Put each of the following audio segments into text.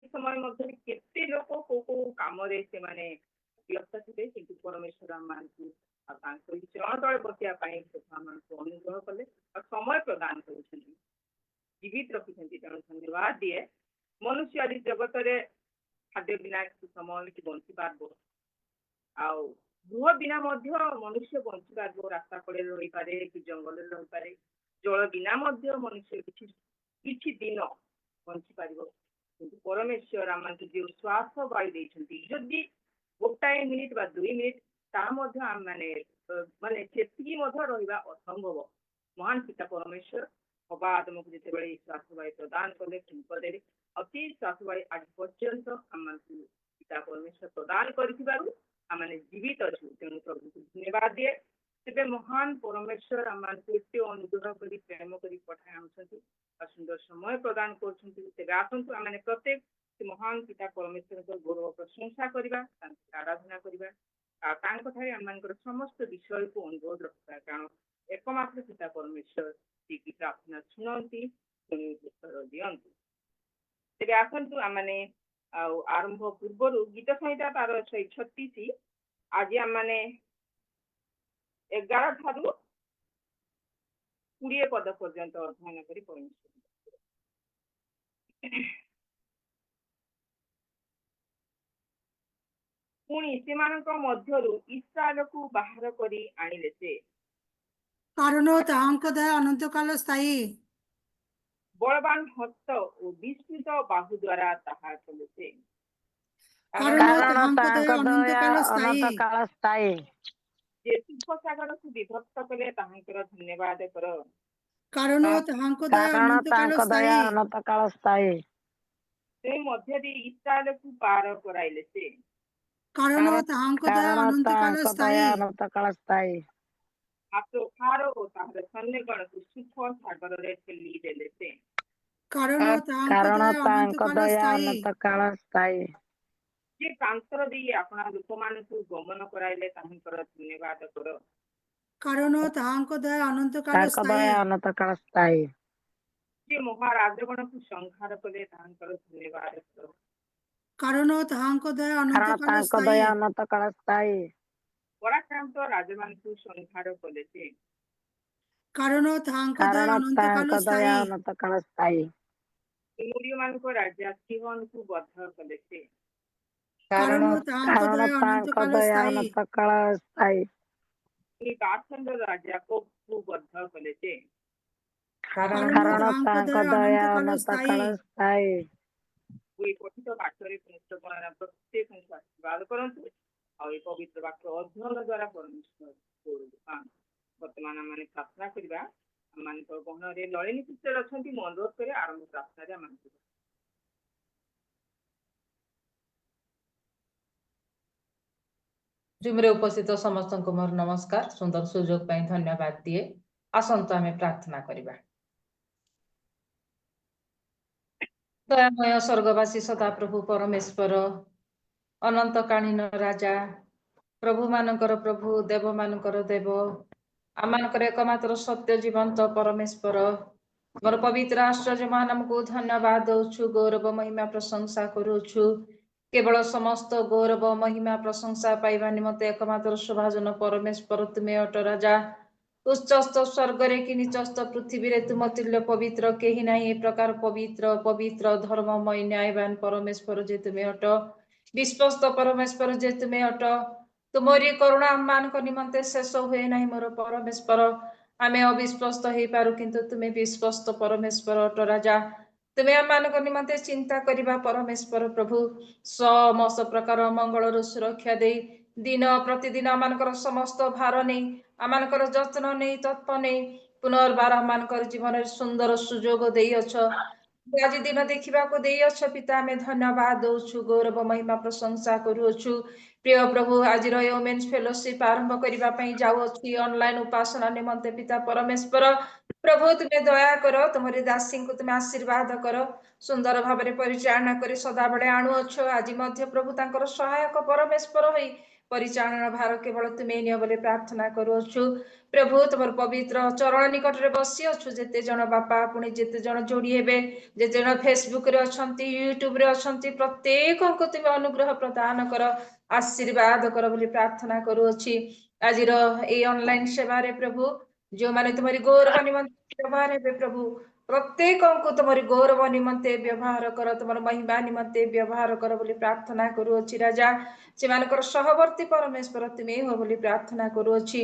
समय मध्य केते लोक को काम रे से माने व्यस्त थे किंतु परमेश्वर मान को चरण तले बसिया अनुग्रह कले और समय प्रदान कर जीवित रखिछन्ति तेणु धन्यवाद दिए मनुष्य आदि जगत रे खाद्य बिना समय कि बंची पारबो आउ गृह बिना मध्य मनुष्य बंची पारबो रास्ता कड़े रही पारे कि जंगल रही पारे जल बिना मध्य मनुष्य किछि दिन बंची पारिबो किंतु परमेश्वर आम जो श्वास वायु देइछन्ति जदि गोटाए मिनिट बा 2 मिनिट ता मध्य आम माने माने सेतिकी मध्य रहिबा असंभव महान पिता परमेश्वर बाबा तुमको जिते बड़े श्वास वायु प्रदान कले तुमको अति श्वास वायु आज पर्यंत आम पिता परमेश्वर प्रदान करिथिबारु आमने जीवित अच्छु तेणु प्रभु धन्यवाद दिए तेरे महान परमेश्वर आम एते अनुग्रह करी प्रेम करी पठाए आनुछन्ति सुंदर समय प्रदान कर आसतु आम प्रत्येक महान पिता परमेश्वर गौरव प्रशंसा करवा आराधना करवा आम समस्त विषय को अनुरोध रखा कारण एकमात्र पिता परमेश्वर की प्रार्थना शुणती उत्तर दिंतु तेरे आसतु आम आरंभ पूर्व गीत संहिता तार 36 आज आम 11 ठारू 20 पद पर्यंत अध्ययन करी परमेश्वर पुणी सेमानक मध्यरु इस्राएल को बाहर करी आनिले से कारण ताहांक दया अनंत काल स्थायी बलवान हस्त और विस्तृत बाहु द्वारा ताहा चलुचे कारण ताहांक दया अनंत काल स्थायी जे सुखसागर को विभक्त कले ताहांकर धन्यवाद कर कारण ताहांक दया अनंत काल स्थायी से मध्य दे इस्राएल को पार कराइले से कारण ताहांक दया अनंत काल स्थायी आपको फारो और ताहर सन्निगण को सुख सागर रे ठेली देले से कारण ताहांक दया अनंत काल स्थायी जे प्रांतर दी अपना लोक मान को गमन कराइले ताहांकर धन्यवाद कर कारण ताहांक दया अनंत काल स्थायी जे महाराजगण को संहार कले ताहांकर धन्यवाद कर कारण ताहांक दया अनंत काल स्थायी पराक्रांत राजमान को संहार कले से कारण ताहांक दया अनंत काल स्थायी मूल्य मान को राजा सिंहन को बद्ध कले से कारण ताहांक दया अनंत काल स्थायी ये बादशाह राजा को बद्ध कले से कारण ताहांक दया अनंत काल स्थायी कोई पठित वाक्य पुस्तक प्रत्येक आशीर्वाद करंतु और एक पवित्र वाक्य अध्ययन द्वारा परमेश्वर वर्तमान आम प्रार्थना करवा आम गहन रे ललिनी सिस्टर अच्छा मु अनुरोध करे आरंभ प्रार्थना आम जूम रे उपस्थित समस्त को मोर नमस्कार सुंदर सुजोग पाई धन्यवाद दिए आसंतु आमे प्रार्थना करिबा दयामय स्वर्गवासी सदा प्रभु परमेश्वर अनंत कालीन राजा प्रभु मानकर प्रभु देव मानकर देव आमानकर एकमात्र सत्य जीवंत परमेश्वर मोर पवित्र आश्चर्य महानाम को धन्यवाद दौछु गौरव महिमा प्रशंसा करूछु केवल समस्त गौरव महिमा प्रशंसा पाइबा निमंते एकमात्र शोभाजन परमेश्वर तुमे अट राजा उच्चस्त स्वर्ग रे कि नीचस्त पृथ्वी रे तुम तुल्य पवित्र केही नाही ए प्रकार पवित्र पवित्र धर्ममय न्यायवान परमेश्वर जे तुमे अट विश्वस्त परमेश्वर जे तुमे अट तुमरी करुणा आम निमंते शेष हुए नाही मोर परमेश्वर आमे अविश्वस्त हो पारू किंतु तुम्हें विश्वस्त परमेश्वर अट राजा तुम्हें आम निमंते चिंता करवा परमेश्वर प्रभु समस्त प्रकार मंगल सुरक्षा दे दिन प्रतिदिन आम समस्त भार नहीं आम जत्न नहीं तत्व नहीं पुनर्बार आम जीवन सुंदर सुजोग दे अछ आज दिन देखा अछ पिता आमे धन्यवाद दौछु गौरव महिमा प्रशंसा करूछु प्रिय प्रभु आज वोमेन्स फेलोशिप आरंभ करने जाऊँगी ऑनलाइन उपासना निमंते पिता परमेश्वर प्रभु तुम्हें दया कर तुम दासी को तुम्हें आशीर्वाद कर सुंदर भाव में परिचालना कर सदा बड़े आणुअछ आज प्रभु तांकर सहायक परमेश्वर होई परिचालन भार केवल तुम्हें नियो बोली प्रार्थना करूछु प्रभु तुम पवित्र चरण निकट रे बसी अछु जेते जन बापा पुणी जेते जन जोड़ी हेबे जे जन फेसबुक रे अछंती यूट्यूब रे अछंती प्रत्येक को तुम अनुग्रह प्रदान कर आशीर्वाद कर बोली प्रार्थना करूछि आज ए ऑनलाइन सेवा रे प्रभु जो माने तुम्हारी गौरव निमंत्रण व्यवहार हेबे प्रभु प्रत्येक को तुम्हारी गौरव निमंते व्यवहार कर तुम महिमा निमंते व्यवहार कर बोली प्रार्थना करूछि राजा से सहवर्ती परमेश्वर तुम्हें हो बोली प्रार्थना करूछि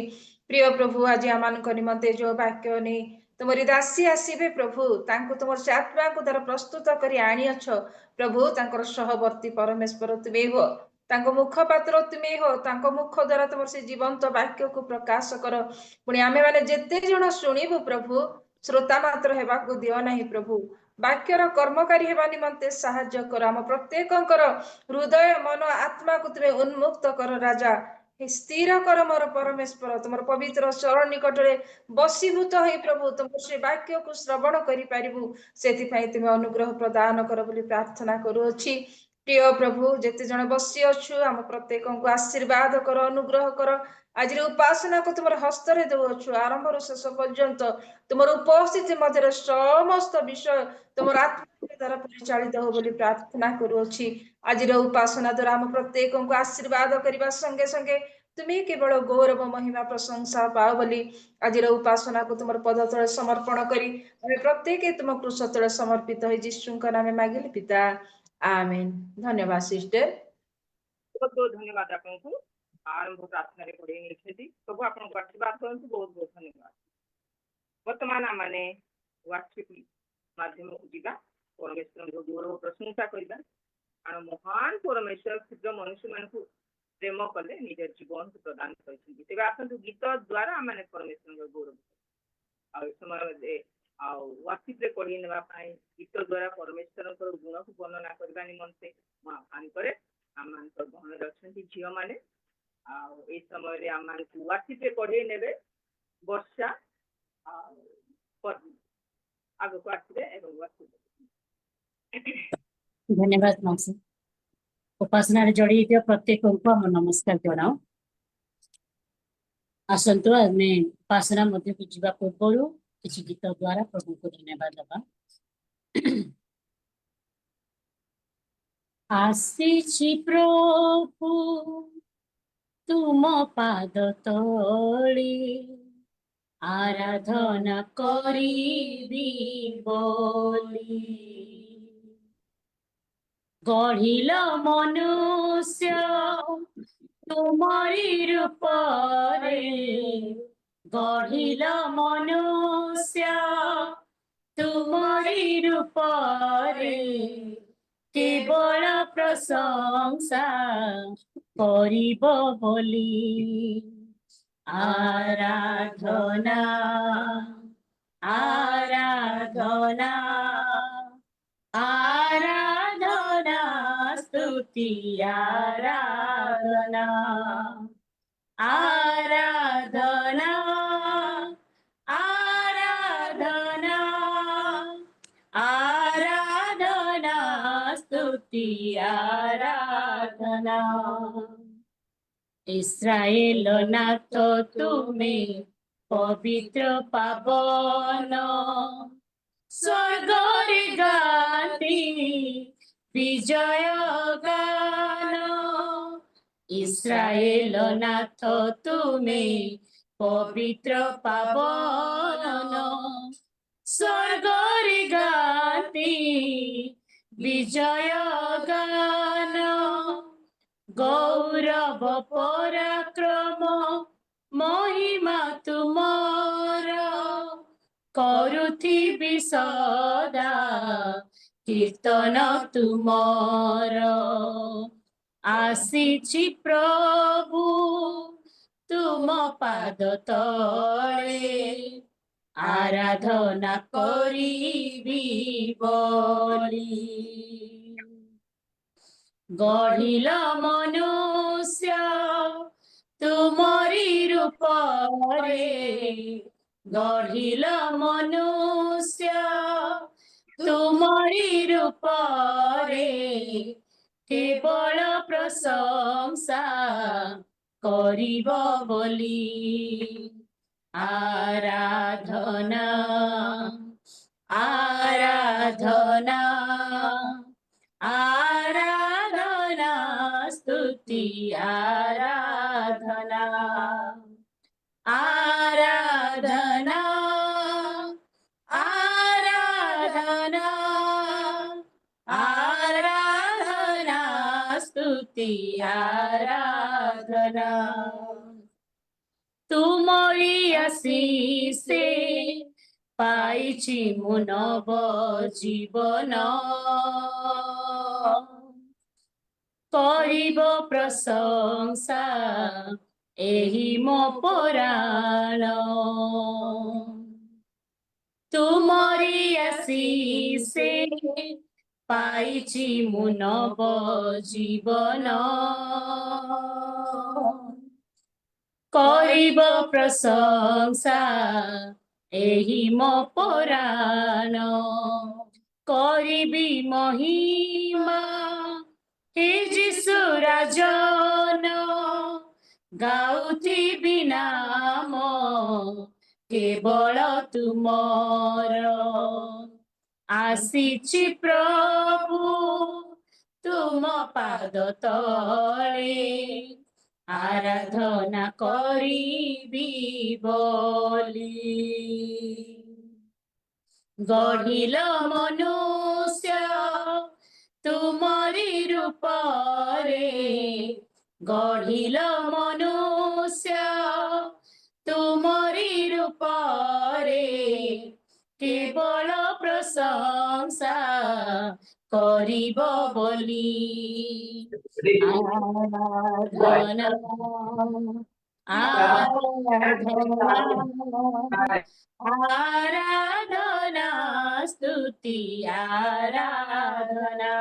प्रिय प्रभु आज आम निमंते जो वाक्य नहीं तुमरी दासी आसबे प्रभु तुम से आत्मा को द्वारा प्रस्तुत कर आनी अछ प्रभु तांकर सहवर्ती परमेश्वर तुम्हें हो तांको मुखपात्र तुम्हें हो मुख द्वारा तुम से जीवंत वाक्य को प्रकाश कर पुणी आमे माने जेते जण शुणिबु प्रभु श्रोता मात्र हेबाकु दियो नाही प्रभु वाक्यर कर्मकारी हेबा निमंते साहाय्य कर आम प्रत्येकंकर हृदय मन आत्मा को तुमे उन्मुक्त कर राजा स्थिर कर मोर परमेश्वर तुम पवित्र चरण निकट रे बसीभूत होई प्रभु तुम से वाक्य को श्रवण करि पारिबु सेति पई तुमे अनुग्रह प्रदान कर बोली प्रार्थना करूछि प्रिय प्रभु जेते जण बसी अछु आम प्रत्येकंको आशीर्वाद कर अनुग्रह कर आज उपासना को तुम हस्त रे देउछु आरंभ रो शेष पर्यंत तुम उपस्थिति मध्य समस्त विषय तुम आत्मा द्वारा परिचालित हो बोली प्रार्थना करूछि आज उपासना द्वारा आम प्रत्येक को आशीर्वाद करने संगे संगे तुम्हें केवल गौरव महिमा प्रशंसा पाओ बोली आज उपासना को तुम पद तले समर्पण करी प्रत्येक तुम क्रूस तले समर्पित हो यीशु नाम मागिली पिता आमेन धन्यवाद सिस्टर बहुत बहुत धन्यवाद आपको आरंभ प्रार्थना पढ़े नहीं प्रभु आपको आशीर्वाद करंतु बहुत बहुत धन्यवाद वर्तमान आमने वार्षिक माध्यम को जीवा परमेश्वर गौरव प्रशंसा करबा आरो महान परमेश्वर क्षुद्र मनुष्य मान को प्रेम कले निज जीवन को प्रदान करछिन तेबे आसंतु गीत द्वारा आमने परमेश्वर गौरव आ समय आ वार्षिक रे पढ़ी नेबा पाई गीत द्वारा परमेश्वर गुण को वर्णना करबा निमंते मा आन करे आमान तो गहन रखछन्ति झियो माने आ ए समय रे आमान को वार्षिक रे पढ़ी नेबे वर्षा आगो को आसीबे एवं वार्षिक धन्यवाद मौसी उपासना जोड़ी प्रत्येक को हम नमस्कार जनाओ आसतु आमे उपासना मध्य को जीवा पूर्व किसी गीत द्वारा प्रभु को धन्यवाद दबा आसी प्रभु तुम पाद तले आराधना करिबी बोली गढ़िल मनुष्य तुमरी रूपरे गढ़िल मनुष्य तुमरी रूपरे केवल प्रशंसा करिब बोली आराधना आराधना आराधना स्तुति आराधना आराधना आराधना आराधना स्तुति आराधना इस्राएल नाथ तुम्हें पवित्र पावन स्वर्ग गाती विजय गान इस्राएल नाथ तुम्हें पवित्र पावन स्वर्ग गाती विजय गान गौरव पराक्रम महिमा तुमर करुथिबि सदा कीर्तन तुमर आसीछि प्रभु तुम पाद तले आराधना करिबी बोली गढ़िल मनुष्य तुमरी रूपरे गढ़िल मनुष्य तुमरी रूपरे केवल प्रशंसा করিব বলি আরাধনা আরাধনা আরাধনা স্তুতি আরাধনা আরাধনা আরাধনা আরাধনা স্তুতি আরাধনা তুমরি আশিসে পাইছি মু নব জীবন করিব প্রশংসা ଏହି ମୋ ପୁରାଣ ତୁମରି ଆଶିଷେ ପାଇଛି ମୁଁ ନବ ଜୀବନ କରିବ ପ୍ରଶଂସା ଏହି ମୋ ପୁରାଣ କରିବି ମହିମା ହେ ଯୀଶୁ ରାଜନ ଗାଉଥିବି ନାମ କେବଳ ତୁମର ଆସିଛି ପ୍ରଭୁ ତୁମ ପାଦ ତଳେ ଆରାଧନା କରିବି ବୋଲି ଗଢ଼ିଲ ମନୁଷ୍ୟ ତୁମରି ରୂପରେ ଗଢ଼ିଲ ମନୁଷ୍ୟ ତୁମରି ରୂପରେ କେବଳ ପ୍ରଶଂସା କରିବ ବୋଲି ଆରାଧନା ଆରାଧନା ଆରାଧନା ସ୍ତୁତି ଆରାଧନା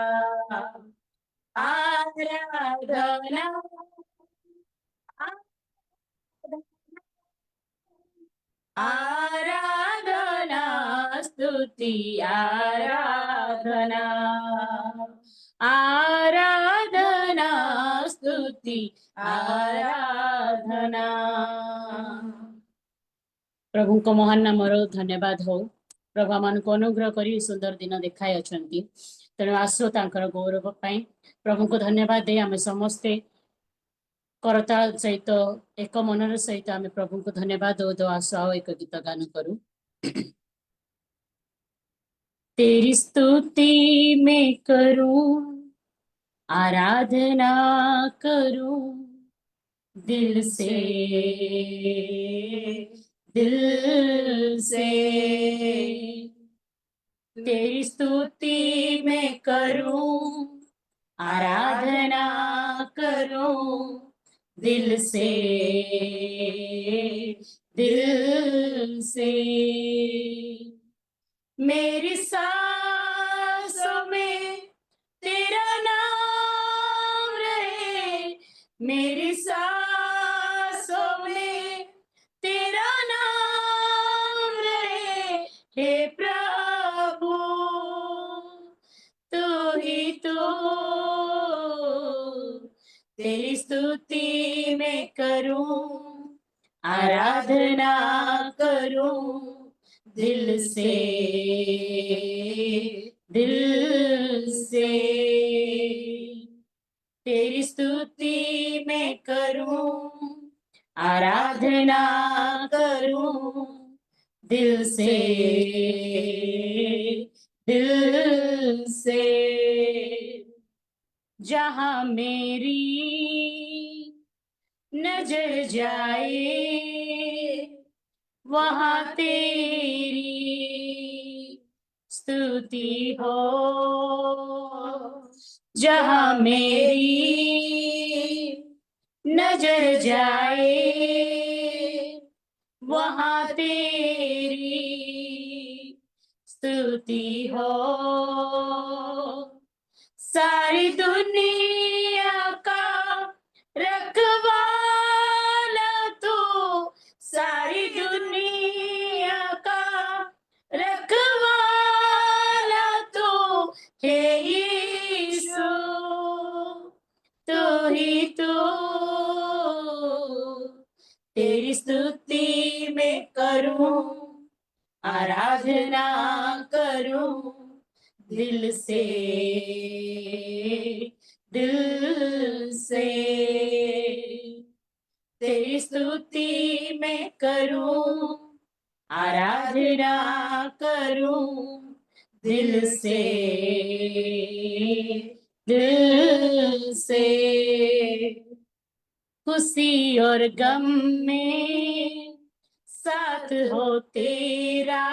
ଆରାଧନା आराधना स्तुति आराधना आराधना स्तुति आराधना प्रभु को महान नाम धन्यवाद हो प्रभु मान को अनुग्रह करी सुंदर दिन देखाई अछंती तेणु आसो तांकर गौरव पाई प्रभु को धन्यवाद दे आमे समस्ते करताल सहित एक मनर सहित आमे प्रभु को धन्यवाद दो दो आसो आओ एक गीत गान करूं तेरी स्तुति में करूं आराधना करूं दिल से तेरी स्तुति में करूं आराधना करूं दिल से मेरी सांसों में तेरा नाम रहे मेरी सांसों में तेरा नाम रहे हे प्रभु तू ही तो तेरी स्तुति में करूं आराधना करूं दिल से तेरी स्तुति में करूं आराधना करूं दिल से जहां मेरी नजर जाए वहां तेरी स्तुति हो जहां मेरी नजर जाए वहां तेरी स्तुति हो सारी दुनिया का रखवाला तू सारी दुनिया का रखवाला तू हे यीशु तू ही तू आराधना करूं दिल से, दिल से। तेरी स्तुति मैं करूं, आराधना करूं दिल से, दिल से। खुशी और गम में साथ हो तेरा,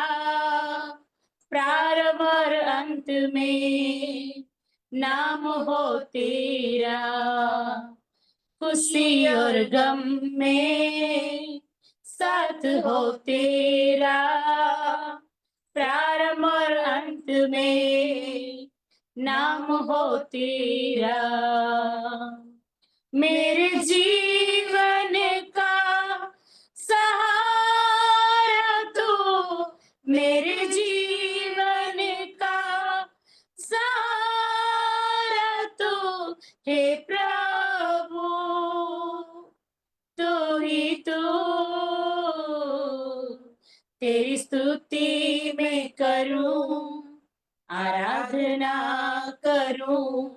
प्रारंभ और अंत में नाम हो तेरा। खुशी और गम में साथ हो तेरा, प्रारंभ और अंत में नाम हो तेरा। मेरे जीवन का सहारा तू, मेरे जीवन का सहारा तू हे प्रभु, तू ही तू। तेरी स्तुति मैं करूं, आराधना करूं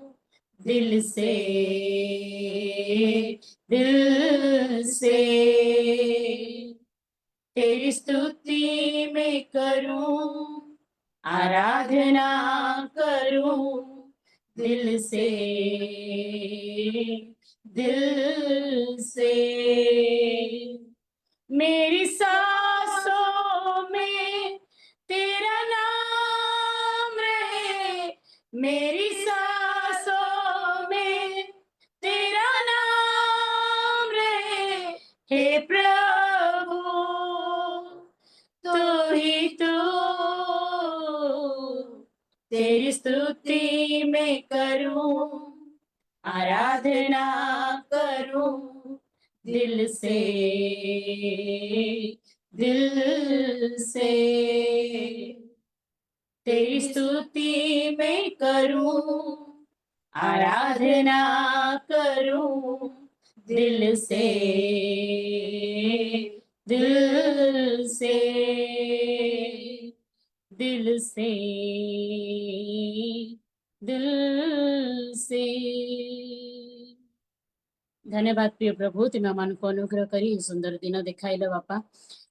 दिल से, दिल से। तेरी स्तुति मैं करूं, आराधना करूं दिल से, दिल से। मेरी सांसों में तेरा नाम रहे, मेरी सांसों में तेरा नाम रहे हे प्रभु, तू ही तू। तेरी स्तुति मैं करूं, आराधना करूं दिल से, दिल से। तेरी स्तुति मैं करूं, आराधना करूं दिल से, दिल से, दिल से, दिल से। धन्यवाद प्रिय प्रभु, तुम आम को अनुग्रह करी सुंदर दिन देखाइल बापा।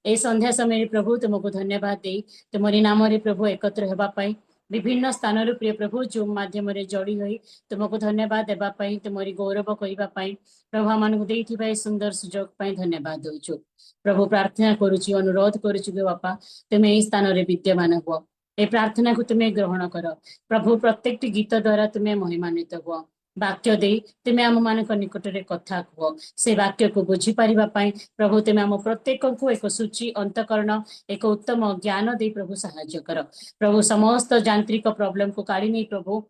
ए संध्या समय प्रभु तुमको धन्यवाद दे तुमरी नाम रे प्रभु एकत्र होगापाई विभिन्न स्थान प्रिय प्रभु जूम माध्यम जोड़ी हुई तुमको धन्यवाद देवाई तुमरी गौरव करने प्रभु आम को सुंदर सुजोग धन्यवाद दौचु प्रभु। प्रार्थना करुच्ची अनुरोध करुच्ची बापा तुम्हें यही स्थान विद्यमान हुआ, ए प्रार्थना को तुम्हें ग्रहण कर प्रभु। प्रत्येक गीत द्वारा तुम्हें महिमान्वित हुआ, वाक्य दे तुम्हें आम मान निकट में कथा कह से वाक्य को बुझीपर प्रभु तुम्हें आम प्रत्येक को एक सूची अंतकरण एक उत्तम ज्ञान दे प्रभु साहाय्य कर प्रभु। समस्त यांत्रिक प्रॉब्लम को काढ़ी नहीं प्रभु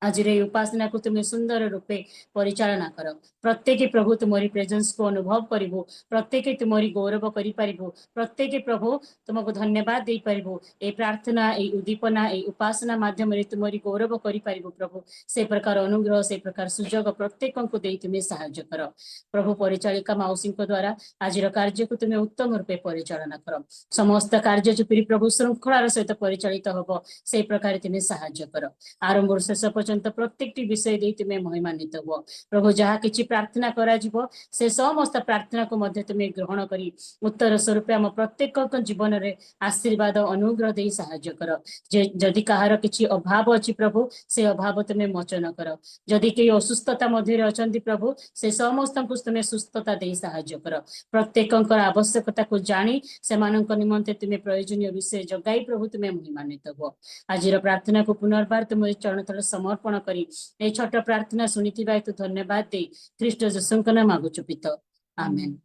आज उपासना को तुम्हें सुंदर रूपे परिचालना कर प्रत्येक प्रभु तुम्हारी प्रेजेंस को अनुभव करू, प्रत्येक तुम्हारी गौरव करि प्रत्येक प्रभु तुमको धन्यवाद दे पारिबो। ए प्रार्थना ए उद्दीपना ए उपासना माध्यम तुम्हारी गौरव करि प्रभु। से प्रकार अनुग्रह से प्रकार सुजोग प्रत्येक को दे तुम्हें साहाय्य कर प्रभु। परिचालिका माउसी द्वारा आज कार्य को तुम्हें उत्तम रूपे परिचालना कर, समस्त कार्य जो प्रभु श्रृंखलार सहित परिचालित हम से प्रकार तुम्हें साहाय्य कर। आरंभ शेष पर्यंत प्रत्येक विषय दे तुम्हें महिमान्वित हुआ प्रभु। जहाँ किसी प्रार्थना करा जीवो से समस्त प्रार्थना को मध्य तुम्हें ग्रहण करी उत्तर स्वरूप आम प्रत्येक जीवन में आशीर्वाद अनुग्रह दे साहाय्य कर। जदि कहार किसी अभाव अच्छी प्रभु से अभाव तुम्हें मोचन कर, जदि कई असुस्थता मध्य अच्छा प्रभु से समस्त को तुम्हें सुस्थता दे साहाय्य कर। प्रत्येक आवश्यकता को जानी से निमंते तुम्हें प्रयोजनीय विषय जगाई प्रभु तुम्हें महिमान्वित हुआ। आज प्रार्थना को पुनर्बार तुम चरण तले समर्पण करी ए छोट प्रार्थना शुणी तू धन्यवाद दे ख्रीष्ट यीशु नाम मागुचु पिता, आमेन।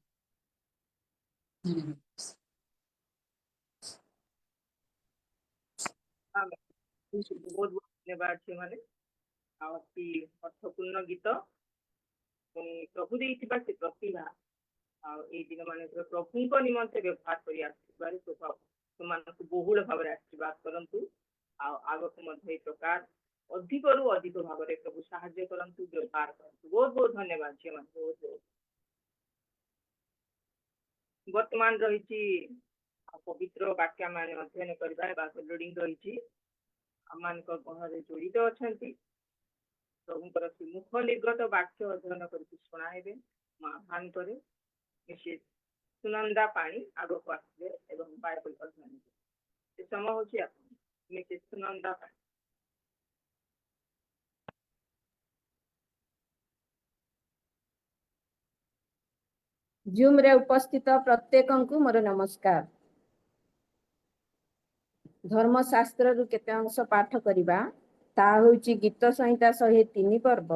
बहुत बहुत धन्यवाद से माने अति अर्थपूर्ण गीत प्रभु देइथिबा से प्रतिभा ए दिन मान प्रभु निमंते व्यवहार कर आशीर्वाद तुमको बहुल भाव आशीर्वाद करंतु आगक प्रकार अधिक रु अधिक भाव प्रभु साहाय्य करंतु व्यवहार करंतु। बहुत बहुत धन्यवाद झी मान बहुत बहुत। वर्तमान रही पवित्र वाक्य मान अध्ययन करबा लोडिंग रही आम गहरे जड़ित अच्छा प्रभुंर मुख निर्गत वाक्य अध्ययन करके शुणाइबे आह्वान करे मिसेस सुनंदा पाणी आग को आसबे एवं बाइबल अध्ययन से समय होची मिसेस सुनंदा पाणी। जूम रे उपस्थित प्रत्येक को मोर नमस्कार। धर्मशास्त्र रु केते अंश पाठ करिबा ता होची गीत संहिता 103 पर्व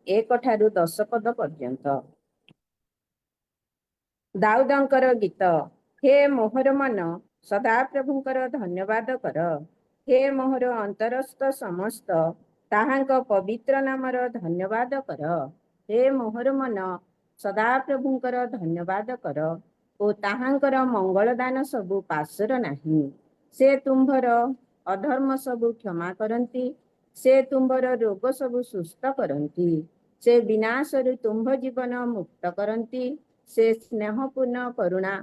1 ठारू 10 पद पर्यंत। दाऊदंकर गीत। हे मोहर मन सदा प्रभुंकर धन्यवाद कर। हे मोहर अंतरस्थ समस्त ताहांक पवित्र नामर धन्यवाद कर। हे मोहर मन सदा प्रभुंकर धन्यवाद कर ओ ताहांकर मंगलदान सबु पासर नाही। से तुम्भर अधर्म सबु क्षमा करती। से तुम्भर रोग सबु सुस्थ करती। से विनाशरु तुम्भ जीवन मुक्त करती। से स्नेहपूर्ण करुणा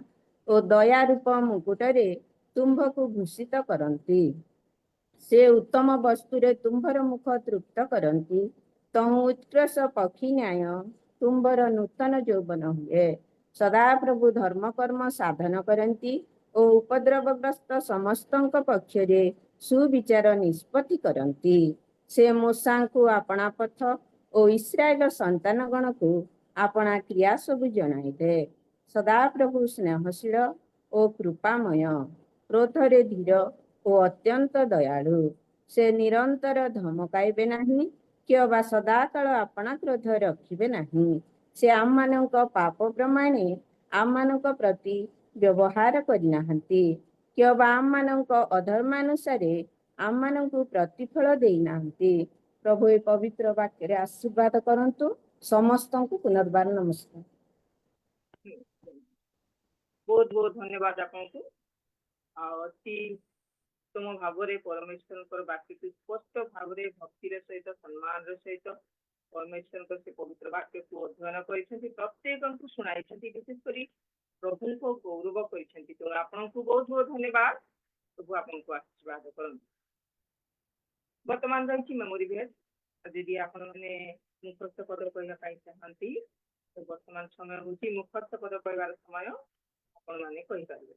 ओ दया रूप मुकुटरे तुम्भको भूषित करती। से उत्तम वस्तुरे तुम्भर मुख तृप्त करती। तहु उत्कृष्ट पक्षी न्याय तुम्भर नूतन यौवन हुए। सदा प्रभु धर्म कर्म साधन करती ओ उपद्रवग्रस्त समस्तଙ୍କ पक्षरे सुविचार निष्पत्ति करती। से मूसा को अपना पथ ओ इस्राएल संतानगण को अपना क्रिया सब जनाई दे। सदा प्रभु स्नेहशील ओ कृपामय क्रोधरे धीर ओ अत्यंत दयालु। से निरंतर धमकाइबे नहीं किंवा बा सदाकाल अपना क्रोध रखिबे नहीं। से आममानक पाप प्रमाणे आममानक प्रति व्यवहार करिनाहंती किंवा बा आममानक अधर्मानुसारे आममानकु प्रतिफल देइनाहंती। प्रभु ए पवित्र वाक्य रे आशीर्वाद करंतु समस्तंकु पुनर्बार नमस्कार। बहुत बहुत धन्यवाद आपको अति उत्तम भाव परमेश्वर वाक्य को स्पष्ट भाव भक्तिर सहित सम्मान सहित परमेश्वर से पवित्र वाक्य को अध्ययन कर प्रत्येक को शुणाई विशेषकर प्रभु को गौरव कर आपको बहुत बहुत धन्यवाद। प्रभु आपको आशीर्वाद कर। बर्तमान रही मेमोरी भेद यदि आपने मुखस्थ पद कहवाई चाहती तो बर्तमान समय हूँ मुखस्थ पद कहवार समय आपण मैंने कहीपर।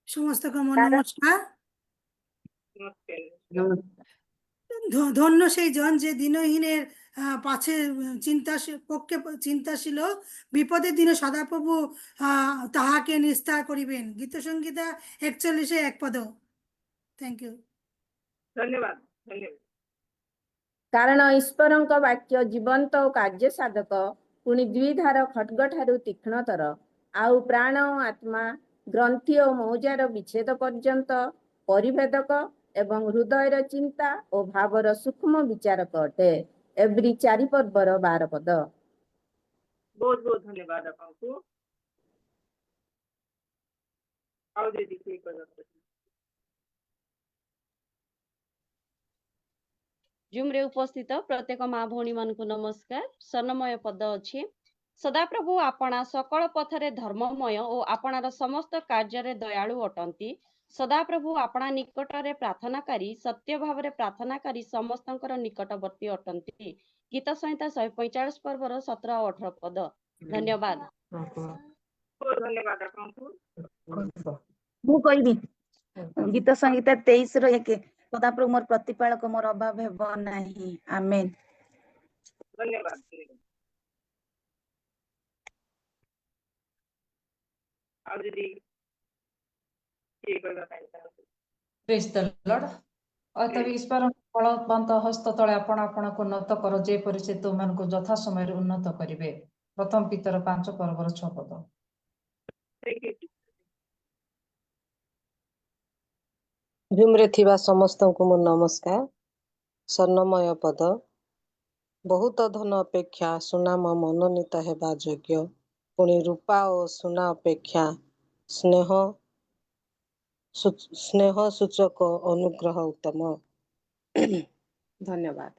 समस्त को मोर नमस्कार। नमस्कार। धन्य সেই জন যে দিনহীনের পাশে পক্ষে চিন্তাশীল বিপদের দিনে সদাপ্রভু তাহাকে নিস্তার করিবেন। গীত সংহিতা 41 1 পদ। Thank you. धन्यवाद धन्यवाद। कारण ईश्वरଙ୍କ वाक्य जीवंत और कार्य साधक पुनि द्विधार खड्ग ठारू तीक्ष्णतर आउ प्राण और आत्मा ग्रंथि और मौजार विच्छेद पर्यंत परिभेदक एवं हृदयर चिंता और भावर सूक्ष्म विचारक अटे। एवरी 4 पर्वर 12 पद। बहुत बहुत धन्यवाद आपको। आओ दीदी के जूम रे उपस्थित प्रत्येक माँ भौणी मान को नमस्कार। स्वर्णमय पद अच्छी सदाप्रभु आपणा सकल पथरे धर्ममय और आपणार समस्त कार्य दयालु अटंती। सदाप्रभु आपणा निकटरे प्रार्थनाकारी सत्य भावरे प्रार्थनाकारी समस्तंकर निकटवर्ती अटंती। गीत संहिता 145 पर्वर 17 और 18 पद। धन्यवाद। धन्यवाद आपको। मु कहबी गीत संहिता 23 रो 1 सदाप्रभु मोर प्रतिपालक मोर अभाव हेबो नाही। आमेन। धन्यवाद। Praise the Lord. अतः ईश्वर बलवंत हस्त तले आपण आपण को उन्नत कर जे परिचे तुम मन को यथा समय उन्नत करिवे। प्रथम पीतर 5 पर्वर 6 पद। जूम रे थिबा समस्त को मोर नमस्कार। स्वर्णमय पद बहुत धन अपेक्षा सुनाम मनोनीत हेबा योग्य पुनि रूपा और सुना अपेक्षा ସ୍ନେହ ସ୍ନେହ ସୂଚକ ଅନୁଗ୍ରହ ଉତ୍ତମ। ଧନ୍ୟବାଦ।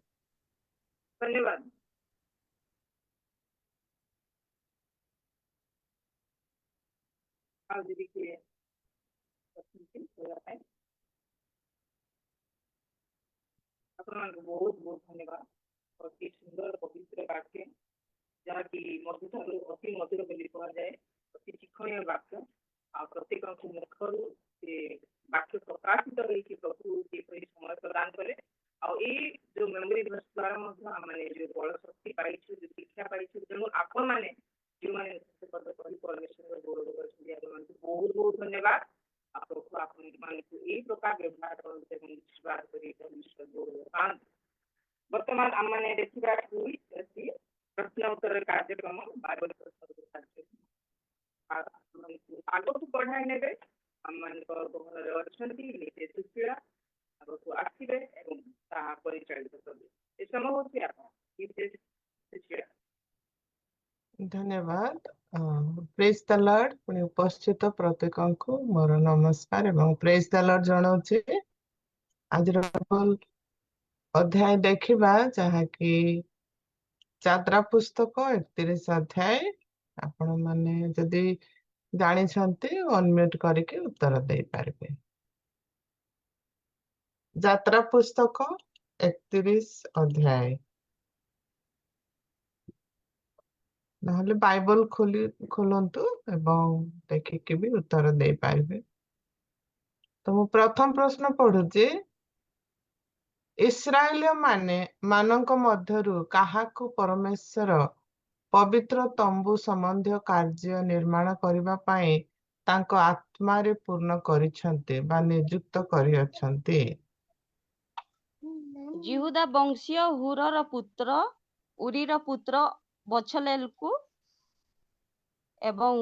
ଧନ୍ୟବାଦ। ଆଉ ଯଦି କିଏ ଅଛନ୍ତି କହିବା ପାଇଁ, ଆପଣମାନଙ୍କୁ ବହୁତ ବହୁତ ଧନ୍ୟବାଦ। ଅତି ସୁନ୍ଦର ପବିତ୍ର ବାକ୍ୟ, ଯାହାକି ମଧୁଠାରୁ ଅତି ମଧୁର ବୋଲି କୁହାଯାଏ, ଅତି ଶିକ୍ଷଣୀୟ ବାକ୍ୟ। ଆଉ ପ୍ରତ୍ୟେକଙ୍କ ମୁଖରୁ ସେ ବାକ୍ୟ ପ୍ରକାଶିତ ହେଇକି ପ୍ରଭୁ ଯେପରି ସମୟ ପ୍ରଦାନ କଲେ, ଆଉ ଏଇ ଯୋଉ ମେମୋରି ଭର୍ସ ଦ୍ୱାରା ମଧ୍ୟ ଆମେ ଯୋଉ ବଳ ଶକ୍ତି ପାଇଛୁ, ଯୋଉ ଶିକ୍ଷା ପାଇଛୁ, ତେଣୁ ଆପଣମାନେ ଯେଉଁମାନେ କହି ପରମେଶ୍ୱର ଗୌରବ କରିଛନ୍ତି, ଆପଣମାନଙ୍କୁ ବହୁତ ବହୁତ ଧନ୍ୟବାଦ। ଆଉ ପ୍ରଭୁ ଆପଣମାନଙ୍କୁ ଏଇ ପ୍ରକାର ବ୍ୟବହାର କରନ୍ତୁ ଏବଂ ବିଶ୍ୱାସ କରି ପରମେଶ୍ୱର ଗୌରବ ପାଆନ୍ତୁ। ବର୍ତ୍ତମାନ ଆମମାନେ ଦେଖିବା ପ୍ରଶ୍ନ ଉତ୍ତର କାର୍ଯ୍ୟକ୍ରମ ବାଇବଲ କାର୍ଯ୍ୟକ୍ରମ ଆଗକୁ ବଢାଇ ନେବେ। ଆମମାନଙ୍କ ଗହଣରେ ଅଛନ୍ତି ନିଜେ ସୁଶୀଳା, ଆଗକୁ ଆସିବେ ଏବଂ ତାହା ପରିଚାଳିତ କରିବେ। ଏ ସମୟ ହେଉଛି ଆପଣ ସୁଶୀଳା। ଧନ୍ୟବାଦ। ପ୍ରେଜ୍ ଦ ଲର୍ଡ। ପୁଣି ଉପସ୍ଥିତ ପ୍ରତ୍ୟେକଙ୍କୁ ମୋର ନମସ୍କାର ଏବଂ ପ୍ରେଜ୍ ଦ ଲର୍ଡ ଜଣାଉଛି। ଆଜିର ଅଧ୍ୟାୟ ଦେଖିବା, ଯାହାକି ଯାତ୍ରା ପୁସ୍ତକ 31 ଅଧ୍ୟାୟ। ଆପଣମାନେ ଯଦି ଜାଣିଛନ୍ତି ଅନମ୍ୟୁଟ କରିକି ଉତ୍ତର ଦେଇପାରିବେ। ଯାତ୍ରା ପୁସ୍ତକ 31 ଅଧ୍ୟାୟ, ନହେଲେ ବାଇବଲ ଖୋଲନ୍ତୁ ଏବଂ ଦେଖିକି ବି ଉତ୍ତର ଦେଇପାରିବେ। ତ ମୁଁ ପ୍ରଥମ ପ୍ରଶ୍ନ ପଢୁଛି। ଇସ୍ରାଏଲୀୟ ମାନଙ୍କ ମଧ୍ୟରୁ କାହାକୁ ପରମେଶ୍ୱର ପବିତ୍ର ତମ୍ବୁ ସମ୍ବନ୍ଧୀୟ କାର୍ଯ୍ୟ ନିର୍ମାଣ କରିବା ପାଇଁ ତାଙ୍କ ଆତ୍ମାରେ ପୂର୍ଣ୍ଣ କରିଛନ୍ତି ବା ନିଯୁକ୍ତ କରିଅଛନ୍ତି? ଜିହୁଦା ବଂଶୀୟ ହୁରର ପୁତ୍ର ଉରିର ପୁତ୍ର ବଛଲେଲକୁ ଏବଂ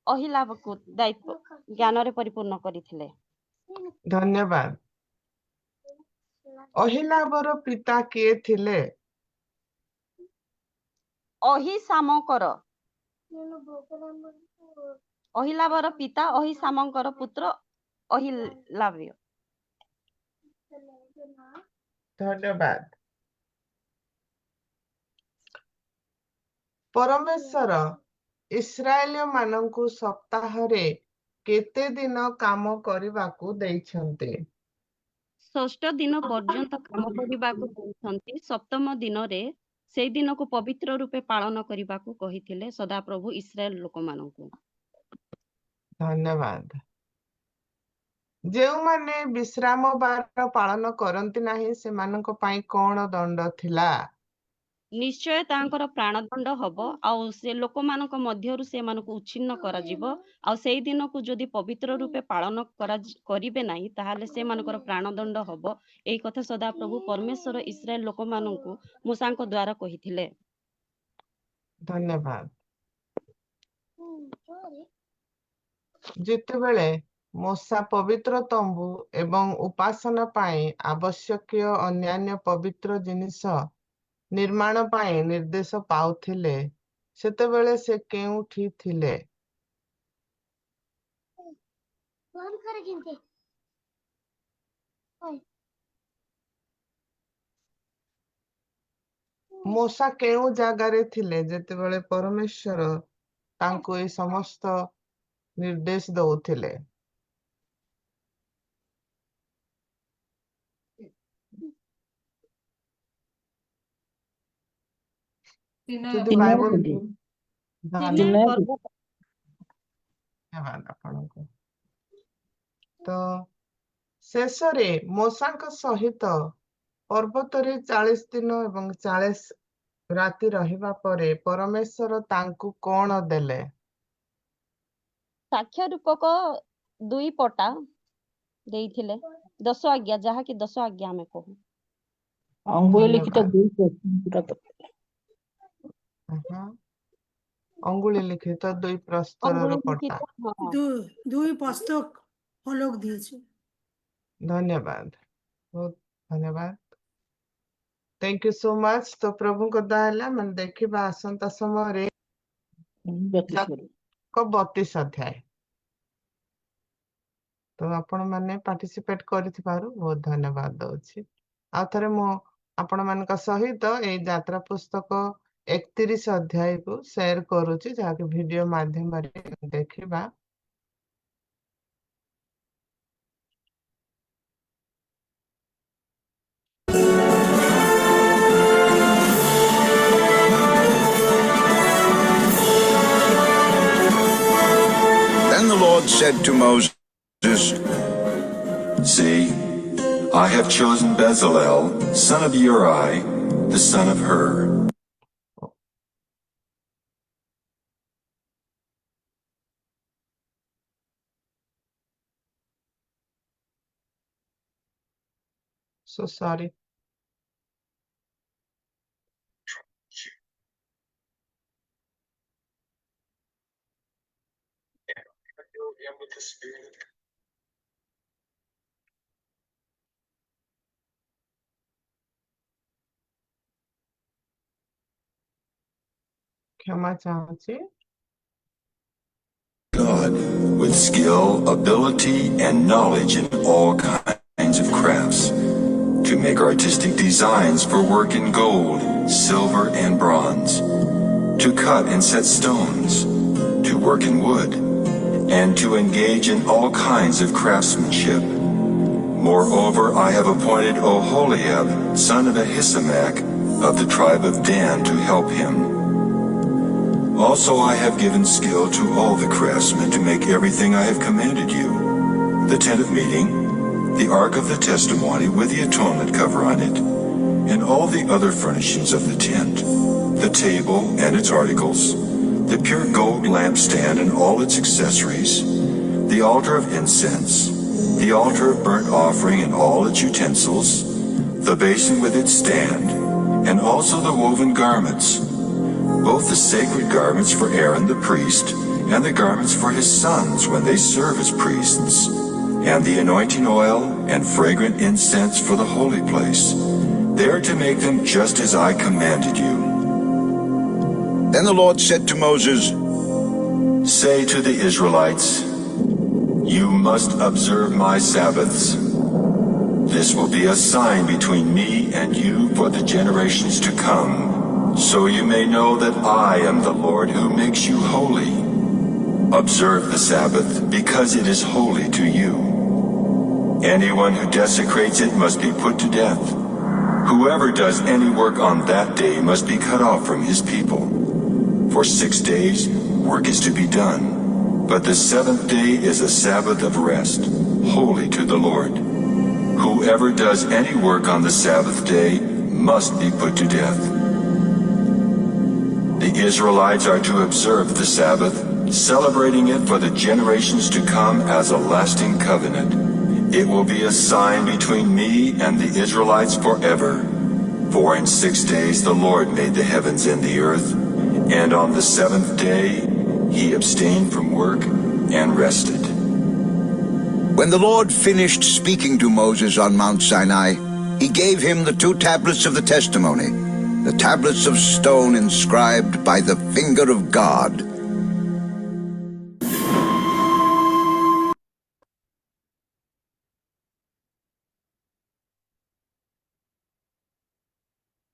ଅହିଲାବକୁ ଦାୟିତ୍ୱ ଜ୍ଞାନରେ ପରିପୂର୍ଣ୍ଣ କରିଥିଲେ। ଧନ୍ୟବାଦ। ଅହିଲାବର ପିତା କିଏ ଥିଲେ? ଅହିଲାବର ପିତା ଅହିସାମଙ୍କର ପୁତ୍ର ଅହିଲାବ୍ୟ। ଧନ୍ୟବାଦ। ପରମେଶ୍ୱର ଇସ୍ରାଏଲୀୟ ମାନଙ୍କୁ ସପ୍ତାହରେ କେତେ ଦିନ କାମ କରିବାକୁ ଦେଇଛନ୍ତି? 6 ଦିନ ପର୍ଯ୍ୟନ୍ତ କାମ କରିବାକୁ ଦେଇଛନ୍ତି। 7ମ ଦିନରେ ସେଇ ଦିନକୁ ପବିତ୍ର ରୂପେ ପାଳନ କରିବାକୁ କହିଥିଲେ ସଦାପ୍ରଭୁ ଇସ୍ରାଏଲ ଲୋକମାନଙ୍କୁ। ଧନ୍ୟବାଦ। ଯେଉଁମାନେ ବିଶ୍ରାମ ବାର ପାଳନ କରନ୍ତି ନାହିଁ, ସେମାନଙ୍କ ପାଇଁ କଣ ଦଣ୍ଡ ଥିଲା? ନିଶ୍ଚୟ ତାଙ୍କର ପ୍ରାଣଦଣ୍ଡ ହବ, ଆଉ ସେ ଲୋକମାନଙ୍କ ମଧ୍ୟରୁ ସେମାନଙ୍କୁ ଉଚ୍ଛିନ୍ନ କରାଯିବ। ଆଉ ସେଇ ଦିନକୁ ଯଦି ପବିତ୍ର ରୂପେ ପାଳନ କରିବେ ନାହିଁ, ତାହେଲେ ସେମାନଙ୍କର ପ୍ରାଣଦଣ୍ଡ ହବ। ଏଇ କଥା ସଦାପ୍ରଭୁ ପରମେଶ୍ୱର ଇସ୍ରାଏଲ ଲୋକମାନଙ୍କୁ ମୂଷାଙ୍କ ଦ୍ୱାରା କହିଥିଲେ। ଧନ୍ୟବାଦ। ଯେତେବେଳେ ମୂଷା ପବିତ୍ର ତମ୍ବୁ ଏବଂ ଉପାସନା ପାଇଁ ଆବଶ୍ୟକୀୟ ଅନ୍ୟାନ୍ୟ ପବିତ୍ର ଜିନିଷ ନିର୍ମାଣ ପାଇଁ ନିର୍ଦ୍ଦେଶ ପାଉଥିଲେ, ସେତେବେଳେ ସେ କେଉଁଠି ଥିଲେ? ମୂଷା କେଉଁ ଜାଗାରେ ଥିଲେ ଯେତେବେଳେ ପରମେଶ୍ୱର ତାଙ୍କୁ ଏ ସମସ୍ତ ନିର୍ଦ୍ଦେଶ ଦଉଥିଲେ? ଯଦି ବାଇବଲ ଧନ୍ୟବାଦ ଆପଣଙ୍କୁ। ତ ଶେଷରେ ମୂଷାଙ୍କ ସହିତ ପର୍ବତରେ 40 ଦିନ ଏବଂ 40 ରାତି ରହିବା ପରେ ପରମେଶ୍ୱର ତାଙ୍କୁ କଣ ଦେଲେ? ସାକ୍ଷ୍ୟ ରୂପକ 2 ପଟା ଦେଇଥିଲେ, 10 ଆଜ୍ଞା, ଯାହାକି 10 ଆଜ୍ଞା ଆମେ କହୁ। ଅଙ୍ଗୁଳି ଲିଖିତ ଦୁଇ ପ୍ରସ୍ତରର ପଟା। দুই পুস্তক ফলক দিয়েছে। ଧନ୍ୟବାଦ, ବହୁତ ଧନ୍ୟବାଦ। Thank you so much. ତ ପ୍ରଭୁଙ୍କ ଦୟା ହେଲା ମାନେ ଦେଖିବା ଆସନ୍ତା ସମୟରେ 32 ଅଧ୍ୟାୟ। तो आपण माने पार्टिसिपेट करथिबारु बहुत धन्यवाद दउछि। आ थरे मो आपण मानक सहित ए यात्रा पुस्तक 31 अध्याय को शेयर करूछि जाके वीडियो माध्यम रे देखिबा। Then the Lord said to Moses, See, I have chosen Bezalel, son of Uri, the son of Hur. So sorry. क्षमा चाहूँगी। God, with skill, ability, and knowledge in all kinds of crafts, to make artistic designs for work in gold, silver, and bronze, to cut and set stones, to work in wood, and to engage in all kinds of craftsmanship. Moreover, I have appointed Oholiab, son of Ahisamach, of the tribe of Dan, to help him. Also I have given skill to all the craftsmen to make everything I have commanded you: the tent of meeting, the ark of the testimony with the atonement cover on it, and all the other furnishings of the tent, the table and its articles, the pure gold lampstand and all its accessories, the altar of incense, the altar of burnt offering and all its utensils, the basin with its stand, and also the woven garments, both the sacred garments for Aaron the priest, and the garments for his sons when they serve as priests, and the anointing oil and fragrant incense for the holy place. They are to make them just as I commanded you. Then the Lord said to Moses, Say to the Israelites, You must observe my Sabbaths. This will be a sign between me and you for the generations to come, so you may know that I am the Lord who makes you holy. Observe the Sabbath, because it is holy to you. Anyone who desecrates it must be put to death. Whoever does any work on that day must be cut off from his people. For 6 days, work is to be done, but the seventh day is a Sabbath of rest, holy to the Lord. Whoever does any work on the Sabbath day must be put to death. The Israelites are to observe the Sabbath, celebrating it for the generations to come as a lasting covenant. It will be a sign between me and the Israelites forever. For in 6 days the Lord made the heavens and the earth, and on the seventh day he abstained from work and rested. When the Lord finished speaking to Moses on Mount Sinai, he gave him the 2 tablets of the testimony, the tablets of stone inscribed by the finger of God.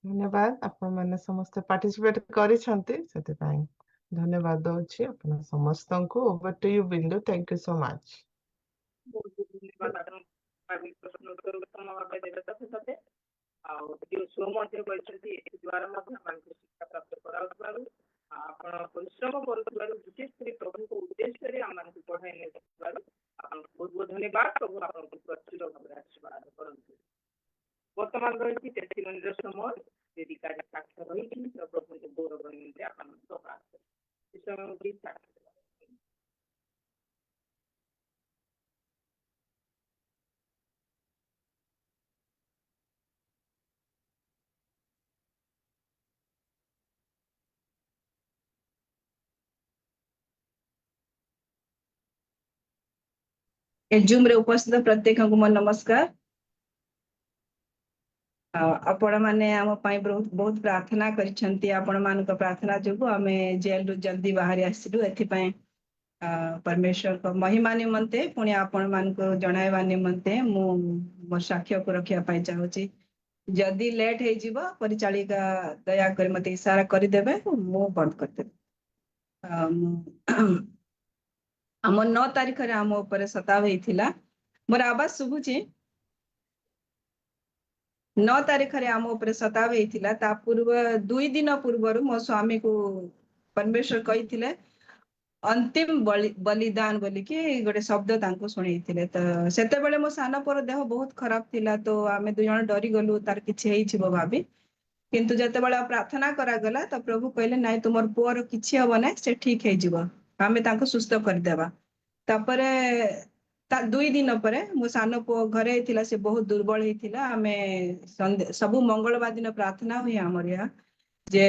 धन्यवाद आपण माने समस्त participate करिसंती सेते पाई धन्यवाद दउछि आपण समस्तंको। Over to you बिंदु, thank you so much. बहुत बहुत धन्यवाद आपण भाविक प्रश्न उत्तर उत्तम भावे देबे साथे ଆଉ ଯୋଉ ଶୋ ମଧ୍ୟ କରିଛନ୍ତି ଏ ଦ୍ୱାରା ମଧ୍ୟ ଆମକୁ ଶିକ୍ଷା ପ୍ରାପ୍ତ କରାଉଥିବାରୁ ଆପଣ ପରିଶ୍ରମ କରୁଥିବାରୁ ବିଶେଷ କରି ପ୍ରଭୁଙ୍କ ଉଦ୍ଦେଶ୍ୟରେ ଆମମାନଙ୍କୁ ପଢ଼ାଇ ନେଉଥିବାରୁ ଆପଣଙ୍କୁ ବହୁତ ବହୁତ ଧନ୍ୟବାଦ। ପ୍ରଭୁ ଆପଣଙ୍କୁ ପ୍ରଚୁର ଭାବରେ ଆଶୀର୍ବାଦ କରନ୍ତୁ। ବର୍ତ୍ତମାନ ରହିଛି ଟେଷ୍ଟିମନିର ସମୟ। ଯଦି କାର୍ଯ୍ୟ ସାକ୍ଷ୍ୟ ରହିଛି ତ ପ୍ରଭୁଙ୍କ ଗୌରବ ନିମନ୍ତେ ଆପଣଙ୍କୁ ପ୍ରକାଶ କରିବେ। ଏ ସମୟ ସାକ୍ଷ୍ୟ ଜୁମ୍ ରେ ଉପସ୍ଥିତ ପ୍ରତ୍ୟେକଙ୍କୁ ମୋ ନମସ୍କାର। ଆପଣ ମାନେ ଆମ ପାଇଁ ବହୁତ ପ୍ରାର୍ଥନା କରିଛନ୍ତି। ଆପଣ ମାନଙ୍କ ପ୍ରାର୍ଥନା ଯୋଗୁଁ ଆମେ ଜେଲରୁ ଜଲ୍ଦି ବାହାରି ଆସିଲୁ। ଏଥିପାଇଁ परमेश्वर को महिमा निमंते पुणी आपण मान को जणाइबा निमंते मु मोर साक्ष्य को रखिया पाई चाहूची जदि लेट हे जीव परिचालिका दया कर मते इशारा कर देबे मु बंद कर देबे हम 9 तारीख रे हम ऊपर सताव हेथिला मोर आवाज सुबुची 9 तारीख रे हम ऊपर सताव हेथिला ता पूर्व 2 दिन पूर्व मो स्वामी को परमेश्वर कहिथिले अंतिम बलिदान बोली कि गोटे शब्द तांको सुनैथिले तो सेते बेले मो सान पर देह बहुत खराब थिला तो आमे दु जण डरी गलु तार किछि हेइ छिबो भाबी किंतु जते बेले प्रार्थना करा गला तो प्रभु कहले नाइ तुमर पुअर किछि हबो नै से ठीक हे जिवो आमे तांको सुस्थ कर देबा तापरे ता 2 दिन परे मो सान पो घरे थिला से बहुत दुर्बल हेथिला आमे सबु मंगलवार दिन प्रार्थना हुई हमर या जे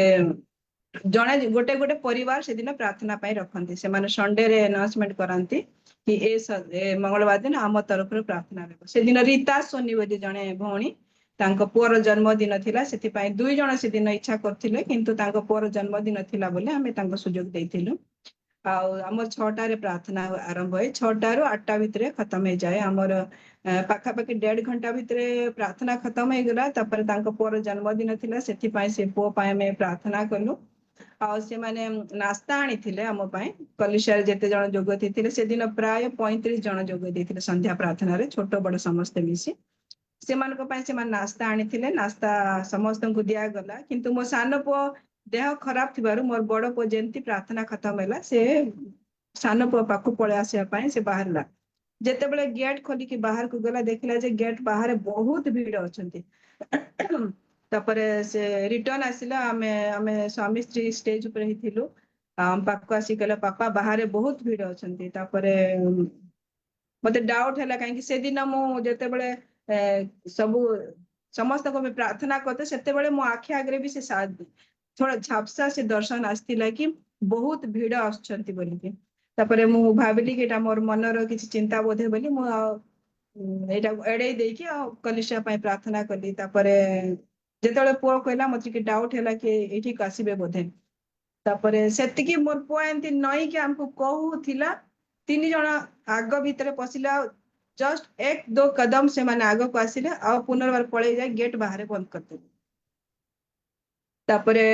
जणे गोटे गोटे परिवार से दिन प्रार्थना पाई रखंती से माने संडे रे अनाउंसमेंट करंती कि ए मंगलवार दिन आम तरफ प्रार्थना रहबो से दिन रीता सोनी बोली जणे भौणी तांको पुअर जन्मदिन थिला सेति पाई 2 जण से दिन इच्छा करथिले किंतु तांको पुअर जन्मदिन थिला बोले हमें तांको सुजोग देइथिलु आ हमर 6टा रे प्रार्थना आरंभ होय 6टा रु 8टा भितरे खत्म हे जाए हमर पाखा पाखी 1.5 घंटा भितरे प्रार्थना खत्म हे गेला तापर तांको पुअर जन्मदिन थिला सेति पाई से पो पाई में प्रार्थना कलु आ से माने नास्ता आनी थिले हम पाई कलिशार जेते जण जोग थिले से दिन प्राय 35 जण जोग देथिले संध्या प्रार्थना रे छोट बड़ समस्त मिसी से मान को पाई से मान नास्ता आनी थिले नास्ता समस्त को दिया गला किंतु मो सान पो देह खराब थिबारु मोर बड़ पो जेंती प्रार्थना खत्म होला से सान पो पाखु पळे आसे पाई से बाहरला जेते बेले गेट खोली के बाहर को गला देखला जे गेट बाहर बहुत भीड़ अछंती तापरे से रिटर्न आसिला आमे स्वामी स्त्री स्टेज ऊपर ही थिलु हम पाको आसी कहला पापा बाहर बहुत भीड़ अछंती तापरे मते डाउट हैला काहे कि से दिन मो जेते बेले सबु समस्त को प्रार्थना करते सेते बेले मो आखि आगरे भी से थोड़ा झापसा से दर्शन आस्तिला कि बहुत भीड़ आछंती बोली कि तापरे मु भाबिली कि एटा मोर मनर किछि चिंता बोधे बोली मु एटा एडे देई कि कलिशा पाई प्रार्थना करली तापरे जेतेबेले पुआ कहला मते कि डाउट हैला कि एठी कासिबे बोधे तापरे सेति कि मोर पुआ एंती नई कि हमको कहू थिला 3 जण आग भीतर पसिला जस्ट 1-2 कदम से माने आग को आसिले आ पुनर्बार पळे जाय गेट बाहर बंद कर देले तापरे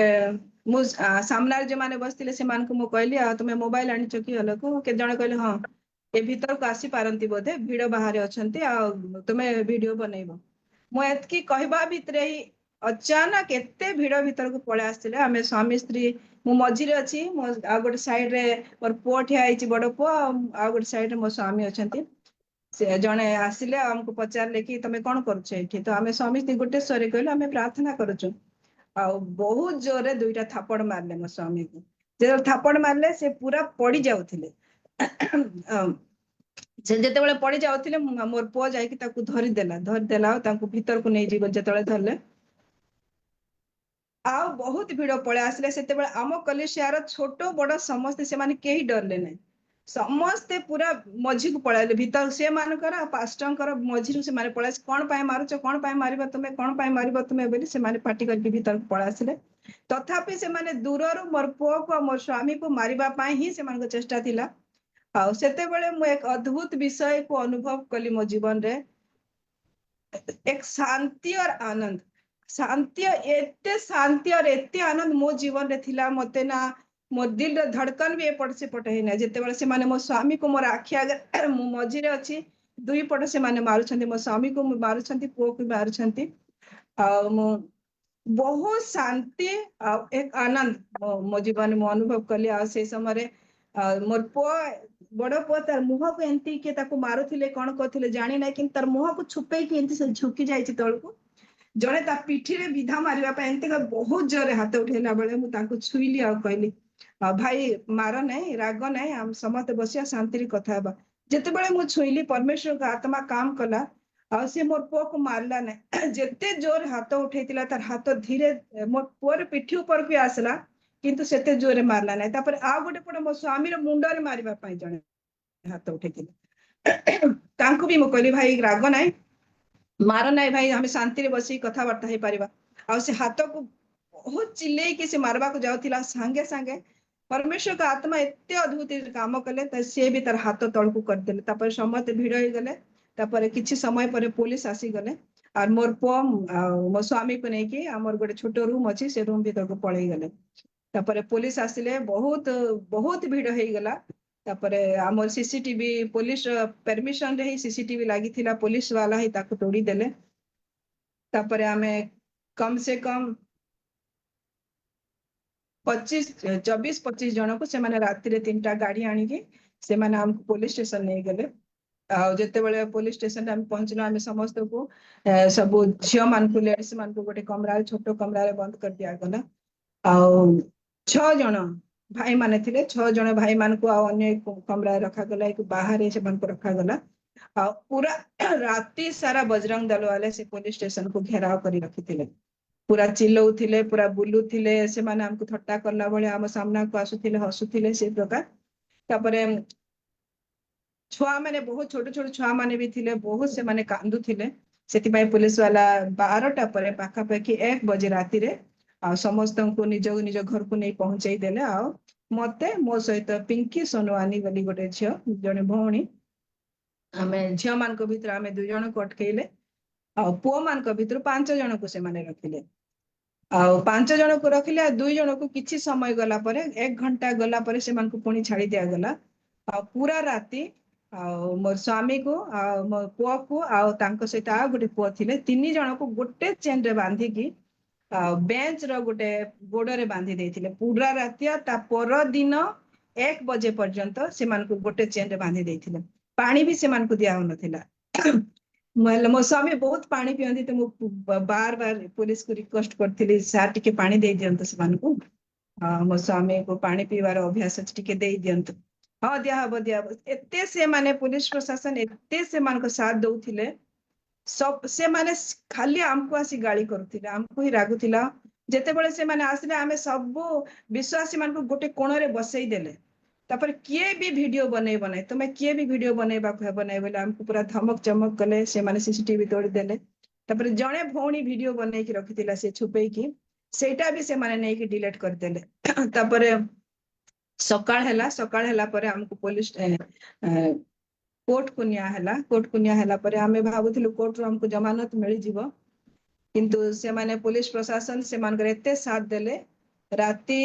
मु सामना जे माने बसतिले से मान को मु कहली आ तुमे मोबाइल आनी चकी हलो को के जण कहले हां ए भीतर को आसी पारंती बोधे भीड़ बाहर अछंती आ तुमे वीडियो बनैबो मु एतकी कहबा भितरे ही अचानक एते भीड़ भीतर को पळे आस्तिले हमें स्वामी स्त्री मु मझी रे अछि मो आ गोटे साइड रे मोर पोठ आइछि बड़ पो आ गोटे साइड रे मो स्वामी अछंती से जणे आसिले हमको पचारले कि तमे कोन करूछ एठी तो हमें स्वामी स्त्री गोटे सरे कहले हमें प्रार्थना करूछु आ बहुत जोरे 2टा थापड़ मारले मो स्वामी को जे थापड़ मारले से पूरा पड़ी जाउथिले से जेते बेले पड़ी जाउथिले मोर पो जाई कि ताकू धरि देला ताकू भीतर को नै जीव जेते बेले धरले आ बहुत भीड़ पळे आसले सेते बेले आम कलिसियार छोट बड़ समस्त से माने केही डरले नै समस्ते पूरा मझी को पळाले भीतर से मानकर पास्टरकर मझी से माने पळे कोन पाए मारुछ कोन पाए मारिबो तुमे कोन पाए मारिबो तुमे बोली से माने पार्टी करके भीतर को पळे आसले तथापि से माने दूररु मोर पो को मोर स्वामी को मारिबा पाए ही से मान को चेष्टा थिला आ सेते बेले मु एक अद्भुत विषय को अनुभव कली मो जीवन रे एक शांति और आनंद शांति और एते आनंद मो जीवन रे थिला मते ना मोर दिल रे धड़कन भी एपट से पट हेना जेते बेले से माने मो स्वामी को मोर आखि आगे मो मझी रे अछि 2 पट से माने मारुछंती मो स्वामी को मारुछंती पो को मारुछंती आ मो बहुत शांति आ एक आनंद मो जीवन में अनुभव कली आ से समय रे मोर पो बड़ पो तार मुह को एंती के ताको मारुथिले कोन करथिले जानि नै कि तार मुह को छुपे कि एंती से झुकी जाइछि तळ को जणे ता पिठी रे विधा मारिबा पे एंती का बहुत जोरे हाथ उठेला बेले मु ताको छुईली आ कहली भाई मार नहीं राग नहीं हम समस्त बसिया शांति रे कथा बा जेते बेले मु छुईली परमेश्वर का आत्मा काम कला आ से मोर पो को मारला नै जेते जोर हाथ उठेतिला तार हाथ धीरे मोर पोर पिठी ऊपर के आसला किंतु सेते जोरे मारला नै तापर आ गोटे पड मो स्वामी रे मुंडा रे मारिबा पई जणे हाथ उठेतिला तांको भी मु कहली भाई राग नहीं मार नहीं भाई हमें शांति रे बसी कथा वार्ता हे परिबा आ से हाथ को बहुत चिल्ले के से मारबा को जाउतिला संगे संगे परमेश्वर का आत्मा एते अद्भुत काम कले सी भी तार हाथ तलकू करदेले तापर समस्त भिड़ हो गले तापर किछि समय पर पुलिस आसी गले और मोर पुआ मो स्वामी को लेकिन आमर गोटे छोट रूम अच्छी से रूम भीतर को पलि गले तापर पुलिस आसिले बहुत बहुत भिड़ हो गला तापर आमर सीसीटीवी पुलिस परमिशन रे ही सीसीटीवी लागी थिला पुलिस वाला ही ताको तोड़ी देले तापर आमे कम से कम 24-25 जन को से माने राति रे 3टा गाड़ी आनी के से माने हम पुलिस स्टेशन नहीं गले जेते बेले पुलिस स्टेशन हम पहुंचलो हम समस्त को सब झियो मान को लेडीज मान को गोटे कमरा छोट कमरा रे बंद कर दिया गला आ 6 जन भाई माने थिले 6 जन भाई मान को अन्य एक कमरा रखा गला एक बाहर से मान को रखा गला आ पूरा राति सारा बजरंग दल वाले से पुलिस स्टेशन को घेराव करी रखिथिले पूरा चिल्लौथिले पूरा बुलुथिले से माने हमको थट्टा करला बळे हम सामना को आसुथिले हसुथिले से प्रकार तापरे छुआ माने बहुत छोट छोट छुआ माने भी थिले बहुत से माने कांदुथिले सेति भाई पुलिस वाला 12टा परे पाखा पाखी 1 बजे राति रे आ समस्त को निज निज घर को नहीं पहुंचाई देले आ मते मो सहित पिंकी सोनवानी वाली गोटे झियो जने भौणी हमें झियो मान को भीतर हमें 2 जन को अटकेले आ पुओ मान को भीतर 5 जन को से माने रखिले आ 5 जन को रखिले आ 2 जन को किछि समय गला परे 1 घंटा गला परे से मान को पुणी छाड़ी दिया गला आ पूरा राति आ मोर स्वामी को आ मोर पुओ को आ तांको सहित आ गोटे पुओ थिले 3 जन को गोटे चेन रे बांधी की बेंच रो गोटे गोड़ रे बांधी देथिले पूरा राति ता पर दिन 1 बजे पर्यंत से मान को गोटे चेन रे बांधी देथिले पानी भी से मान को दिया हो नथिला मो स्वामी बहुत पानी पियंती तो मु बार बार पुलिस को रिक्वेस्ट करथिली सार टिके पानी दे दियंत से मान को मो स्वामी को पानी पीवार अभ्यास टिके दे दियंत हाँ दिया एते से माने पुलिस प्रशासन एते से मान को साथ दउथिले सब से माने खाली हमको आसी गाली करुथिले हमको ही रागुथिला जेते बेले से माने आसिले हमें सब विश्वासी मान को गोटे कोण रे बसई देले तापर किए भी वीडियो बने तुम्हें किए भी वीडियो बनेबा बने बोले हमको पूरा धमक चमक कले से माने सीसीटीवी तोड़ देले तापर जणे भौणी वीडियो बने की रखिथिला से छुपे की सेटा भी से माने नहीं की डिलीट कर देले तापर सकाळ हैला परे हमको पुलिस कोर्ट को निया हैला परे हमें भाबुथिलु कोर्ट रो हमको जमानत मिली जीवो किंतु से माने पुलिस प्रशासन से मान करे एते साथ देले राति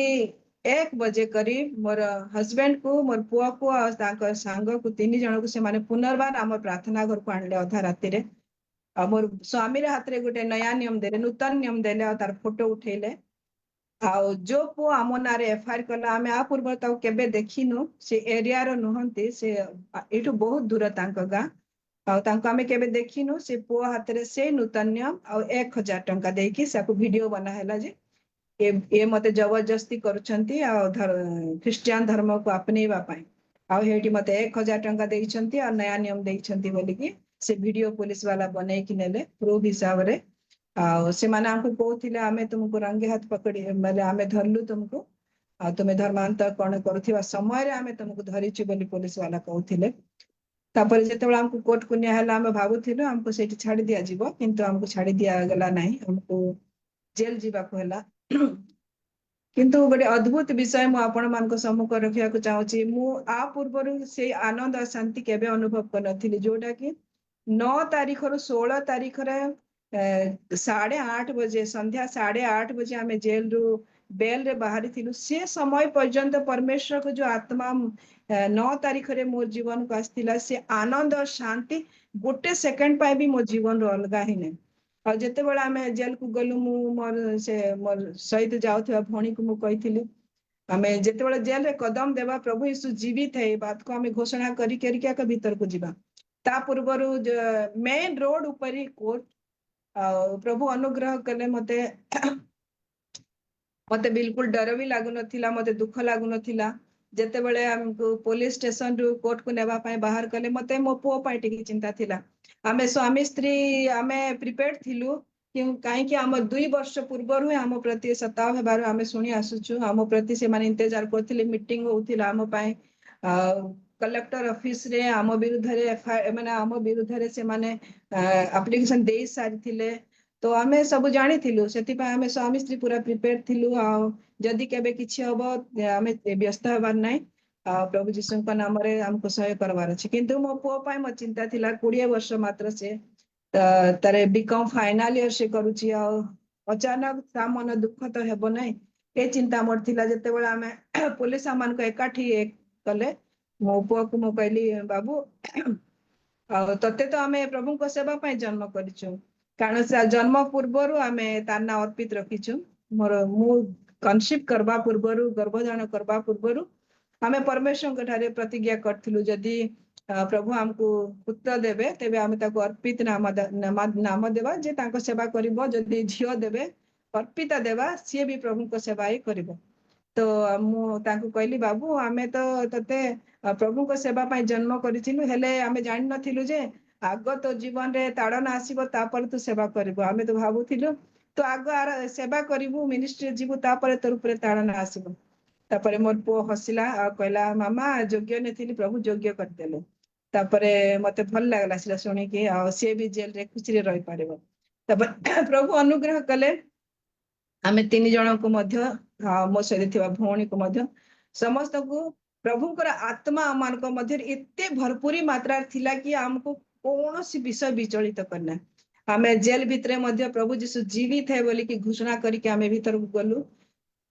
1 बजे करीब मोर हस्बैंड को मोर पुआ को और तांकर सांग को 3 जन को से माने पुनर्बार हमर प्रार्थना घर को आणले अधा राति रे आ मोर स्वामी रे हाथ रे गोटे नया नियम देले नूतन नियम देले और तार फोटो उठेले आ जो पो आम नारे एफआईआर कला आमे आ पूर्व ताऊ केबे देखिनु से एरिया रो नहंती से एठु बहुत दूर तांका गा आ तांका आमे केबे देखिनु से पो हाथ रे से नूतन नियम आ 1000 टंका देकी साकु वीडियो बना हैला जे ये मते जबरदस्ती करूछंती आ ख्रिस्टियन धर्म को अपनेबा पाई आ हेटी मते 1000 टंका देइछंती आ नया नियम देइछंती बोली की से वीडियो पुलिस वाला बनै कि नेले प्रूफ हिसाब रे आ से माने हमको कहथिले आमे तुमको रंगे हाथ पकड़ी माने आमे धरलु तुमको आ तुमे धर्मांतर कोन करथिबा समय रे आमे तुमको धरिछु बोली पुलिस वाला कहथिले तापर जेतेबेला हमको कोर्ट को निया हला आमे भाबुथिलु हमको सेठी छाड़ी दिया जीवो किंतु हमको छाड़ी दिया गला नाही हमको जेल जीवा को हला किंतु गोटे अद्भुत विषय मु आपण मान को सम्मुख रखिया को चाहूची मु आ पूर्वरु से आनंद और शांति केबे अनुभव करनथिली जोटा कि 9 तारीख रो 16 तारीख रे 8:30 बजे संध्या 8:30 बजे आमे जेल रु बेल रे बाहरी थिलु से समय पर्यंत परमेश्वर को जो आत्मा 9 तारीख रे मोर जीवन को आस्तिला से आनंद और शांति गोटे सेकंड पाए भी मोर जीवन रो अलगा ही ने और जेते बेला आमे जेल को गलु मु मोर सहित जाउथबा भणी को मु कहिथिली आमे जेते बेला जेल रे कदम देबा प्रभु यीशु जीवित है बात को आमे घोषणा करी क्या का भीतर को जीवा ता पूर्वरु मेन रोड ऊपर कोर्ट प्रभु अनुग्रह कले मते मते बिल्कुल डर भी लागु नथिला मते दुख लागु नथिला जेते बेले हमको पुलिस स्टेशन रु कोर्ट को नेबा पाए बाहर कले मते मो पो पाटी की चिंता थिला आमे स्वामी स्त्री आमे प्रिपेयर्ड थिलु क्यों काहे कि हम 2 वर्ष पूर्व रु हम प्रति सताव हेबार आमे सुनी आसुछु हम प्रति से माने इंतजार करथिले मीटिंग होथिला हम पाए कलेक्टर ऑफिस रे हम विरुद्ध रे माने हम विरुद्ध रे से माने एप्लीकेशन दे सारी थिले तो आमे सब जानिथिलु सेतिपा आमे स्वामी स्त्री पूरा प्रिपेयर थिलु आ जदि केबे किछि हबो आमे व्यस्त हबार नाही प्रभु जीशुଙ୍କ नामରେ ଆମକୁ ସହାୟ କରିବାର ଅଛି କିନ୍ତୁ ମୋ ପୁଅ ପାଇଁ ମୋ ଚିନ୍ତା ଥିଲା 20 ବର୍ଷ ମାତ୍ର ସେ ତାରେ ବିକମ୍ ଫାଇନାଲ ଇୟର ସେ କରୁଛି ଆଉ ଅଚାନକ ତା ମନ ଦୁଃଖ ତ ହେବ ନାହିଁ ଏ ଚିନ୍ତା ମୋର ଥିଲା ଯେତେବେଳେ ଆମେ ପୁଲିସ ଆମମାନଙ୍କୁ ଏକାଠି କଲେ ମୋ ପୁଅକୁ ମୁଁ କହିଲି ବାବୁ ଆଉ ତତେ ତ ଆମେ ପ୍ରଭୁଙ୍କ ସେବା ପାଇଁ ଜନ୍ମ କରିଛୁ କାରଣ ସେ ଜନ୍ମ ପୂର୍ବରୁ ଆମେ ତା ନାଁ ଅର୍ପିତ ରଖିଛୁ ମୋର ମୁଁ କନସିଭ୍ କରିବା ପୂର୍ବରୁ ଗର୍ଭଧାରଣ କରିବା ପୂର୍ବରୁ ଆମେ ପରମେଶ୍ୱରଙ୍କ ଠାରେ ପ୍ରତିଜ୍ଞା କରିଥିଲୁ ଯଦି ପ୍ରଭୁ ଆମକୁ ପୁତ୍ର ଦେବେ ତେବେ ଆମେ ତାକୁ ଅର୍ପିତ ନାମ ଦେବା ଯେ ତାଙ୍କ ସେବା କରିବ ଯଦି ଝିଅ ଦେବେ ଅର୍ପିତା ଦେବା ସିଏ ବି ପ୍ରଭୁଙ୍କ ସେବା ହିଁ କରିବ ତ ମୁଁ ତାଙ୍କୁ କହିଲି ବାବୁ ଆମେ ତ ତତେ ପ୍ରଭୁଙ୍କ ସେବା ପାଇଁ ଜନ୍ମ କରିଥିଲୁ ହେଲେ ଆମେ ଜାଣିନଥିଲୁ ଯେ ଆଗ ତୋ ଜୀବନରେ ତାଡ଼ନା ଆସିବ ତାପରେ ତୁ ସେବା କରିବୁ ଆମେ ତ ଭାବୁଥିଲୁ ତୁ ଆଗ ସେବା କରିବୁ ମିନିଷ୍ଟ୍ରି ଯିବୁ ତାପରେ ତୋର ଉପରେ ତାଡ଼ନା ଆସିବ ତାପରେ ମୋର ପୁଅ ହସିଲା ଆଉ କହିଲା ମାମା ଯୋଗ୍ୟ ନଥିଲି ପ୍ରଭୁ ଯୋଗ୍ୟ କରିଦେଲେ ତାପରେ ମତେ ଭଲ ଲାଗିଲା ସେଟା ଶୁଣିକି ଆଉ ସିଏ ବି ଜେଲରେ ଖୁସିରେ ରହିପାରିବ ତାପରେ ପ୍ରଭୁ ଅନୁଗ୍ରହ କଲେ ଆମେ 3 ଜଣଙ୍କୁ ମଧ୍ୟ ମୋ ସହିତ ଥିବା ଭଉଣୀକୁ ମଧ୍ୟ ସମସ୍ତଙ୍କୁ ପ୍ରଭୁଙ୍କର ଆତ୍ମା ଆମମାନଙ୍କ ମଧ୍ୟରେ ଏତେ ଭରପୁରୀ ମାତ୍ରାରେ ଥିଲା କି ଆମକୁ କୌଣସି ବିଷୟ ବିଚଳିତ କରିନା ଆମେ ଜେଲ ଭିତରେ ମଧ୍ୟ ପ୍ରଭୁ ଯୀଶୁ ଜୀବିତ ହେ ବୋଲିକି ଘୋଷଣା କରିକି ଆମେ ଭିତରକୁ ଗଲୁ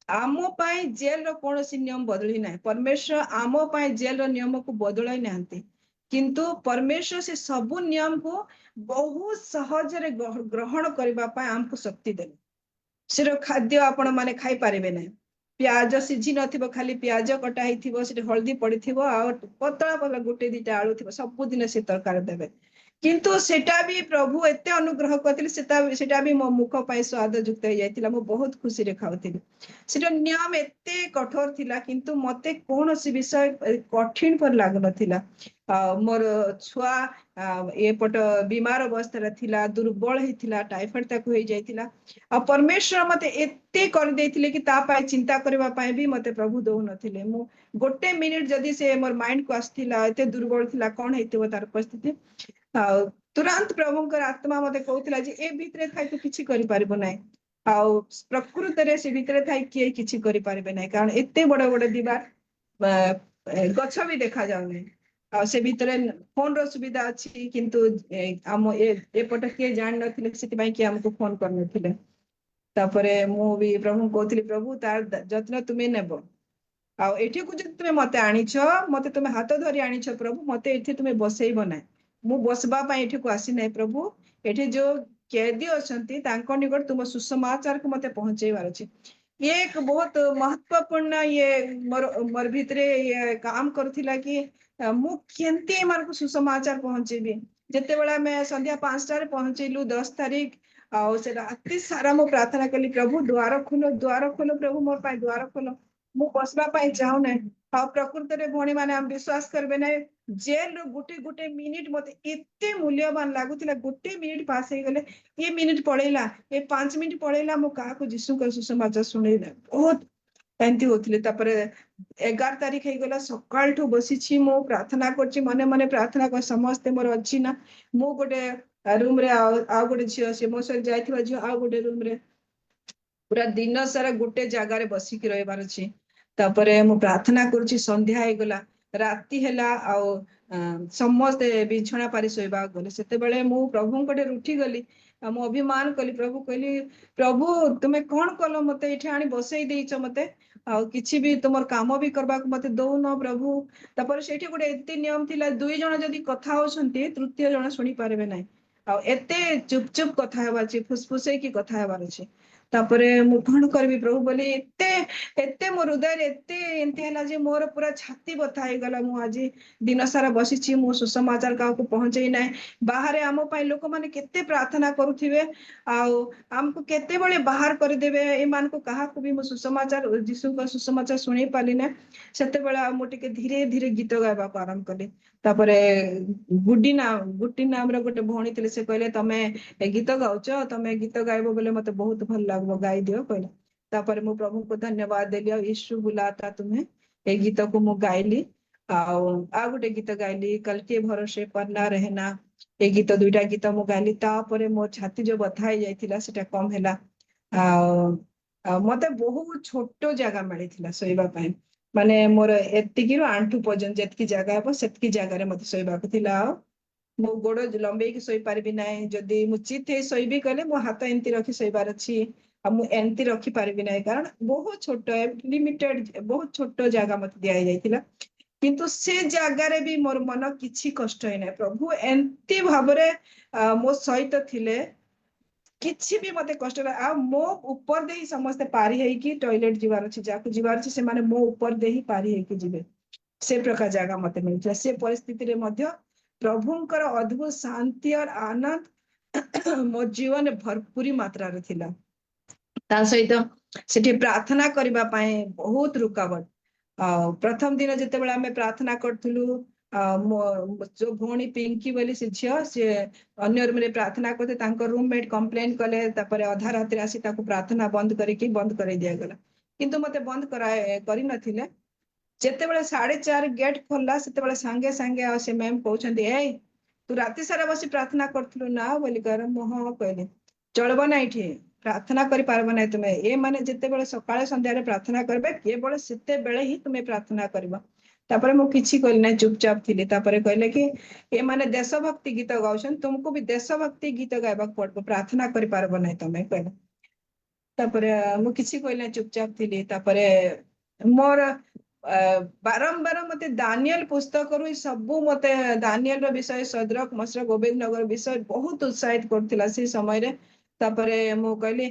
ଆମ ପାଇଁ ଜେଲର କୌଣସି ନିୟମ ବଦଳି ନାହିଁ ପରମେଶ୍ୱର ଆମ ପାଇଁ ଜେଲର ନିୟମକୁ ବଦଳାଇ ନାହାନ୍ତି କିନ୍ତୁ ପରମେଶ୍ୱର ସେ ସବୁ ନିୟମକୁ ବହୁତ ସହଜରେ ଗ୍ରହଣ କରିବା ପାଇଁ ଆମକୁ ଶକ୍ତି ଦେଲେ ସେର ଖାଦ୍ୟ ଆପଣ ମାନେ ଖାଇପାରିବେ ନାହିଁ ପିଆଜ ସିଝି ନଥିବ ଖାଲି ପିଆଜ କଟା ହେଇଥିବ ସେଠି ହଳଦୀ ପଡିଥିବ ଆଉ ପତଳା ପତଳା 1-2ଟା ଆଳୁ ଥିବ ସବୁଦିନ ସେ ତରକାରୀ ଦେବେ କିନ୍ତୁ ସେଟା ବି ପ୍ରଭୁ ଏତେ ଅନୁଗ୍ରହ କରିଥିଲେ ସେଟା ବି ମୋ ମୁଖ ପାଇଁ ସ୍ୱାଦ ଯୁକ୍ତ ହେଇଯାଇଥିଲା ମୁଁ ବହୁତ ଖୁସିରେ ଖାଉଥିଲି ସେଟା ନିୟମ ଏତେ କଠୋର ଥିଲା କିନ୍ତୁ ମତେ କୌଣସି ବିଷୟ କଠିନ ପରି ଲାଗୁନଥିଲା ମୋର ଛୁଆ ଏପଟ ବିମାର ଅବସ୍ଥାରେ ଥିଲା ଦୁର୍ବଳ ହେଇଥିଲା ଟାଇଫଏଡ ତାକୁ ହେଇଯାଇଥିଲା ଆଉ ପରମେଶ୍ୱର ମତେ ଏତେ କରିଦେଇଥିଲେ କି ତା ପାଇଁ ଚିନ୍ତା କରିବା ପାଇଁ ବି ମତେ ପ୍ରଭୁ ଦଉନଥିଲେ ମୁଁ 1 ମିନିଟ ଯଦି ସେ ମୋର ମାଇଣ୍ଡକୁ ଆସିଥିଲା ଏତେ ଦୁର୍ବଳ ଥିଲା କଣ ହେଇଥିବ ତାର ପରିସ୍ଥିତି ଆଉ ତୁରନ୍ତ ପ୍ରଭୁଙ୍କର ଆତ୍ମା ମତେ କହୁଥିଲା ଯେ ଏ ଭିତରେ ଥାଇ ତୁ କିଛି କରିପାରିବୁ ନାହିଁ ଆଉ ପ୍ରକୃତରେ ସେ ଭିତରେ ଥାଇ କିଏ କିଛି କରିପାରିବେ ନାହିଁ କାରଣ ଏତେ ବଡ ବଡ ଦିବାର ଗଛ ବି ଦେଖାଯାଉନାହିଁ ଆଉ ସେ ଭିତରେ ଫୋନର ସୁବିଧା ଅଛି କିନ୍ତୁ ଆମ ଏପଟ କିଏ ଜାଣିନଥିଲେ ସେଥିପାଇଁ କି ଆମକୁ ଫୋନ କରିନଥିଲେ ତାପରେ ମୁଁ ବି ପ୍ରଭୁଙ୍କୁ କହୁଥିଲି ପ୍ରଭୁ ତାର ଯତ୍ନ ତୁମେ ନେବ ଆଉ ଏଠିକୁ ଯଦି ତୁମେ ମତେ ଆଣିଛ ମତେ ତୁମେ ହାତ ଧରି ଆଣିଛ ପ୍ରଭୁ ମତେ ଏଠି ତୁମେ ବସେଇବ ନାହିଁ ମୁଁ ବସବା ପାଇଁ ଏଠିକୁ ଆସି ନାହିଁ ପ୍ରଭୁ ଏଠି ଯୋଉ कैदी अछंती तांको निकट तुम सुसमाचार को मते पहुंचेबार अछि ये एक बहुत महत्वपूर्ण ये मोर भितरे ये काम करथिला कि मु केंती मान को सुसमाचार पहुंचेबी जते बेला मैं संध्या 5 रे पहुंचेलु 10 तारीख आ से राति सारा मो प्रार्थना कली प्रभु द्वार खोलो प्रभु मोर पाई द्वार खोलो मु बसबा पाई जाऊ नै आ प्रकृति रे भणी माने हम विश्वास करबे नै जेल रो गुटे मिनिट मते एते मूल्यवान लागुतिला 1 मिनिट पास हे गले ये मिनिट पळेला ये 5 मिनिट पळेला मो का को जीसु को सुसमाचार सुनेला बहुत एंती होतले तापर 11 तारीख हे गला सकाळ ठो बसिछि मो प्रार्थना करछि मने मने प्रार्थना कर समस्त मोर अछि ना मो गोटे रूम रे आ गोटे झियो से मो सर जाइथिबा झियो आ गोटे रूम रे पूरा दिन सारा गोटे जगह रे बसी के रहबार अछि तापर मो प्रार्थना करछि संध्या हे गला राति हेला आ समस्त बिछଣା पारी सोइबा गले सेते बेले मु प्रभु कोटे उठी गली मु अभिमान कली प्रभु कहली प्रभु तुमे कोन कलो मते एठी आनी बसई देइछ मते आ किछि भी तुमर काम भी करबा मते दउ न प्रभु तापर सेठी गोटे एते नियम थिला 2 जण जदी कथा होसंती तृतीय जण सुनी पारबे नै आ एते चुप चुप कथा हेबा छी फुसफुसई की कथा हेबार छी तापर मु कोन करबी प्रभु बोली एते मोर हृदय एते एंती हला जे मोर पूरा छाती बथा हे गला मु आज दिन सारा बसी छी मु सुसमाचार का को पहुंचई नै बाहर आम पाई लोक माने केते प्रार्थना करूथिबे आमको केते बळे बाहर कर देबे ए मान को कहा को भी मु सुसमाचार जीसु को सुसमाचार सुनै पाली ना सेते बेला मु टिके धीरे धीरे गीत गायबा आरंभ कले तापर गुड्डी नाम रो गोटे भौणी थिले से कहले तमे गीत गाउछ तमे गीत गायबो बोले मते बहुत भल लागबो गाई दियो कहले तापर मु प्रभु को धन्यवाद देलियो यीशु बुलाता तुम्हें ए गीत को मु गाइली आ गोटे गीत गाइली कल के भरोसे पर ना रहना ଏ ଗୀତ ଦୁଇଟା ଗୀତ ମୁଁ ଗାଇଲି ତାପରେ ମୋ ଛାତି ଯୋଉ ବଥା ହେଇଯାଇଥିଲା ସେଟା କମ ହେଲା ଆଉ ମତେ ବହୁତ ଛୋଟ ଜାଗା ମିଳିଥିଲା ଶୋଇବା ପାଇଁ ମାନେ ମୋର ଏତିକିରୁ ଆଣ୍ଠୁ ପର୍ଯ୍ୟନ୍ତ ଯେତିକି ଜାଗା ହବ ସେତିକି ଜାଗାରେ ମତେ ଶୋଇବାକୁ ଥିଲା ଆଉ ମୋ ଗୋଡ ଲମ୍ବେଇକି ଶୋଇପାରିବି ନାହିଁ ଯଦି ମୁଁ ଚିତ ହେଇ ଶୋଇବି କହିଲେ ମୋ ହାତ ଏମିତି ରଖି ଶୋଇବାର ଅଛି ଆଉ ମୁଁ ଏମିତି ରଖିପାରିବି ନାହିଁ କାରଣ ବହୁତ ଛୋଟ ଲିମିଟେଡ ବହୁତ ଛୋଟ ଜାଗା ମତେ ଦିଆଯାଇଥିଲା କିନ୍ତୁ ସେ ଜାଗାରେ ବି ମୋର ମନ କିଛି କଷ୍ଟ ହେଇନାହିଁ ପ୍ରଭୁ ଏମିତି ଭାବରେ ମୋ ସହିତ ଥିଲେ କିଛି ବି ମତେ କଷ୍ଟ ନାହିଁ ଆଉ ମୋ ଉପର ଦେଇ ସମସ୍ତେ ପାରି ହେଇକି ଟଏଲେଟ ଯିବାର ଅଛି ଯାହାକୁ ଯିବାର ଅଛି ସେମାନେ ମୋ ଉପର ଦେଇ ପାରି ହେଇକି ଯିବେ ସେ ପ୍ରକାର ଜାଗା ମତେ ମିଳିଥିଲା ସେ ପରିସ୍ଥିତିରେ ମଧ୍ୟ ପ୍ରଭୁଙ୍କର ଅଦ୍ଭୁତ ଶାନ୍ତି और आनंद ମୋ ଜୀବନରେ ଭରପୁରୀ ମାତ୍ରାରେ ଥିଲା ତା ସହିତ ସେଠି ପ୍ରାର୍ଥନା କରିବା ପାଇଁ ବହୁତ ରୁକାବଟ ଆଉ ପ୍ରଥମ ଦିନ ଯେତେବେଳେ ଆମେ ପ୍ରାର୍ଥନା କରୁଥିଲୁ ଯୋଉ ଭଉଣୀ ପିଙ୍କି ବୋଲି ସେ ଝିଅ ସିଏ ଅନ୍ୟ ରୁମରେ ପ୍ରାର୍ଥନା କରୁଥିଲେ ତାଙ୍କ ରୁମମେଟ କମ୍ପ୍ଲେନ କଲେ ତାପରେ ଅଧା ରାତିରେ ଆସି ତାକୁ ପ୍ରାର୍ଥନା ବନ୍ଦ କରାଇ ଦିଆଗଲା କିନ୍ତୁ ମତେ ବନ୍ଦ କରିନଥିଲେ ଯେତେବେଳେ 4:30 ଗେଟ୍ ଖୋଲିଲା ସେତେବେଳେ ସାଙ୍ଗେ ସାଙ୍ଗେ ଆଉ ସେ ମ୍ୟାମ କହୁଛନ୍ତି ଏଇ ତୁ ରାତି ସାରା ବସି ପ୍ରାର୍ଥନା କରୁଥିଲୁ ନା ବୋଲି କହିଲେ ମୁଁ ହଁ କହିଲି ଚଳିବ ନା ଏଇଠି ପ୍ରାର୍ଥନା କରିପାରିବ ନାହିଁ ତୁମେ ଏ ମାନେ ଯେତେବେଳେ ସକାଳେ ସନ୍ଧ୍ୟାରେ ପ୍ରାର୍ଥନା କରିବେ କେବଳ ସେତେବେଳେ ହିଁ ତୁମେ ପ୍ରାର୍ଥନା କରିବ ତାପରେ ମୁଁ କିଛି କହିଲି ନାହିଁ ଚୁପଚାପ ଥିଲି ତାପରେ କହିଲେ କି ଏମାନେ ଦେଶଭକ୍ତି ଗୀତ ଗାଉଛନ୍ତି ତୁମକୁ ବି ଦେଶଭକ୍ତି ଗୀତ ଗାଇବାକୁ ପଡିବ ପ୍ରାର୍ଥନା କରିପାରିବ ନାହିଁ ତମେ କହିଲେ ତାପରେ ମୁଁ କିଛି କହିଲି ନାହିଁ ଚୁପଚାପ ଥିଲି ତାପରେ ମୋର ବାରମ୍ବାର ମତେ ଦାନିଏଲ ପୁସ୍ତକରୁ ସବୁ ମତେ ଦାନିଏଲ ର ବିଷୟ ସଦ୍ରକ ମଶରକ ଗୋବିନ୍ଦନଗର ବିଷୟ ବହୁତ ଉତ୍ସାହିତ କରୁଥିଲା ସେ ସମୟରେ ତାପରେ ମୁଁ କହିଲି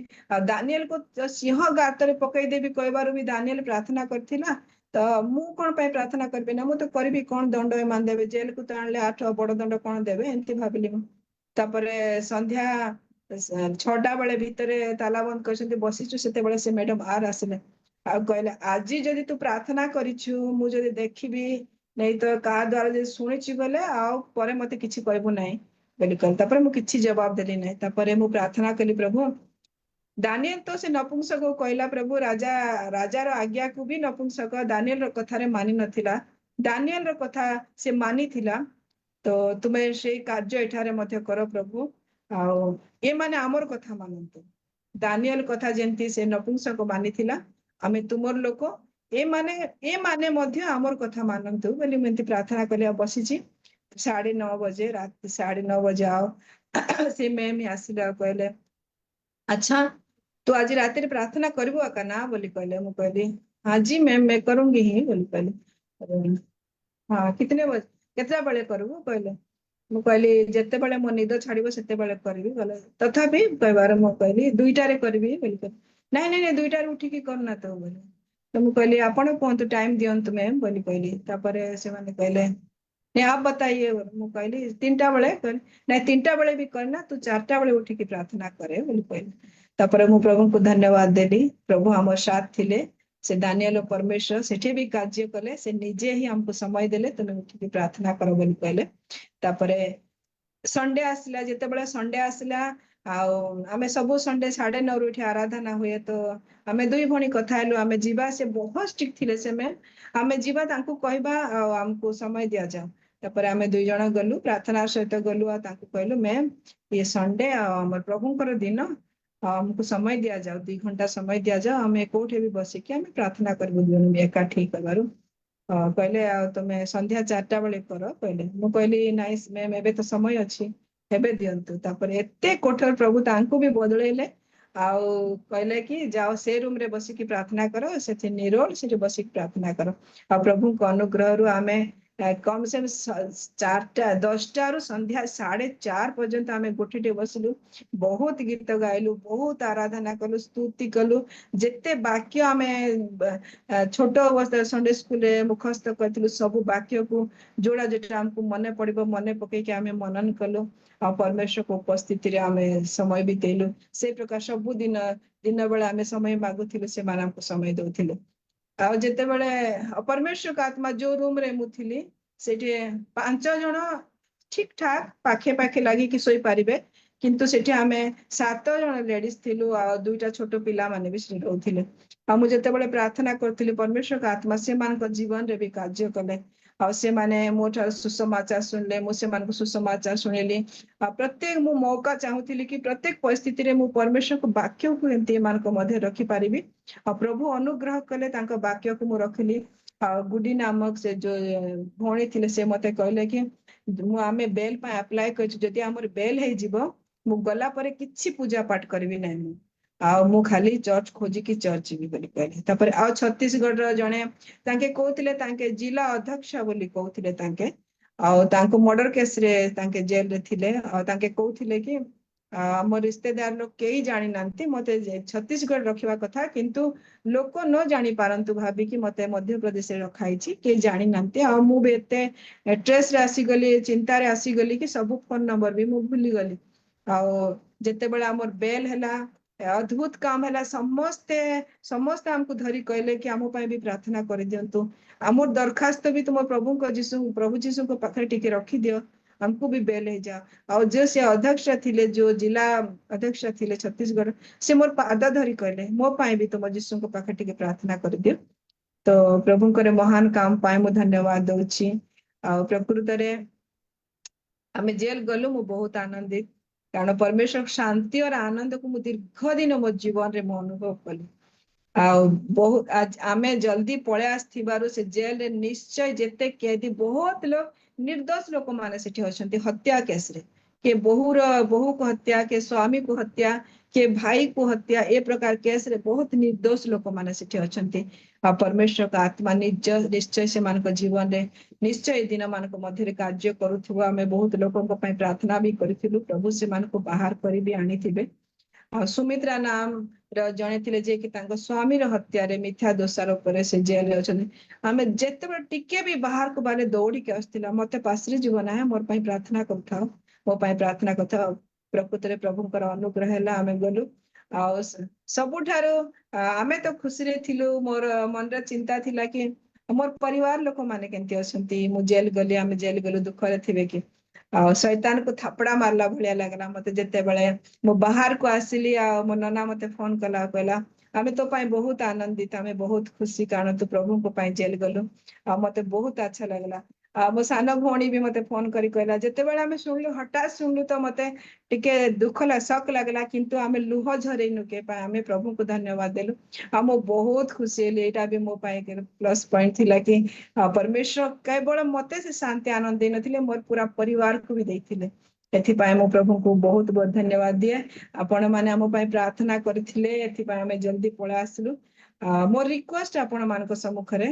ଦାନିଏଲକୁ ସିଂହ ଗାତରେ ପକେଇଦେବି କହିବାରୁ ବି ଦାନିଏଲ ପ୍ରାର୍ଥନା କରିଥିଲା ତ ମୁଁ କଣ ପାଇଁ ପ୍ରାର୍ଥନା କରିବି ନା ମୁଁ ତ କରିବି କଣ ଦଣ୍ଡ ଏମାନେ ଦେବେ ଜେଲକୁ ତ ଆଣିଲେ 8 ବଡ ଦଣ୍ଡ କଣ ଦେବେ ଏମିତି ଭାବିଲି ମୁଁ ତାପରେ ସନ୍ଧ୍ୟା 6ଟା ବେଳେ ଭିତରେ ତାଲା ବନ୍ଦ କରିଛନ୍ତି ବସିଛୁ ସେତେବେଳେ ସେ ମ୍ୟାଡାମ ଆସିଲେ ଆଉ କହିଲେ ଆଜି ଯଦି ତୁ ପ୍ରାର୍ଥନା କରିଛୁ ମୁଁ ଯଦି ଦେଖିବି ନାଇଁ ତ କାହା ଦ୍ଵାରା ଯଦି ଶୁଣିଛି ଗଲେ ଆଉ ପରେ ମତେ କିଛି କହିବୁ ନାହିଁ ବୋଲି କହିଲେ ତାପରେ ମୁଁ କିଛି ଜବାବ ଦେଲି ନାହିଁ ତାପରେ ମୁଁ ପ୍ରାର୍ଥନା କଲି ପ୍ରଭୁ ଦାନିଏଲ ତ ସେ ନପୁଂସକ କହିଲା ପ୍ରଭୁ ରାଜାର ଆଜ୍ଞାକୁ ବି ନପୁଂସକ ଦାନିଏଲର କଥାରେ ମାନି ନଥିଲା ଦାନିଏଲର କଥା ସେ ମାନିଥିଲା ତ ତୁମେ ସେଇ କାର୍ଯ୍ୟ ଏଠାରେ ମଧ୍ୟ କର ପ୍ରଭୁ ଆଉ ଏମାନେ ଆମର କଥା ମାନନ୍ତୁ ଦାନିଏଲ କଥା ଯେମିତି ସେ ନପୁଂସକ ମାନିଥିଲା ଆମେ ତୁମର ଲୋକ ଏମାନେ ମଧ୍ୟ ଆମର କଥା ମାନନ୍ତୁ ବୋଲି ମୁଁ ଏମିତି ପ୍ରାର୍ଥନା କଲି ଆଉ ବସିଛି 9:30 ବଜେ ରାତି 9:30 ବଜେ ଆଉ ସେ ମ୍ୟାମ ଆସିଲେ ଆଉ କହିଲେ अच्छा तू आज रात प्रार्थना करू आका ना बोली कहले मैं कहली हाँ जी मैम मैं करूंगी ही बोली कहले हाँ कितने बजे केतला बेले करू कहले ମୁଁ କହିଲି ଯେତେବେଳେ ମୋ ନିଦ ଛାଡିବ ସେତେବେଳେ କରିବି ଗଲେ ତଥାପି କହିବାର ମୁଁ କହିଲି 2ଟାରେ କରିବି ବୋଲି କହିଲି ନାଇଁ ନାଇଁ 2ଟାରେ ଉଠିକି କରନା ତ ବୋଲି ତ ମୁଁ କହିଲି ଆପଣ କୁହନ୍ତୁ ଟାଇମ ଦିଅନ୍ତୁ ମ୍ୟାମ୍ ବୋଲି କହିଲି ତାପରେ ସେମାନେ କହିଲେ नहीं आप बताइए ମୁଁ କହିଲି 3ଟା ବେଳେ କହିଲେ ନାଇଁ 3ଟା ବେଳେ ବି କରନା ତୁ 4ଟା ବେଳେ ଉଠିକି ପ୍ରାର୍ଥନା କରେ ବୋଲି କହିଲେ ତାପରେ ମୁଁ ପ୍ରଭୁଙ୍କୁ ଧନ୍ୟବାଦ ଦେଲି ପ୍ରଭୁ ଆମ ସାଥ ଥିଲେ ସେ ଦାନିଏଲ ପରମେଶ୍ୱର ସେଠି ବି କାର୍ଯ୍ୟ କଲେ ସେ ନିଜେ ହିଁ ଆମକୁ ସମୟ ଦେଲେ ତୁମେ ଉଠିକି ପ୍ରାର୍ଥନା କର ବୋଲି କହିଲେ ତାପରେ ସଣ୍ଡେ ଆସିଲା ଯେତେବେଳେ ସଣ୍ଡେ ଆସିଲା ଆଉ ଆମେ ସବୁ ସଣ୍ଡେ 9:30 ଉଠି ଆରାଧନା ହୁଏ ତ ଆମେ ଦୁଇ ଭଉଣୀ କଥା ହେଲୁ ଆମେ ଯିବା ସେ ବହୁତ ଷ୍ଟ୍ରିକ୍ଟ ଥିଲେ ସେ ମ୍ୟାମ୍ ଆମେ ଯିବା ତାଙ୍କୁ କହିବା ଆଉ ଆମକୁ ସମୟ ଦିଆଯାଉ ତାପରେ ଆମେ 2 ଜଣ ଗଲୁ ପ୍ରାର୍ଥନା ସହିତ ଗଲୁ ଆଉ ତାଙ୍କୁ କହିଲୁ ମ୍ୟାମ୍ ये ସଣ୍ଡେ ଆଉ ଆମର ପ୍ରଭୁଙ୍କର ଦିନ ଆମକୁ ସମୟ ଦିଆଯାଉ 2 ଘଣ୍ଟା ସମୟ ଦିଆଯାଉ ଆମେ କୋଉଠି ବି ବସିକି ଆମେ ପ୍ରାର୍ଥନା କରିବୁ ଏକାଠି କରିବାରୁ କହିଲେ ଆଉ ତମେ ସନ୍ଧ୍ୟା 4ଟା ବେଳେ କର କହିଲେ ମୁଁ କହିଲି ନାଇଁ ମ୍ୟାମ୍ ଏବେ ତ ସମୟ ଅଛି ଏବେ ଦିଅନ୍ତୁ ତାପରେ ଏତେ କଠୋର ପ୍ରଭୁ ତାଙ୍କୁ ବି ବଦଳେଇଲେ ଆଉ କହିଲେ କି ଯାଅ ସେ ରୁମରେ ବସିକି ପ୍ରାର୍ଥନା କର ସେଠି ନିରୋଳ ସେଠି ବସିକି ପ୍ରାର୍ଥନା କର ଆଉ ପ୍ରଭୁଙ୍କ ଅନୁଗ୍ରହରୁ ଆମେ କମ ସେ 10ଟାରୁ ସନ୍ଧ୍ୟା 4:30 ପର୍ଯ୍ୟନ୍ତ ଆମେ ଗୋଟିଟେ ବସିଲୁ ବହୁତ ଗୀତ ଗାଇଲୁ ବହୁତ ଆରାଧନା କଲୁ ସ୍ତୁତି କଲୁ ଯେତେ ବାକ୍ୟ ଆମେ ଛୋଟ ଅବସ୍ଥାରେ ସଣ୍ଡେ ସ୍କୁଲରେ ମୁଖସ୍ଥ କରିଥିଲୁ ସବୁ ବାକ୍ୟକୁ ଯୋଉଟା ଯୋଉଟା ଆମକୁ ମନେ ପଡିବ ମନେ ପକେଇକି ଆମେ ମନନ କଲୁ ଆଉ ପରମେଶ୍ୱରଙ୍କ ଉପସ୍ଥିତିରେ ଆମେ ସମୟ ବିତେଇଲୁ ସେ ପ୍ରକାର ସବୁ ଦିନ ବେଳେ ଆମେ ସମୟ ମାଗୁଥିଲୁ ସେମାନେ ଆମକୁ ସମୟ ଦଉଥିଲେ ଆଉ ଯେତେବେଳେ ପରମେଶ୍ୱରଙ୍କ ଆତ୍ମା ଯୋଉ ରୁମରେ ମୁଁ ଥିଲି ସେଠି 5 ଜଣ ଠିକ ଠାକ ପାଖେ ପାଖେ ଲାଗିକି ଶୋଇପାରିବେ କିନ୍ତୁ ସେଠି ଆମେ 7 ଜଣ ଲେଡିଜ ଥିଲୁ ଆଉ 2ଟା ଛୋଟ ପିଲାମାନେ ବି ସେଠି ରହୁଥିଲେ ଆଉ ମୁଁ ଯେତେବେଳେ ପ୍ରାର୍ଥନା କରୁଥିଲି ପରମେଶ୍ୱରଙ୍କ ଆତ୍ମା ସେମାନଙ୍କ ଜୀବନରେ ବି କାର୍ଯ୍ୟ କଲେ ଆଉ ସେମାନେ ମୋ ଠାରୁ ସୁସମାଚାର ଶୁଣିଲେ, ମୁଁ ସେମାନଙ୍କୁ ସୁସମାଚାର ଶୁଣିଲି। ଆଉ ପ୍ରତ୍ୟେକ ମୁଁ ମୌକା ଚାହୁଁଥିଲି କି ପ୍ରତ୍ୟେକ ପରିସ୍ଥିତିରେ ମୁଁ ପରମେଶ୍ୱରଙ୍କ ବାକ୍ୟକୁ ଏମିତି ଏମାନଙ୍କ ମଧ୍ୟରେ ରଖିପାରିବି। ଆଉ ପ୍ରଭୁ ଅନୁଗ୍ରହ କଲେ, ତାଙ୍କ ବାକ୍ୟକୁ ମୁଁ ରଖିଲି। ଆଉ ଗୁଡି ନାମକ ସେ ଯୋଉ ଭଉଣୀ ଥିଲେ, ସେ ମତେ କହିଲେ କି ଆମେ ବେଲ୍ ପାଇଁ ଆପ୍ଲାଏ କରିଛୁ, ଯଦି ଆମର ବେଲ୍ ହେଇଯିବ ମୁଁ ଗଲା ପରେ କିଛି ପୂଜା ପାଠ କରିବି ନାହିଁ, ମୁଁ ଆଉ ମୁଁ ଖାଲି ଚର୍ଚ୍ଚ ଖୋଜିକି ଚର୍ଚ୍ଚ ଯିବି ବୋଲି କହିଲେ। ତାପରେ ଆଉ ଛତିଶଗଡ଼ର ଜଣେ ତାଙ୍କେ କହୁଥିଲେ, ତାଙ୍କେ ଜିଲ୍ଲା ଅଧ୍ୟକ୍ଷ ବୋଲି କହୁଥିଲେ ତାଙ୍କେ, ଆଉ ତାଙ୍କୁ ମର୍ଡର କେସରେ ତାଙ୍କେ ଜେଲରେ ଥିଲେ। ଆଉ ତାଙ୍କେ କହୁଥିଲେ କି ଆମ ରିଶ୍ତେଦାର ଲୋକ କେହି ଜାଣିନାହାନ୍ତି, ମତେ ଛତିଶଗଡ଼ ରଖିବା କଥା, କିନ୍ତୁ ଲୋକ ନ ଜାଣି ପାରନ୍ତୁ ଭାବିକି ମତେ ମଧ୍ୟପ୍ରଦେଶରେ ରଖା ହେଇଛି, କେହି ଜାଣିନାହାନ୍ତି। ଆଉ ମୁଁ ବି ଏତେ ଷ୍ଟ୍ରେସରେ ଆସିଗଲି, ଚିନ୍ତାରେ ଆସିଗଲି କି ସବୁ ଫୋନ ନମ୍ବର ବି ମୁଁ ଭୁଲିଗଲି। ଆଉ ଯେତେବେଳେ ଆମର ବେଲ୍ ହେଲା, ଅଦ୍ଭୁତ କାମ ହେଲା, ସମସ୍ତେ ଆମକୁ ଧରି କହିଲେ କି ଆମ ପାଇଁ ବି ପ୍ରାର୍ଥନା କରିଦିଅନ୍ତୁ, ଆମର ଦରଖାସ୍ତ ବି ତୁମ ପ୍ରଭୁ ଯୀଶୁଙ୍କ ପାଖରେ ଟିକେ ରଖିଦିଅ, ଆମକୁ ବି ବେଲ୍ ହେଇଯାଅ। ଆଉ ଯୋଉ ସେ ଅଧ୍ୟକ୍ଷ ଥିଲେ, ଯୋଉ ଜିଲ୍ଲା ଅଧ୍ୟକ୍ଷ ଥିଲେ ଛତିଶଗଡ଼, ସେ ମୋର ପାଦ ଧରି କହିଲେ ମୋ ପାଇଁ ବି ତୁମ ଯୀଶୁଙ୍କ ପାଖରେ ଟିକେ ପ୍ରାର୍ଥନା କରିଦିଅ। ତ ପ୍ରଭୁଙ୍କର ମହାନ କାମ ପାଇଁ ମୁଁ ଧନ୍ୟବାଦ ଦଉଛି। ଆଉ ପ୍ରକୃତରେ ଆମେ ଜେଲ ଗଲୁ, ମୁଁ ବହୁତ ଆନନ୍ଦିତ, କାରଣ ପରମେଶ୍ୱର ଶାନ୍ତି और ଆନନ୍ଦକୁ ମୁଁ ଦୀର୍ଘ ଦିନ ମୋ ଜୀବନରେ ମୁଁ ଅନୁଭବ କଲି। ଆଉ ବହୁତ ଆମେ ଜଲ୍ଦି ପଳେଇ ଆସିଥିବାରୁ ସେ ଜେଲରେ ନିଶ୍ଚୟ ଯେତେ କେଦି ବହୁତ ଲୋକ ନିର୍ଦ୍ଦୋଷ ଲୋକମାନେ ସେଠି ଅଛନ୍ତି ହତ୍ୟା କେସରେ, କିଏ ବୋହୂକୁ ହତ୍ୟା, କିଏ ସ୍ୱାମୀକୁ ହତ୍ୟା, କିଏ ଭାଇକୁ ହତ୍ୟା, ଏ ପ୍ରକାର କେସରେ ବହୁତ ନିର୍ଦ୍ଦୋଷ ଲୋକମାନେ ସେଠି ଅଛନ୍ତି। ଆଉ ପରମେଶ୍ୱରଙ୍କ ଆତ୍ମା ନିଶ୍ଚୟ ସେମାନଙ୍କ ଜୀବନରେ ନିଶ୍ଚୟ ଏଇ ଦିନ ମାନଙ୍କ ମଧ୍ୟରେ କାର୍ଯ୍ୟ କରୁଥିବ। ଆମେ ବହୁତ ଲୋକଙ୍କ ପାଇଁ ପ୍ରାର୍ଥନା ବି କରିଥିଲୁ, ପ୍ରଭୁ ସେମାନଙ୍କୁ ବାହାର କରି ବି ଆଣିଥିବେ। ଆଉ ସୁମିତ୍ରା ନାମର ଜଣେ ଥିଲେ, ଯିଏ କି ତାଙ୍କ ସ୍ୱାମୀର ହତ୍ୟାରେ ମିଥ୍ୟା ଦୋଷାରୋପରେ ସେ ଜେଲରେ ଅଛନ୍ତି। ଆମେ ଯେତେବେଳେ ଟିକେ ବି ବାହାରକୁ ବାହାରେ ଦୌଡିକି ଆସିଥିଲା, ମତେ ପାଶରି ଯିବ ନାହିଁ, ମୋର ପାଇଁ ପ୍ରାର୍ଥନା କରୁଥାଉ, ମୋ ପାଇଁ ପ୍ରାର୍ଥନା କରୁଥାଉ। ପ୍ରକୃତରେ ପ୍ରଭୁଙ୍କର ଅନୁଗ୍ରହ ହେଲା, ଆମେ ଗଲୁ। ଆଉ ସବୁଠାରୁ ଆମେ ତ ଖୁସିରେ ଥିଲୁ, ମୋର ମନରେ ଚିନ୍ତା ଥିଲା କି ମୋର ପରିବାର ଲୋକମାନେ କେମିତି ଅଛନ୍ତି। ମୁଁ ଜେଲ ଗଲି, ଆମେ ଜେଲ ଗଲୁ, ଦୁଃଖରେ ଥିବେ କି। ଆଉ ଶୈତାନକୁ ଥାପଡା ମାରିଲା ଭଳିଆ ଲାଗିଲା ମତେ ଯେତେବେଳେ ମୁଁ ବାହାରକୁ ଆସିଲି। ଆଉ ମୋ ନନା ମତେ ଫୋନ କଲା, କହିଲା ଆମେ ତୋ ପାଇଁ ବହୁତ ଆନନ୍ଦିତ, ଆମେ ବହୁତ ଖୁସି, କାରଣ ତୁ ପ୍ରଭୁଙ୍କ ପାଇଁ ଜେଲ ଗଲୁ। ଆଉ ମତେ ବହୁତ ଆଚ୍ଛା ଲାଗିଲା। ଆଉ ମୋ ସାନ ଭଉଣୀ ବି ମତେ ଫୋନ କରି କହିଲା, ଯେତେବେଳେ ଆମେ ଶୁଣିଲୁ, ହଠାତ୍ ଶୁଣିଲୁ ତ ମତେ ଟିକେ ଦୁଃଖ ଶକ୍ ଲାଗିଲା, କିନ୍ତୁ ଆମେ ଲୁହ ଝରେଇନୁ କେ ପାଇଁ, ଆମେ ପ୍ରଭୁଙ୍କୁ ଧନ୍ୟବାଦ ଦେଲୁ। ଆଉ ମୁଁ ବହୁତ ଖୁସି ହେଲି। ଏଇଟା ବି ମୋ ପାଇଁ ପ୍ଲସ୍ ପଏଣ୍ଟ ଥିଲା କି ପରମେଶ୍ୱର କେବଳ ମତେ ସେ ଶାନ୍ତି ଆନନ୍ଦ ଦେଇନଥିଲେ, ମୋର ପୁରା ପରିବାରକୁ ବି ଦେଇଥିଲେ। ଏଥିପାଇଁ ମୁଁ ପ୍ରଭୁଙ୍କୁ ବହୁତ ବହୁତ ଧନ୍ୟବାଦ ଦିଏ। ଆପଣ ମାନେ ଆମ ପାଇଁ ପ୍ରାର୍ଥନା କରିଥିଲେ, ଏଥିପାଇଁ ଆମେ ଜଲ୍ଦି ପଳେଇ ଆସିଲୁ। ମୋର ରିକ୍ୱେଷ୍ଟ ଆପଣ ମାନଙ୍କ ସମ୍ମୁଖରେ,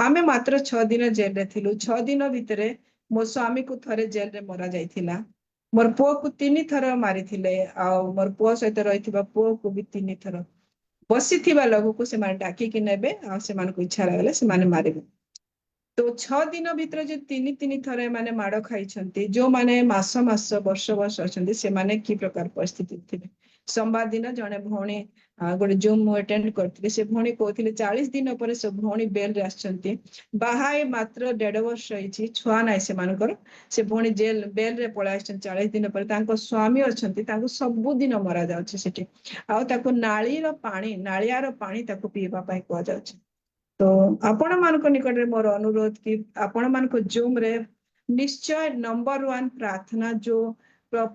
ଆମେ ମାତ୍ର 6 ଦିନ ଜେଲରେ ଥିଲୁ। 6 ଦିନ ଭିତରେ ମୋ ସ୍ୱାମୀକୁ ଥରେ ଜେଲରେ ମରା ଯାଇଥିଲା, ମୋର ପୁଅକୁ 3 ଥର ମାରିଥିଲେ, ଆଉ ମୋର ପୁଅ ସହିତ ରହିଥିବା ପୁଅକୁ ବି 3 ଥର। ବସିଥିବା ଲୋକକୁ ସେମାନେ ଡାକିକି ନେବେ, ଆଉ ସେମାନଙ୍କୁ ଇଚ୍ଛା ଲାଗିଲେ ସେମାନେ ମାରିବେ। ତ 6 ଦିନ ଭିତରେ ଯୋଉ 3 ଥର ଏମାନେ ମାଡ ଖାଇଛନ୍ତି, ଯୋଉମାନେ ମାସ ବର୍ଷ ଅଛନ୍ତି, ସେମାନେ କି ପ୍ରକାର ପରିସ୍ଥିତି ଥିବେ। ସୋମବାର ଦିନ ଜଣେ ଭଉଣୀ ଗୋଟେ ଜୁମ୍ ମୁଁ ଆଟେଣ୍ଡ କରିଥିଲି, ସେ ଭଉଣୀ କହୁଥିଲେ 40 ଦିନ ପରେ ସେ ଭଉଣୀ ବେଲରେ ଆସିଛନ୍ତି। ବାହା ହେଇ ମାତ୍ର 1.5 ବର୍ଷ ହେଇଛି, ଛୁଆ ନାହିଁ ସେମାନଙ୍କର। ସେ ଭଉଣୀ ବେଲରେ ପଳେଇ ଆସିଛନ୍ତି 40 ଦିନ ପରେ। ତାଙ୍କ ସ୍ୱାମୀ ଅଛନ୍ତି, ତାଙ୍କୁ ସବୁଦିନ ମରା ଯାଉଛି ସେଠି। ଆଉ ତାକୁ ନାଳିଆର ପାଣି ତାକୁ ପିଇବା ପାଇଁ କୁହାଯାଉଛି। ତ ଆପଣ ମାନଙ୍କ ନିକଟରେ ମୋର ଅନୁରୋଧ କି ଆପଣ ମାନଙ୍କ ଜୁମ୍ ରେ ନିଶ୍ଚୟ ନମ୍ବର 1 ପ୍ରାର୍ଥନା, ଯୋଉ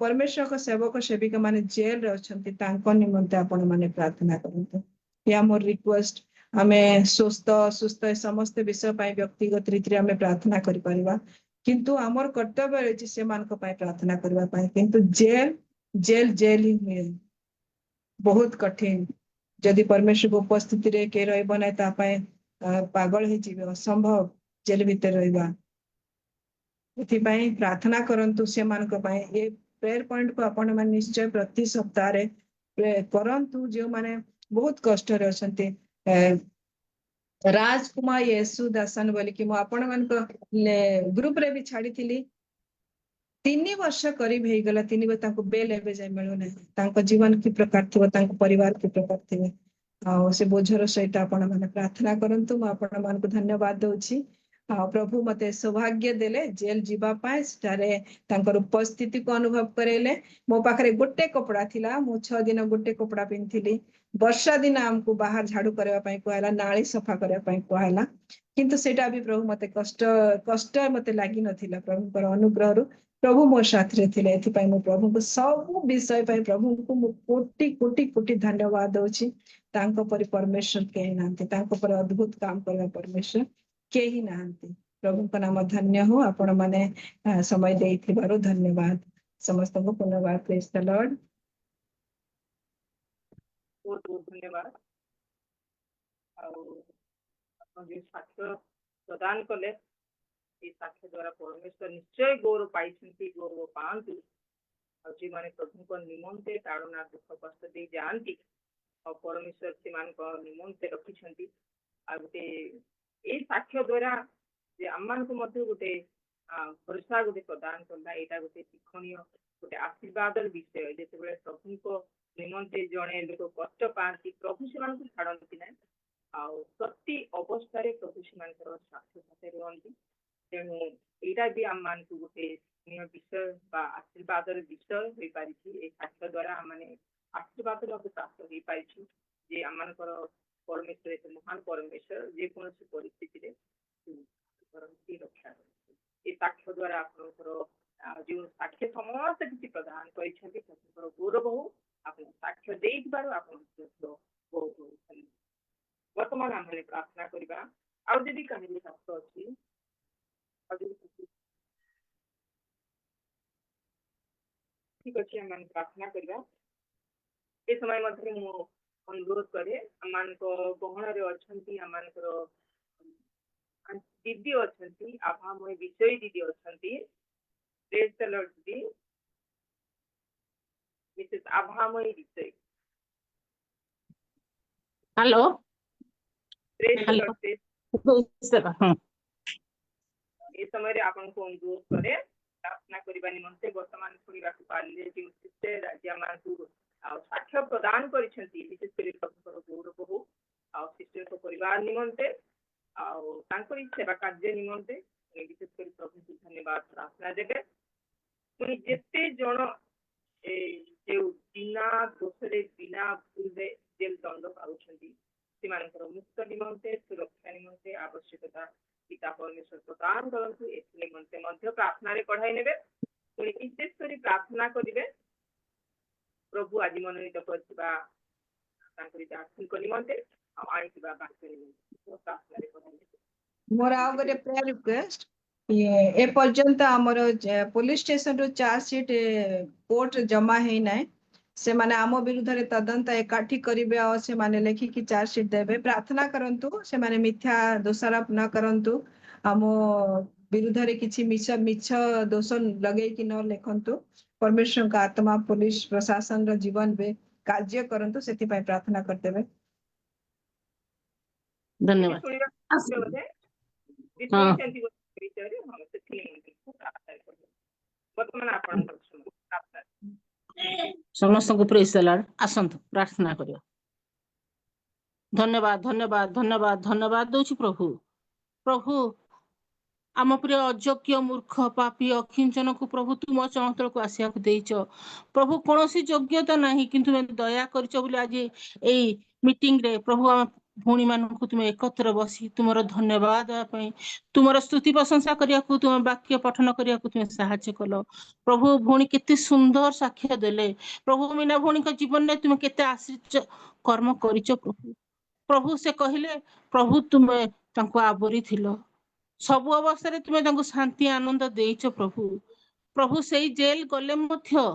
ପରମେଶ୍ୱରଙ୍କ ସେବକ ସେବିକା ମାନେ ଜେଲରେ ଅଛନ୍ତି, ତାଙ୍କ ନିମନ୍ତେ ଆପଣ ମାନେ ପ୍ରାର୍ଥନା କରନ୍ତୁ। ଏହା ମୋର ରିକ୍ୱେଷ୍ଟ। ଆମେ ସୁସ୍ଥ ଅସୁସ୍ଥ ଏ ସମସ୍ତ ବିଷୟ ପାଇଁ ବ୍ୟକ୍ତିଗତ ରୀତିରେ ଆମେ ପ୍ରାର୍ଥନା କରିପାରିବା, କିନ୍ତୁ ଆମର କର୍ତ୍ତବ୍ୟ ରହିଛି ସେମାନଙ୍କ ପାଇଁ ପ୍ରାର୍ଥନା କରିବା ପାଇଁ। କିନ୍ତୁ ଜେଲ ହିଁ ହୁଏ, ବହୁତ କଠିନ। ଯଦି ପରମେଶ୍ୱରଙ୍କ ଉପସ୍ଥିତିରେ କିଏ ରହିବ ନାହିଁ, ତା ପାଇଁ ପାଗଳ ହେଇଯିବେ, ଅସମ୍ଭବ ଜେଲ ଭିତରେ ରହିବା। ଏଥିପାଇଁ ପ୍ରାର୍ଥନା କରନ୍ତୁ ସେମାନଙ୍କ ପାଇଁ। ଏ ପ୍ରେୟର ପଏଣ୍ଟକୁ ଆପଣ ମାନେ ନିଶ୍ଚୟ ପ୍ରତି ସପ୍ତାହରେ କରନ୍ତୁ, ଯେଉଁମାନେ ବହୁତ କଷ୍ଟରେ ଅଛନ୍ତି। ରାଜକୁମାର ୟେଶୁ ଦାସନ ବୋଲିକି ମୁଁ ଆପଣମାନଙ୍କ ଗ୍ରୁପରେ ବି ଛାଡିଥିଲି। 3 ବର୍ଷ କରିବ ହେଇଗଲା, ତାଙ୍କୁ ବେଲ ଏବେ ଯାଏ ମିଳୁନାହିଁ। ତାଙ୍କ ଜୀବନ କି ପ୍ରକାର ଥିବ, ତାଙ୍କ ପରିବାର କି ପ୍ରକାର ଥିବେ। ଆଉ ସେ ବୋଝର ସହିତ ଆପଣ ମାନେ ପ୍ରାର୍ଥନା କରନ୍ତୁ। ମୁଁ ଆପଣ ମାନଙ୍କୁ ଧନ୍ୟବାଦ ଦଉଛି। ଆଉ ପ୍ରଭୁ ମତେ ସୌଭାଗ୍ୟ ଦେଲେ ଜେଲ ଯିବା ପାଇଁ, ସେଠାରେ ତାଙ୍କର ଉପସ୍ଥିତିକୁ ଅନୁଭବ କରେଇଲେ। ମୋ ପାଖରେ ଗୋଟେ କପଡା ଥିଲା, ମୁଁ 6 ଦିନ ଗୋଟେ କପଡା ପିନ୍ଧିଥିଲି। ବର୍ଷା ଦିନ ଆମକୁ ବାହାର ଝାଡୁ କରିବା ପାଇଁ କୁହାହେଲା, ନାଳି ସଫା କରିବା ପାଇଁ କୁହାହେଲା, କିନ୍ତୁ ସେଇଟା ବି ପ୍ରଭୁ ମତେ କଷ୍ଟ ମତେ ଲାଗିନଥିଲା। ପ୍ରଭୁଙ୍କର ଅନୁଗ୍ରହରୁ ପ୍ରଭୁ ମୋ ସାଥିରେ ଥିଲେ, ଏଥିପାଇଁ ମୁଁ ପ୍ରଭୁଙ୍କୁ ସବୁ ବିଷୟ ପାଇଁ ପ୍ରଭୁଙ୍କୁ ମୁଁ କୋଟି କୋଟି କୋଟି ଧନ୍ୟବାଦ ଦଉଛି। ତାଙ୍କ ପରି ପରମେଶ୍ୱର କେହି ନାହାନ୍ତି, ତାଙ୍କ ପରି ଅଦ୍ଭୁତ କାମ କରିବା ପରମେଶ୍ୱର କେହି ନାହାନ୍ତି। ପ୍ରଭୁଙ୍କ ନାମ ଧନ୍ୟ ହଉ। ଆପଣ ମାନେ ସମୟ ଦେଇଥିବାରୁ ଧନ୍ୟବାଦ ସମସ୍ତଙ୍କୁ ପୁନର୍ବାର। ପ୍ରେଜ୍ ଦ ଲର୍ଡ। ବହୁତ ବହୁତ ଧନ୍ୟବାଦ। ଆଉ ଆପଣ ଯୋଉ ସାକ୍ଷ୍ୟ ପ୍ରଦାନ କଲେ, এই ସାକ୍ଷ୍ୟ ଦ୍ୱାରା ପରମେଶ୍ୱର ନିଶ୍ଚୟ ଗୌରବ ପାଇଛନ୍ତି, ଗୌରବ ପାଆନ୍ତୁ। ଆଉ ଯେଉଁମାନେ ପ୍ରଭୁଙ୍କ ନିମନ୍ତେ ତାଡ଼ନା ଦୁଃଖ କଷ୍ଟ ଦେଇ ଯାଆନ୍ତି, ଆଉ ପରମେଶ୍ୱର ସେମାନଙ୍କ ନିମନ୍ତେ ରଖିଛନ୍ତି। ଆଉ ଗୋଟେ ଏଇ ସାକ୍ଷ୍ୟ ଦ୍ୱାରା ଯେ ଆମମାନଙ୍କୁ ମଧ୍ୟ ଗୋଟେ ଭରସା ଗୋଟେ ପ୍ରଦାନ କଲା। ଏଇଟା ଗୋଟେ ଶିକ୍ଷଣୀୟ ଗୋଟେ ଆଶୀର୍ବାଦର ବିଷୟ। ଯେତେବେଳେ ପ୍ରଭୁଙ୍କ ନିମନ୍ତେ ଜଣେ ଲୋକ କଷ୍ଟ ପାଆନ୍ତି, ପ୍ରଭୁ ସେମାନଙ୍କୁ ଛାଡ଼ନ୍ତି ନାହିଁ। ଆଉ ପ୍ରତି ଅବସ୍ଥାରେ ପ୍ରଭୁ ସେମାନଙ୍କର ସାଥେ ରୁହନ୍ତି। ତେଣୁ ଏଇଟା ବି ଆମମାନଙ୍କୁ ଗୋଟେ ଶିକ୍ଷଣୀୟ ବିଷୟ ବା ଆଶୀର୍ବାଦର ବିଷୟ ହୋଇପାରିଛି। ଏଇ ସାକ୍ଷ୍ୟ ଦ୍ୱାରା ଆମମାନେ ଆଶୀର୍ବାଦ ମଧ୍ୟ ପ୍ରାପ୍ତ ହେଇପାରିଛୁ ଯେ ଆମମାନଙ୍କର ପରମେଶ୍ୱର ଏତେ ମହାନ ପରମେଶ୍ୱର ଯେକୌଣସି ପରିସ୍ଥିତିରେ ରକ୍ଷା କରନ୍ତି। এই ସାକ୍ଷ୍ୟ ଦ୍ୱାରା ଆପଣଙ୍କର ଯେଉଁ ସାକ୍ଷ୍ୟ ସମସ୍ତେ କିଛି ପ୍ରଦାନ କରିଛନ୍ତି, ପ୍ରଭୁଙ୍କର ଗୌରବ ହଉ। ଆପଣ ସାକ୍ଷ୍ୟ ଦେଇଥିବାରୁ ଆପଣଙ୍କୁ ବହୁତ ବହୁତ ଧନ୍ୟବାଦ। ବର୍ତ୍ତମାନ ଆମେ ପ୍ରାର୍ଥନା କରିବା। ଆଉ ଯଦି କାହିଁକି ସାକ୍ଷ୍ୟ ଅଛି, ଠିକ ଅଛି, ଆମେ ପ୍ରାର୍ଥନା କରିବା। ଏ ସମୟ ମଧ୍ୟରେ ମୁଁ ଅନୁରୋଧ କରେ, ଆମମାନଙ୍କ ଗହଣରେ ଅଛନ୍ତି, ଆମମାନଙ୍କର ଦିଦି ଅଛନ୍ତି, ଆଭାମୟ ବିଷୟ ଦିଦି ଅଛନ୍ତି। ପ୍ରେଜ୍ ଦ ଲର୍ଡ ଦିଦି, ମିସେସ୍ ଆଭାମୟ ବିଷୟ। ହ୍ୟାଲୋ। ପ୍ରେଜ୍ ଦ ଲର୍ଡ। ଏ ସମୟରେ ଆପଣଙ୍କୁ ଅନୁରୋଧ କରେ ପ୍ରାର୍ଥନା କରିବା ନିମନ୍ତେ। ବର୍ତ୍ତମାନ ଶୁଣିବାକୁ ପାରିଲେ ଯେଉଁ ସିଷ୍ଟର ଆଜି ଆମମାନଙ୍କୁ ଆଉ ସାକ୍ଷ୍ୟ ପ୍ରଦାନ କରିଛନ୍ତି, ବିଶେଷ କରି ପ୍ରଭୁଙ୍କର ଗୌରବ ହଉ। ଆଉ ସିଷ୍ଟରଙ୍କ ପରିବାର ନିମନ୍ତେ ଆଉ ତାଙ୍କରି ସେବା କାର୍ଯ୍ୟ ନିମନ୍ତେ ବିଶେଷ କରି ପ୍ରଭୁଙ୍କୁ ଧନ୍ୟବାଦ ପ୍ରାର୍ଥନା ଦେବେ। ପୁଣି ଯେତେ ଜଣ ଯେଉଁ ବିନା ଦୋଷରେ ବିନା ଭୁଲରେ ଜେଲ ଦଣ୍ଡ ପାଉଛନ୍ତି, ସେମାନଙ୍କର ମୁକ୍ତ ନିମନ୍ତେ, ସୁରକ୍ଷା ନିମନ୍ତେ ଆବଶ୍ୟକତା ପିତା ପରମେଶ୍ୱର ପ୍ରଦାନ କରନ୍ତୁ। ଏଥି ନିମନ୍ତେ ମଧ୍ୟ ପ୍ରାର୍ଥନାରେ କଢ଼ାଇ ନେବେ। ପୁଣି ବିଶେଷ କରି ପ୍ରାର୍ଥନା କରିବେ ପ୍ରଭୁ ଆଜି ମନୋନୀତ କରିଥିବା ତାଙ୍କରି ଦାସଙ୍କ ନିମନ୍ତେ ଆଉ ଆଣିଥିବା ବାକ୍ୟ ନିମନ୍ତେ ପ୍ରାର୍ଥନାରେ କଢ଼ାଇ ନେବେ। ମୋର ଆଉ ଗୋଟେ ପ୍ରେୟାର ରିକ୍ୱେଷ୍ଟ, ଏପର୍ଯ୍ୟନ୍ତ ଆମର ପୋଲିସ ଷ୍ଟେସନରୁ ଚାର୍ଜ ସିଟ୍ କୋର୍ଟରେ ଜମା ହେଇନାହିଁ। ସେମାନେ ଆମ ବିରୁଦ୍ଧରେ ତଦନ୍ତ ଏକାଠି କରିବେ ଆଉ ସେମାନେ ଲେଖିକି ଚାର୍ଜ ସିଟ୍ ଦେବେ। ପ୍ରାର୍ଥନା କରନ୍ତୁ ସେମାନେ ମିଥ୍ୟା ଦୋଷାରୋପ ନ କରନ୍ତୁ, ଆମ ବିରୁଦ୍ଧରେ କିଛି ମିଛ ଦୋଷ ଲଗେଇକି ନ ଲେଖନ୍ତୁ। ପରମେଶ୍ୱରଙ୍କ ଆତ୍ମା ପୋଲିସ ପ୍ରଶାସନର ଜୀବନରେ କାର୍ଯ୍ୟ କରନ୍ତୁ, ସେଥିପାଇଁ ପ୍ରାର୍ଥନା କରିଦେବେ। ଧନ୍ୟବାଦ। ସମସ୍ତଙ୍କୁ ପ୍ରେଜ୍ ଦ ଲର୍ଡ। ଆସନ୍ତୁ ପ୍ରାର୍ଥନା କରିବା। ଧନ୍ୟବାଦ ଧନ୍ୟବାଦ ଧନ୍ୟବାଦ ଧନ୍ୟବାଦ ଦଉଛି ପ୍ରଭୁ। ପ୍ରଭୁ ଆମ ପ୍ରିୟ ଅଯୋଗ୍ୟ ମୂର୍ଖ ପାପୀ ଅକିଞ୍ଚନକୁ ପ୍ରଭୁ ତୁମ ଚଳନ୍ତଳକୁ ଆସିବାକୁ ଦେଇଛ। ପ୍ରଭୁ କୌଣସି ଯୋଗ୍ୟତା ନାହିଁ, କିନ୍ତୁ ଦୟା କରିଛ ବୋଲି ଆଜି ଏଇ ମିଟିଂରେ ପ୍ରଭୁ ଆମ ଭଉଣୀମାନଙ୍କୁ ତୁମେ ଏକତ୍ର ବସି ତୁମର ଧନ୍ୟବାଦ ଦେବା ପାଇଁ, ତୁମର ସ୍ତୁତି ପ୍ରଶଂସା କରିବାକୁ, ତୁମ ବାକ୍ୟ ପଠନ କରିବାକୁ ତୁମେ ସାହାଯ୍ୟ କଲ। ପ୍ରଭୁ ଭଉଣୀ କେତେ ସୁନ୍ଦର ସାକ୍ଷ୍ୟ ଦେଲେ। ପ୍ରଭୁ ମୀନା ଭଉଣୀଙ୍କ ଜୀବନରେ ତୁମେ କେତେ ଆଶ୍ଚର୍ଯ୍ୟ କର୍ମ କରିଛ ପ୍ରଭୁ। ପ୍ରଭୁ ସେ କହିଲେ ପ୍ରଭୁ ତୁମେ ତାଙ୍କୁ ଆବରିଥିଲ, ସବୁ ଅବସ୍ଥାରେ ତୁମେ ତାଙ୍କୁ ଶାନ୍ତି ଆନନ୍ଦ ଦେଇଛ ପ୍ରଭୁ। ପ୍ରଭୁ ସେଇ ଜେଲ ଗଲେ ମଧ୍ୟ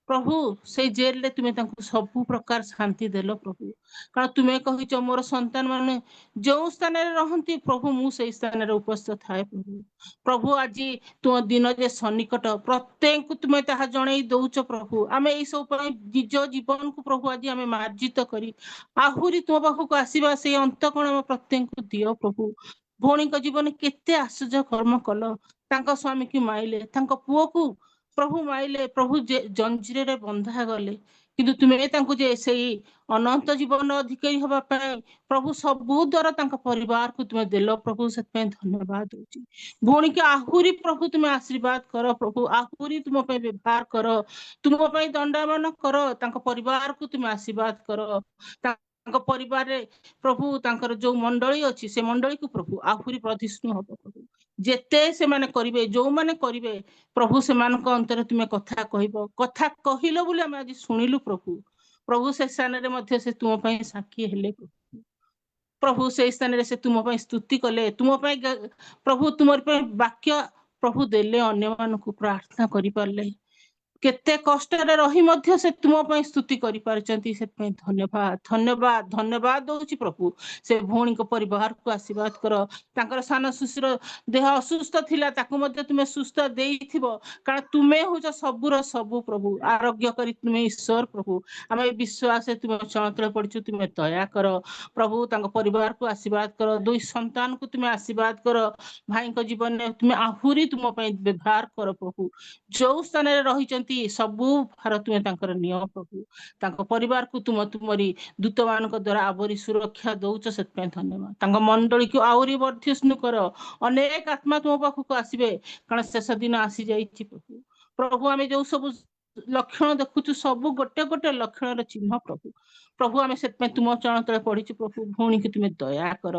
ପ୍ରଭୁ ସେଇ ଜେଲରେ ତୁମେ ତାଙ୍କୁ ସବୁ ପ୍ରକାର ଶାନ୍ତି ଦେଲ ପ୍ରଭୁ। କାରଣ ତୁମେ କହିଛ ମୋର ସନ୍ତାନ ମାନେ ଯେଉଁ ସ୍ଥାନରେ ରହନ୍ତି ପ୍ରଭୁ ମୁଁ ସେଇ ସ୍ଥାନରେ ଉପସ୍ଥିତ ଥାଏ ପ୍ରଭୁ। ପ୍ରଭୁ ଆଜି ତୁମ ଦିନ ଯେ ସନ୍ନିକଟ, ପ୍ରତ୍ୟେକଙ୍କୁ ତୁମେ ତାହା ଜଣେଇ ଦଉଛ ପ୍ରଭୁ। ଆମେ ଏଇ ସବୁ ପାଇଁ ନିଜ ଜୀବନକୁ ପ୍ରଭୁ ଆଜି ଆମେ ମାର୍ଜିତ କରି ଆହୁରି ତୁମ ପାଖକୁ ଆସିବା ସେଇ ଅନ୍ତକଣ ଆମ ପ୍ରତ୍ୟେକଙ୍କୁ ଦିଅ ପ୍ରଭୁ। ଭଉଣୀଙ୍କ ଜୀବନରେ କେତେ ଆଶ୍ଚର୍ଯ୍ୟ କର୍ମ କଲ। ତାଙ୍କ ସ୍ୱାମୀକୁ ମାଇଲେ, ତାଙ୍କ ପୁଅକୁ ପ୍ରଭୁ ମାଇଲେ, ପ୍ରଭୁ ଜଞ୍ଜିରରେ ବନ୍ଧା ଗଲେ, କିନ୍ତୁ ତୁମେ ତାଙ୍କୁ ଯେ ସେଇ ଅନନ୍ତ ଜୀବନ ଅଧିକାରୀ ହବା ପାଇଁ ପ୍ରଭୁ ସବୁ ଦ୍ୱାରା ତାଙ୍କ ପରିବାରକୁ ତୁମେ ଦେଲ ପ୍ରଭୁ, ସେଥିପାଇଁ ଧନ୍ୟବାଦ ଦଉଛି। ଭଉଣୀକି ଆହୁରି ପ୍ରଭୁ ତୁମେ ଆଶୀର୍ବାଦ କର ପ୍ରଭୁ, ଆହୁରି ତୁମ ପାଇଁ ବ୍ୟବହାର କର, ତୁମ ପାଇଁ ଦଣ୍ଡାୟମାନ କର, ତାଙ୍କ ପରିବାରକୁ ତୁମେ ଆଶୀର୍ବାଦ କର। ତାଙ୍କ ପରିବାରରେ ପ୍ରଭୁ ତାଙ୍କର ଯୋଉ ମଣ୍ଡଳୀ ଅଛି ସେ ମଣ୍ଡଳୀକୁ ପ୍ରଭୁ ଆହୁରି ପ୍ରଧିଷ୍ଣୁ ହବ ପ୍ରଭୁ। ଯେତେ ସେମାନେ କରିବେ, ଯୋଉମାନେ କରିବେ ପ୍ରଭୁ, ସେମାନଙ୍କ ଅନ୍ତରେ ତୁମେ କଥା କହିବ। କଥା କହିଲ ବୋଲି ଆମେ ଆଜି ଶୁଣିଲୁ ପ୍ରଭୁ। ପ୍ରଭୁ ସେ ସ୍ଥାନରେ ମଧ୍ୟ ସେ ତୁମ ପାଇଁ ସାକ୍ଷୀ ହେଲେ ପ୍ରଭୁ। ପ୍ରଭୁ ସେଇ ସ୍ଥାନରେ ସେ ତୁମ ପାଇଁ ସ୍ତୁତି କଲେ, ତୁମ ପାଇଁ ପ୍ରଭୁ ତୁମର ପାଇଁ ବାକ୍ୟ ପ୍ରଭୁ ଦେଲେ, ଅନ୍ୟମାନଙ୍କୁ ପ୍ରାର୍ଥନା କରିପାରିଲେ। କେତେ କଷ୍ଟରେ ରହି ମଧ୍ୟ ସେ ତୁମ ପାଇଁ ସ୍ତୁତି କରିପାରିଛନ୍ତି, ସେଥିପାଇଁ ଧନ୍ୟବାଦ ଧନ୍ୟବାଦ ଧନ୍ୟବାଦ ଦଉଛି ପ୍ରଭୁ। ସେ ଭଉଣୀଙ୍କ ପରିବାରକୁ ଆଶୀର୍ବାଦ କର। ତାଙ୍କର ସାନ ଶିଶୁର ଦେହ ଅସୁସ୍ଥ ଥିଲା, ତାକୁ ମଧ୍ୟ ତୁମେ ସୁସ୍ଥ ଦେଇଥିବ, କାରଣ ତୁମେ ହଉଛ ସବୁର ସବୁ ପ୍ରଭୁ, ଆରୋଗ୍ୟ କରି ତୁମେ ଈଶ୍ୱର ପ୍ରଭୁ। ଆମେ ଏ ବିଶ୍ୱାସରେ ତୁମେ ଚଞ୍ଚଳ ପଡିଛୁ, ତୁମେ ଦୟା କର ପ୍ରଭୁ। ତାଙ୍କ ପରିବାରକୁ ଆଶୀର୍ବାଦ କର, ଦୁଇ ସନ୍ତାନକୁ ତୁମେ ଆଶୀର୍ବାଦ କର, ଭାଇଙ୍କ ଜୀବନରେ ତୁମେ ଆହୁରି ତୁମ ପାଇଁ ବ୍ୟବହାର କର ପ୍ରଭୁ। ଯୋଉ ସ୍ଥାନରେ ରହିଛନ୍ତି ସବୁ ଭାର ତୁମେ ତାଙ୍କର ନିଅ ପ୍ରଭୁ। ତାଙ୍କ ପରିବାରକୁ ତୁମରି ଦୂତମାନଙ୍କ ଦ୍ୱାରା ଆବରି ସୁରକ୍ଷା ଦଉଛ, ସେଥିପାଇଁ ଧନ୍ୟବାଦ। ତାଙ୍କ ମଣ୍ଡଳୀକୁ ଆହୁରି ବର୍ଦ୍ଧିଷ୍ଣୁ କର, ଅନେକ ଆତ୍ମା ତୁମ ପାଖକୁ ଆସିବେ, କାରଣ ଶେଷ ଦିନ ଆସିଯାଇଛି ପ୍ରଭୁ। ପ୍ରଭୁ ଆମେ ଯୋଉ ସବୁ ଲକ୍ଷଣ ଦେଖୁଛୁ ସବୁ ଗୋଟେ ଗୋଟେ ଲକ୍ଷଣର ଚିହ୍ନ ପ୍ରଭୁ। ପ୍ରଭୁ ଆମେ ସେଥିପାଇଁ ତୁମ ଚରଣ ତଳେ ପଢିଛୁ ପ୍ରଭୁ। ଭଉଣୀକି ତୁମେ ଦୟା କର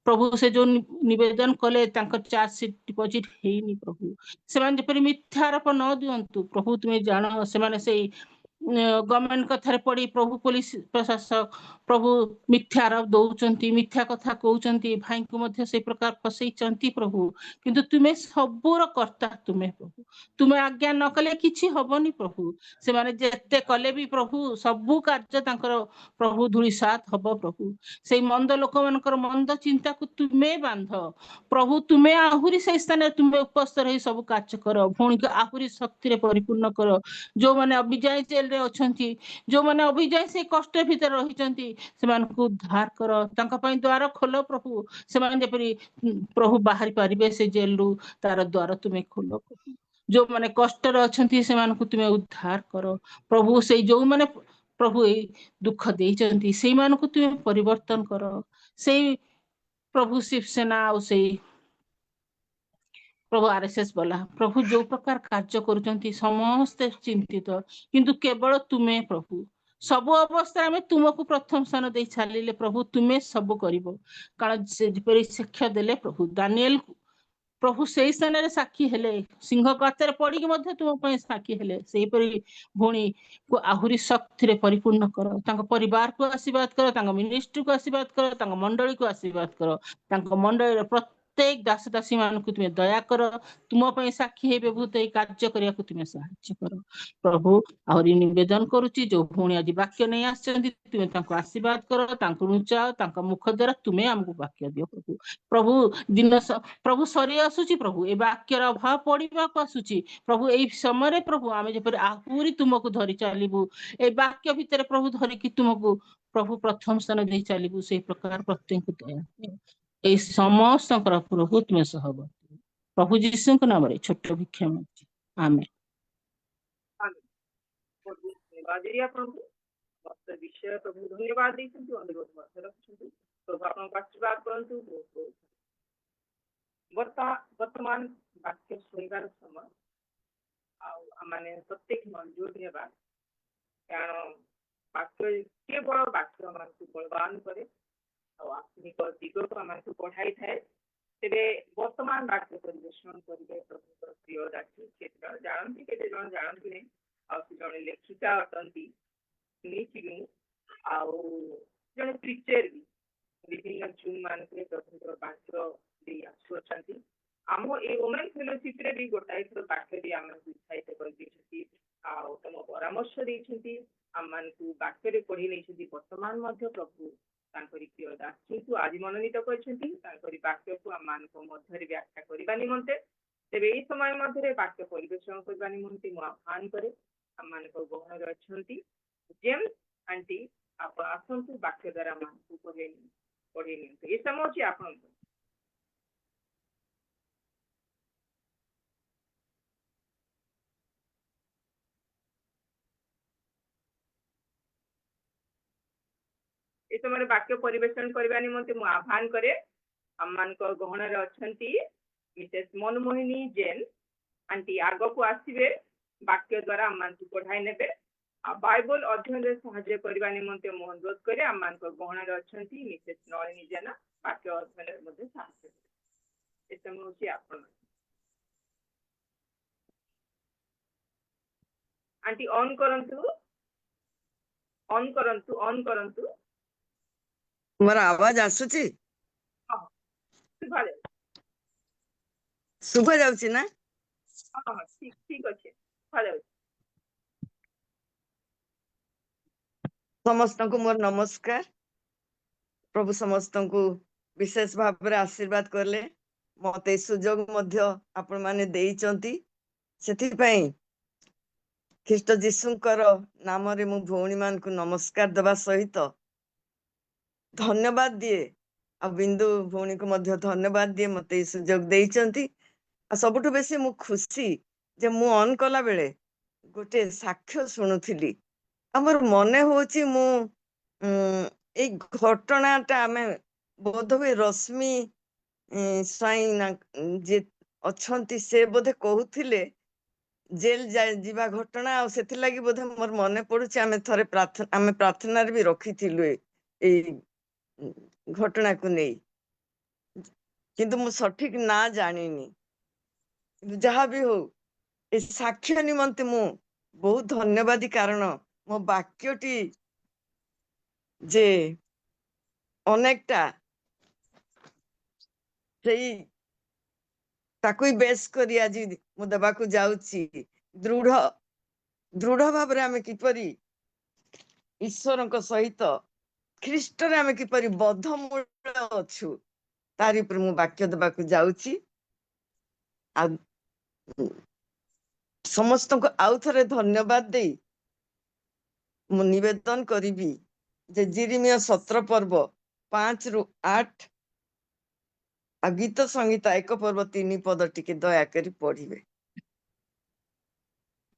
ପ୍ରଭୁ। ସେ ଯୋଉ ନିବେଦନ କଲେ ତାଙ୍କ ଚାର୍ଜ ସିଟ୍ ଡିପୋଜିଟ୍ ହେଇନି ପ୍ରଭୁ, ସେମାନେ ଯେପରି ମିଥ୍ୟା ଆରୋପ ନ ଦିଅନ୍ତୁ ପ୍ରଭୁ। ତୁମେ ଜାଣ ସେମାନେ ସେଇ ଗଭର୍ଣ୍ଣମେଣ୍ଟ କଥାରେ ପଡି ପ୍ରଭୁ, ପୋଲିସ ପ୍ରଶାସକ ପ୍ରଭୁ ମିଥ୍ୟା ଆରୋପ ଦଉଛନ୍ତି, ମିଥ୍ୟା କଥା କହୁଛନ୍ତି, ଭାଇଙ୍କୁ ମଧ୍ୟ ସେଇ ପ୍ରକାର ଫସେଇଛନ୍ତି ପ୍ରଭୁ। କିନ୍ତୁ ତୁମେ ସବୁର କର୍ତ୍ତା ତୁମେ ପ୍ରଭୁ, ତୁମେ ଆଜ୍ଞା ନ କଲେ କିଛି ହବନି ପ୍ରଭୁ। ସେମାନେ ଯେତେ କଲେ ବି ପ୍ରଭୁ ସବୁ କାର୍ଯ୍ୟ ତାଙ୍କର ପ୍ରଭୁ ଧୂଳିସାତ ହବ ପ୍ରଭୁ। ସେଇ ମନ୍ଦ ଲୋକମାନଙ୍କର ମନ୍ଦ ଚିନ୍ତାକୁ ତୁମେ ବାନ୍ଧ ପ୍ରଭୁ। ତୁମେ ଆହୁରି ସେଇ ସ୍ଥାନରେ ତୁମେ ଉପସ୍ଥ ରହି ସବୁ କାର୍ଯ୍ୟ କର। ଭଉଣୀକୁ ଆହୁରି ଶକ୍ତିରେ ପରିପୂର୍ଣ୍ଣ କର। ଯୋଉମାନେ ଅବିଯାଏ ଜେଲରେ ଅଛନ୍ତି, ଯୋଉମାନେ ଅବିଯାଏ ସେଇ କଷ୍ଟ ଭିତରେ ରହିଛନ୍ତି, ସେମାନଙ୍କୁ ଉଦ୍ଧାର କର, ତାଙ୍କ ପାଇଁ ଦ୍ୱାର ଖୋଲ ପ୍ରଭୁ। ସେମାନେ ଯେପରି ପ୍ରଭୁ ବାହାରି ପାରିବେ ସେ ଜେଲରୁ, ତାର ଦ୍ୱାର ତୁମେ ଖୋଲ ପ୍ରଭୁ। ଯୋଉମାନେ କଷ୍ଟରେ ଅଛନ୍ତି ସେମାନଙ୍କୁ ତୁମେ ଉଦ୍ଧାର କର ପ୍ରଭୁ। ସେଇ ଯୋଉମାନେ ପ୍ରଭୁ ଏଇ ଦୁଃଖ ଦେଇଛନ୍ତି ସେଇମାନଙ୍କୁ ତୁମେ ପରିବର୍ତ୍ତନ କର। ସେଇ ପ୍ରଭୁ ଶିବସେନା ଆଉ ସେଇ ପ୍ରଭୁ RSS ବାଲା ପ୍ରଭୁ ଯୋଉ ପ୍ରକାର କାର୍ଯ୍ୟ କରୁଛନ୍ତି ସମସ୍ତେ ଚିନ୍ତିତ, କିନ୍ତୁ କେବଳ ତୁମେ ପ୍ରଭୁ। ସବୁ ଅବସ୍ଥାରେ ଆମେ ତୁମକୁ ପ୍ରଥମ ସ୍ଥାନ ଦେଇ ଚାଲିଲେ ପ୍ରଭୁ ତୁମେ ସବୁ କରିବ। କାରଣ ଯେପରି ଶିକ୍ଷା ଦେଲେ ପ୍ରଭୁ ଦାନିଏଲକୁ ପ୍ରଭୁ ସେଇ ସ୍ଥାନରେ ସାକ୍ଷୀ ହେଲେ, ସିଂହ ଗାତରେ ପଡିକି ମଧ୍ୟ ତୁମ ପାଇଁ ସାକ୍ଷୀ ହେଲେ, ସେଇପରି ଭଉଣୀକୁ ଆହୁରି ଶକ୍ତିରେ ପରିପୂର୍ଣ୍ଣ କର। ତାଙ୍କ ପରିବାରକୁ ଆଶୀର୍ବାଦ କର, ତାଙ୍କ ମିନିଷ୍ଟ୍ରିକୁ ଆଶୀର୍ବାଦ କର, ତାଙ୍କ ମଣ୍ଡଳୀକୁ ଆଶୀର୍ବାଦ କର। ତାଙ୍କ ମଣ୍ଡଳୀର ପ୍ରତ୍ୟେକ ଦାସ ଦାସୀ ମାନଙ୍କୁ ତୁମେ ଦୟା କର, ତୁମ ପାଇଁ ସାକ୍ଷୀ ହେବେ ଭୂତ ଏଇ କାର୍ଯ୍ୟ କରିବାକୁ ତୁମେ ସାହାଯ୍ୟ କର ପ୍ରଭୁ। ଆହୁରି ନିବେଦନ କରୁଛି ଯୋଉ ଭଉଣୀ ଆଜି ବାକ୍ୟ ନେଇ ଆସିଛନ୍ତି ତୁମେ ତାଙ୍କୁ ଆଶୀର୍ବାଦ କର, ତାଙ୍କୁ ଲୁଚାଅ, ତାଙ୍କ ମୁଖ ଦ୍ୱାରା ତୁମେ ଆମକୁ ବାକ୍ୟ ଦିଅ ପ୍ରଭୁ। ପ୍ରଭୁ ଦିନ ପ୍ରଭୁ ସରି ଆସୁଛି ପ୍ରଭୁ, ଏ ବାକ୍ୟର ଅଭାବ ପଡିବାକୁ ଆସୁଛି ପ୍ରଭୁ। ଏଇ ସମୟରେ ପ୍ରଭୁ ଆମେ ଯେପରି ଆହୁରି ତୁମକୁ ଧରି ଚାଲିବୁ, ଏଇ ବାକ୍ୟ ଭିତରେ ପ୍ରଭୁ ଧରିକି ତୁମକୁ ପ୍ରଭୁ ପ୍ରଥମ ସ୍ଥାନ ଦେଇ ଚାଲିବୁ, ସେଇ ପ୍ରକାର ପ୍ରତ୍ୟେକଙ୍କୁ ଦୟା କର। ଏଇ ସମସ୍ତଙ୍କର ପ୍ରଭୁ ତୁମେ ସହବର୍ତ୍ତୀ ପ୍ରଭୁ ଯୀଶୁଙ୍କ ନାମରେ ଛୋଟ ଭିକ୍ଷା ମାଗୁଛି, ଆମେନ୍। ଧନ୍ୟବାଦ ଆପଣଙ୍କୁ ମସ୍ତ ବିଷୟ ପ୍ରଭୁ ଧନ୍ୟବାଦ ଦେଇଛନ୍ତି, ଅନୁରୋଧ ମଧ୍ୟ ରଖିଛନ୍ତି। ପ୍ରଭୁ ଆପଣଙ୍କୁ ଆଶୀର୍ବାଦ କରନ୍ତୁ। ବର୍ତ୍ତମାନ ବାକ୍ୟ ଶୁଣିବାର ସମୟ, ଆଉ ଆମେ ପ୍ରତ୍ୟେକ ମଞ୍ଜୁର ହେବା, କାରଣ ବାକ୍ୟ କେବଳ ବାକ୍ୟ ଆମକୁ ବଳବାନ କରେ ଆଉ ଆତ୍ମିକ ଦିଗକୁ ଆମକୁ ପଢାଇଥାଏ। ତେବେ ବର୍ତ୍ତମାନ ବାକ୍ୟ ପରିବେଷଣ କରିବେ ପ୍ରଭୁଙ୍କର ପ୍ରିୟ ଦାସୀ, କେତେ ଜଣ ଜାଣନ୍ତି କେତେ ଜଣ ଜାଣନ୍ତି ନାହିଁ। ଆଉ ସେ ଜଣେ ଲେଖିକା ଅଟନ୍ତି ଶୁଣିଥିଲୁ, ଆଉ ଜଣେ ପ୍ରିଚର ବି ବିଭିନ୍ନ ଜୁନ୍ ମାନଙ୍କରେ ପ୍ରଭୁଙ୍କର ବାକ୍ୟ ଦେଇ ଆସୁଅଛନ୍ତି। ଆମ ଏଇ ଓମେନ୍ ଫେଲୋସିପରେ ବି ଗୋଟାଏ ଥର ବାକ୍ୟ ଦେଇ ଆମକୁ ଉତ୍ସାହିତ କରିଦେଇଛନ୍ତି, ଆଉ ତମ ପରାମର୍ଶ ଦେଇଛନ୍ତି, ଆମମାନଙ୍କୁ ବାକ୍ୟରେ ପଢି ନେଇଛନ୍ତି। ବର୍ତ୍ତମାନ ମଧ୍ୟ ପ୍ରଭୁ ତାଙ୍କରି ପ୍ରିୟ ଦାସୀଙ୍କୁ ଆଜି ମନୋନୀତ କରିଛନ୍ତି ତାଙ୍କରି ବାକ୍ୟକୁ ଆମମାନଙ୍କ ମଧ୍ୟରେ ବ୍ୟାଖ୍ୟା କରିବା ନିମନ୍ତେ। ତେବେ ଏହି ସମୟ ମଧ୍ୟରେ ବାକ୍ୟ ପରିବେଷଣ କରିବା ନିମନ୍ତେ ମୁଁ ଆହ୍ୱାନ କରେ, ଆମମାନଙ୍କ ଗହଣରେ ଅଛନ୍ତି ଜେମ୍ସ ଆଣ୍ଟି, ଆପଣ ଆସନ୍ତୁ ବାକ୍ୟ ଦ୍ୱାରା ଆମମାନଙ୍କୁ ପଢେଇ ନିଅନ୍ତୁ। ଏ ସମୟ ଅଛି ଆପଣଙ୍କ। समय वाक्य परिवेषण करने निमंते मु आह्वान करे आम गहणार अच्छा मिसेस मनमोहिनी जैन आंटी आग को आसवे वाक्य द्वारा आम पढ़ाई ने बाइबल अध्ययन साहाय्य करने निमंते मु अनुरोध करे आम गहणार अच्छा मिसेस नलिनी जेना वाक्य अध्ययन साहाय्य समय हूँ आप आंटी ऑन करंतु ऑन करंतु ऑन करंतु मोर आवाज आसुची हाँ सुभा शुभ जाउची ना हाँ ठीक ठीक अच्छे सुभा समस्त को मोर नमस्कार प्रभु समस्त को विशेष भाव में आशीर्वाद करले मते सुजोग मध्य आपण माने देइचंती सेथिपई ख्रीष्ट जीशुंकर नाम रे मु भौणी मान को नमस्कार दबा सहित धन्यवाद दिए आ बिंदु भौणी को मध्य धन्यवाद दिए मते सुजोग देइचंती आ सबुठु बेसी मु खुशी जे मु ऑन कला बेले गोटे साक्ष्य शुणुथिली हमर मने होची मु ए घटनाटा आमे बोधवे रश्मि स्वाई जे अछंती से बोधे कहूथिले जेल जीवा घटना आ सेथि लागि बोधे मोर मने पड़ुछि आमे थरे प्रार्थना आमे प्रार्थना रे भी रखिथिलु ए घटना को नहीं किंतु मु सठिक ना जानिनी जहा भी हो ए साक्ष्य निमंते मु बहुत धन्यवादी कारण मो वाक्यटी जे अनेकटा सेई ताकुई बेस करी आज मु देबा को जाउची दृढ़ दृढ़ भाव रे आमे किपरि ईश्वर को सहित ख्रीष्ट रे आमे किपरि बद्धमूल अछु तारी पर मु वाक्य देबा को जाउची आ समस्त को आउ थरे धन्यवाद दे मु निवेदन करिबी जे जिरिमिया 17 पर्व 5 रु 8 आ गीत संगीता 1 पर्व 3 पद टिके दया करी पढ़िबे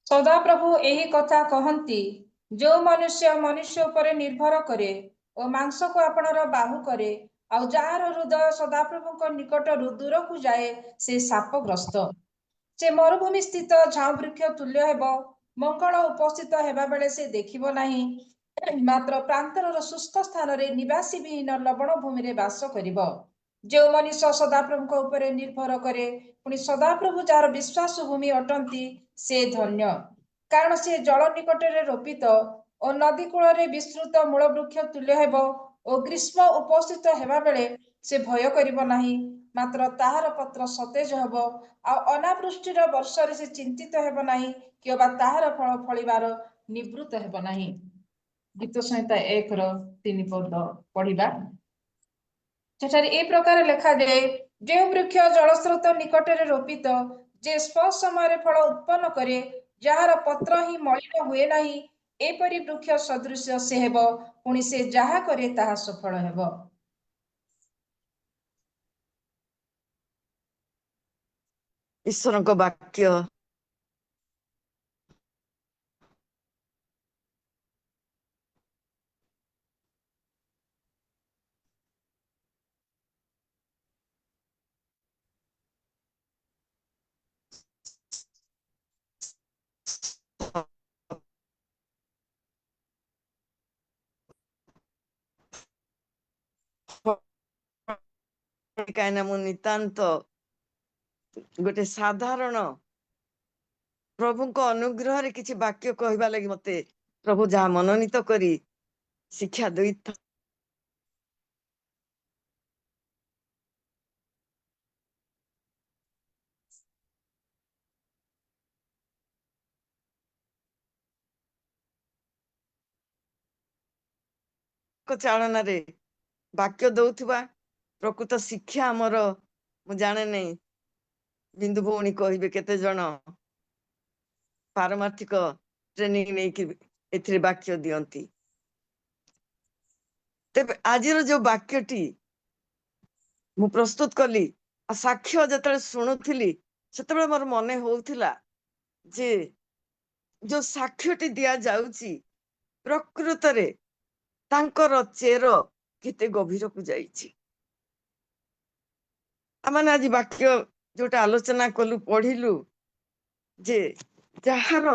सदा प्रभु यही कथा कहती जो मनुष्य मनुष्य उपरे निर्भर करे और मांस को आपणर बाहु करे आउ जार हृदय सदाप्रभु निकट दूर को जाए से शापग्रस्त से मरुभूमि स्थित झाऊ वृक्ष तुल्य हेब मंगल उपस्थित हेबा बेले से देखिबो नाही मात्र प्रांतर सुस्थ स्थान रे निवासी विहीन लवण भूमि रे वास करिबो जो मनुष्य सदाप्रभु उपरे निर्भर करे पुणी सदाप्रभु जार विश्वास भूमि अटंती से धन्य कारण से जल निकटरे रोपित और नदी कूल विस्तृत मूल वृक्ष तुल्य हेब और ग्रीष्म उपस्थित हेबा बेले से भय करिबो नाही मात्र ताहार पत्र सतेज हेब आ अनावृष्टिर वर्ष रे से चिंतित हेब नाही किबा ताहार फल फलिबार निवृत्त हेब नाही गीत संहिता 1 रो 3 पद पढ़िबा सेठारे ए प्रकार लिखा जाए जो वृक्ष जलस्रोत निकटरे रोपित जे स्व समय फल उत्पन्न करे जार पत्र ही मलिन हुए नाही एपरि वृक्ष सदृश से हेब पुणी से जहा करे ताहा सफल हेब ईश्वर को वाक्य कायना मु नितांत गोटे साधारण प्रभु को अनुग्रह रे किछि वाक्य कहबा लागि मते प्रभु जहा मनोनीत करी शिक्षा दई चालना रे वाक्य दौथुबा प्रकृत शिक्षा हमर मु जाने नहीं बिंदु भौणी कहबे केते जण पारमार्थिक ट्रेनिंग नहीं कि एथिरे वाक्य दियंती तेबे आजिर जो वाक्यटी मु प्रस्तुत कली आ साक्ष्य जतले सुनुथिली सेतबे मोर मने होउथिला जे जो साक्ष्यटी दिया जाउची प्रकृत रे तांकर चेर କେତେ ଗଭୀରକୁ ଯାଇଛି। ଆମେ ଆଜି ବାକ୍ୟ ଯୋଉଟା ଆଲୋଚନା କଲୁ ପଢିଲୁ ଯେ ଯାହାର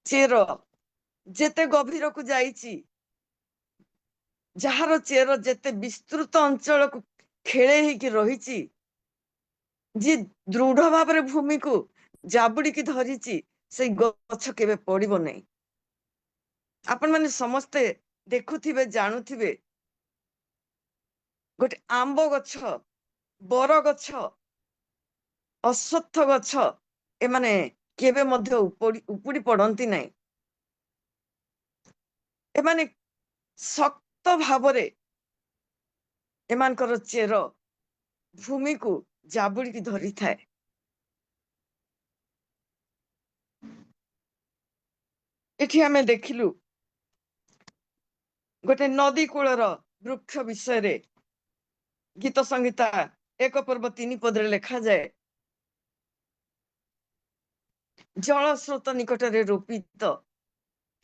ଚେର ଯେତେ ଗଭୀରକୁ ଯାଇଛି, ଯାହାର ଚେର ଯେତେ ବିସ୍ତୃତ ଅଞ୍ଚଳକୁ ଖେଳେଇ ହେଇକି ରହିଛି, ଯିଏ ଦୃଢ ଭାବରେ ଭୂମିକୁ ଜାବୁଡିକି ଧରିଛି, ସେଇ ଗଛ କେବେ ପଡିବ ନାହିଁ। ଆପଣ ମାନେ ସମସ୍ତେ ଦେଖୁଥିବେ, ଜାଣୁଥିବେ, ଗୋଟେ ଆମ୍ବ ଗଛ, ବର ଗଛ, ଅଶ୍ୱତ୍ଥ ଗଛ, ଏମାନେ କେବେ ମଧ୍ୟ ଉପୁଡି ପଡନ୍ତି ନାହିଁ। ଏମାନେ ଶକ୍ତ ଭାବରେ ଏମାନଙ୍କର ଚେର ଭୂମିକୁ ଜାବୁଡିକି ଧରିଥାଏ। ଏଠି ଆମେ ଦେଖିଲୁ ଗୋଟେ ନଦୀ କୂଳର ବୃକ୍ଷ ବିଷୟରେ ଗୀତ ସଂହିତା 1 ପର୍ବ 3 ପଦରେ ଲେଖାଯାଏ, ଜଳ ସ୍ରୋତ ନିକଟରେ ରୋପିତ।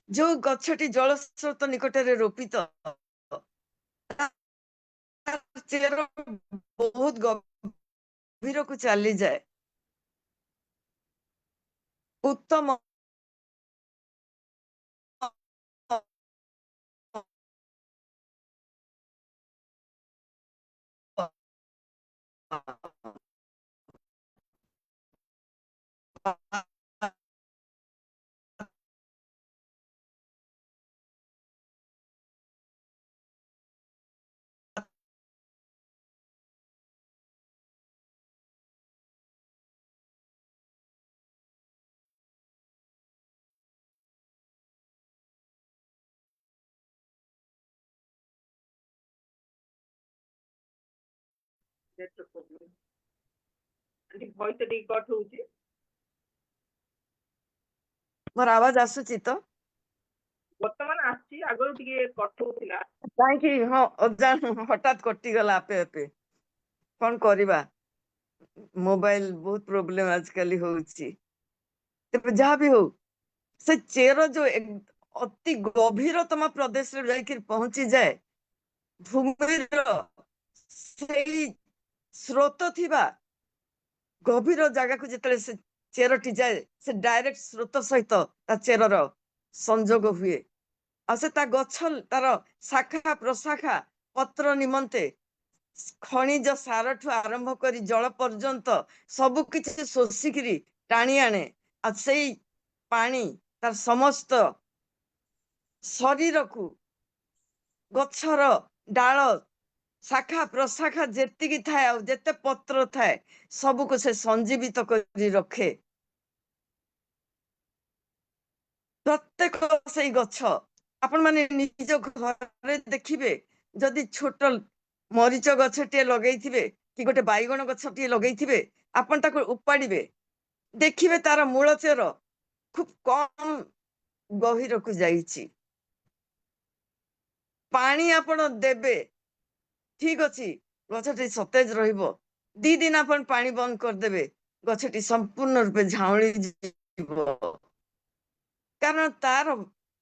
ଯୋଉ ଗଛଟି ଜଳ ସ୍ରୋତ ନିକଟରେ ରୋପିତ, ଚେର ବହୁତ ଗଭୀରକୁ ଚାଲିଯାଏ। ଉତ୍ତମ network problem. ଆଣ୍ଟି ଭଏସ ଟିକେ କଟ୍ ହଉଛି। ମୋର ଆୱାଜ ଆସୁଛି ତ? ବର୍ତ୍ତମାନ ଆସିଛି, ଆଗରୁ ଟିକେ କଟ୍ ହଉଥିଲା। କାହିଁକି ହଠାତ୍ କଟିଗଲା ଆପେ ଆପେ। କଣ କରିବା, ମୋବାଇଲ ବହୁତ ପ୍ରୋବ୍ଲେମ ଆଜିକାଲି ହଉଛି। ତେବେ ଯାହା ବି ହଉ, ସେ ଚେର ଯୋଉ ଅତି ଗଭୀରତମ ପ୍ରଦେଶରେ ଯାଇକି ପହଞ୍ଚିଯାଏ, ଭୂମିର ସେଇ ସ୍ରୋତ ଥିବା ଗଭୀର ଜାଗାକୁ ଯେତେବେଳେ ସେ ଚେରଟି ଯାଏ, ସେ ଡାଇରେକ୍ଟ ସ୍ରୋତ ସହିତ ତା ଚେରର ସଂଯୋଗ ହୁଏ। ଆଉ ସେ ତା ଗଛ, ତାର ଶାଖା ପ୍ରଶାଖା, ପତ୍ର ନିମନ୍ତେ ଖଣିଜ ସାରଠୁ ଆରମ୍ଭ କରି ଜଳ ପର୍ଯ୍ୟନ୍ତ ସବୁ କିଛି ଶୋଷିକିରି ଟାଣି ଆଣେ। ଆଉ ସେଇ ପାଣି ତାର ସମସ୍ତ ଶରୀରକୁ, ଗଛର ଡାଳ, ଶାଖା ପ୍ରଶାଖା ଯେତିକି ଥାଏ, ଆଉ ଯେତେ ପତ୍ର ଥାଏ, ସବୁକୁ ସେ ସଞ୍ଜୀବିତ କରି ରଖେ। ପ୍ରତ୍ୟେକ ସେଇ ଗଛ ଆପଣ ମାନେ ନିଜ ଘରେ ଦେଖିବେ, ଯଦି ଛୋଟ ମରିଚ ଗଛଟିଏ ଲଗେଇଥିବେ କି ଗୋଟେ ବାଇଗଣ ଗଛଟିଏ ଲଗେଇଥିବେ, ଆପଣ ତାକୁ ଉପାଡ଼ିବେ, ଦେଖିବେ ତାର ମୂଳ ଚେର ଖୁବ କମ ଗଭୀରକୁ ଯାଇଛି। ପାଣି ଆପଣ ଦେବେ, ଠିକ ଅଛି, ଗଛଟି ସତେଜ ରହିବ। 2 ଦିନ ଆପଣ ପାଣି ବନ୍ଦ କରିଦେବେ, ଗଛଟି ସମ୍ପୂର୍ଣ୍ଣ ରୂପେ ଝାଉଁଳି ଯିବ। କାରଣ ତାର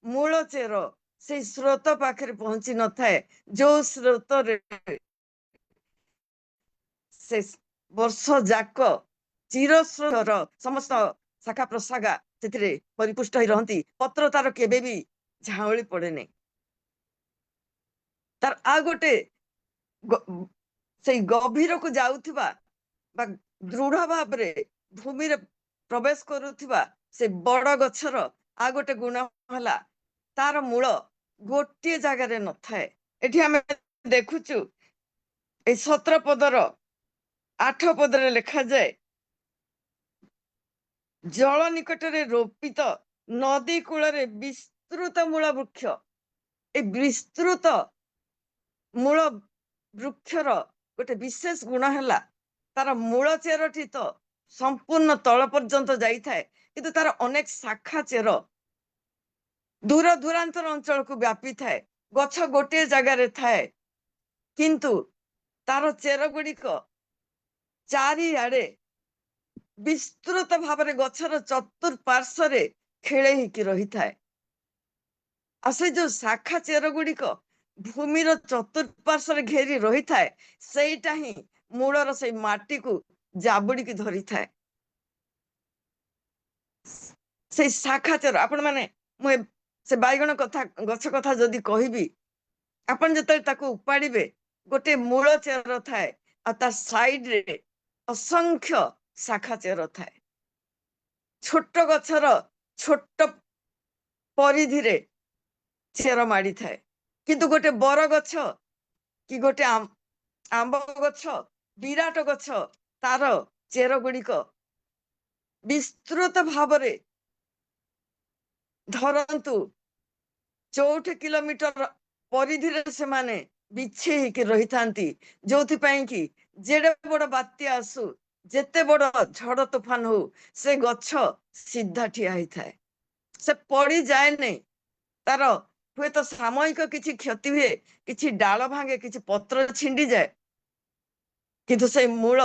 ମୂଳ ଚେର ସେଇ ସ୍ରୋତ ପାଖରେ ପହଞ୍ଚି ନଥାଏ, ଯୋଉ ସ୍ରୋତରେ ସେ ବର୍ଷ ଯାକ ଚିରସ୍ରୋତର ସମସ୍ତ ଶାଖା ପ୍ରଶାଖା ସେଥିରେ ପରିପୁଷ୍ଟ ହୋଇ ରହନ୍ତି। ପତ୍ର ତାର କେବେ ବି ଝାଉଁଳି ପଡେ ନାହିଁ। ତାର ଆଉ ଗୋଟେ ସେଇ ଗଭୀରକୁ ଯାଉଥିବା ବା ଦୃଢ ଭାବରେ ଭୂମିରେ ପ୍ରବେଶ କରୁଥିବା ସେ ବଡ ଗଛର ଆଉ ଗୋଟେ ଗୁଣ ହେଲା, ତାର ମୂଳ ଗୋଟିଏ ଜାଗାରେ ନଥାଏ। ଏଠି ଆମେ ଦେଖୁଛୁ ଏଇ 17 ପଦର 8 ପଦରେ ଲେଖାଯାଏ, ଜଳ ନିକଟରେ ରୋପିତ, ନଦୀ କୂଳରେ ବିସ୍ତୃତ ମୂଳ ବୃକ୍ଷ। এই ବିସ୍ତୃତ ମୂଳ ବୃକ୍ଷର ଗୋଟେ ବିଶେଷ ଗୁଣ ହେଲା, ତାର ମୂଳ ଚେରଟି ତ ସମ୍ପୂର୍ଣ୍ଣ ତଳ ପର୍ଯ୍ୟନ୍ତ ଯାଇଥାଏ, କିନ୍ତୁ ତାର ଅନେକ ଶାଖା ଚେର ଦୂର ଦୂରାନ୍ତର ଅଞ୍ଚଳକୁ ବ୍ୟାପିଥାଏ। ଗଛ ଗୋଟିଏ ଜାଗାରେ ଥାଏ, କିନ୍ତୁ ତାର ଚେର ଗୁଡିକ ଚାରିଆଡେ ବିସ୍ତୃତ ଭାବରେ ଗଛର ଚତୁଃପାର୍ଶ୍ୱରେ ଖେଳେଇ ହେଇକି ରହିଥାଏ। ଆଉ ସେ ଯୋଉ ଶାଖା ଚେର ଗୁଡିକ ଭୂମିର ଚତୁଃପାର୍ଶ୍ୱରେ ଘେରି ରହିଥାଏ, ସେଇଟା ହିଁ ମୂଳର ସେଇ ମାଟିକୁ ଜାବୁଡିକି ଧରିଥାଏ। ସେଇ ଶାଖା ଚେର, ଆପଣ ମାନେ ମୁଁ ସେ ବାଇଗଣ କଥା ଗଛ କଥା ଯଦି କହିବି, ଆପଣ ଯେତେବେଳେ ତାକୁ ଉପାଡ଼ିବେ, ଗୋଟେ ମୂଳ ଚେର ଥାଏ ଆଉ ତା ସାଇଡରେ ଅସଂଖ୍ୟ ଶାଖା ଚେର ଥାଏ। ଛୋଟ ଗଛର ଛୋଟ ପରିଧିରେ ଚେର ମାଡିଥାଏ, କିନ୍ତୁ ଗୋଟେ ବର ଗଛ କି ଗୋଟେ ଆମ୍ବ ଗଛ, ବିରାଟ ଗଛ, ତାର ଚେର ଗୁଡିକ ବିସ୍ତୃତ ଭାବରେ ଧରନ୍ତୁ 64 କିଲୋମିଟର ପରିଧିରେ ସେମାନେ ବିଛେଇ ହେଇକି ରହିଥାନ୍ତି, ଯୋଉଥିପାଇଁ କି ଯେଡେ ବଡ ବାତ୍ୟା ଆସୁ, ଯେତେ ବଡ ଝଡ ତୋଫାନ ହଉ, ସେ ଗଛ ସିଧା ଠିଆ ହେଇଥାଏ, ସେ ପଡିଯାଏନି। ତାର ହୁଏତ ସାମୟିକ କିଛି କ୍ଷତି ହୁଏ, କିଛି ଡାଳ ଭାଙ୍ଗେ, କିଛି ପତ୍ର ଛିଣ୍ଡିଯାଏ, କିନ୍ତୁ ସେଇ ମୂଳ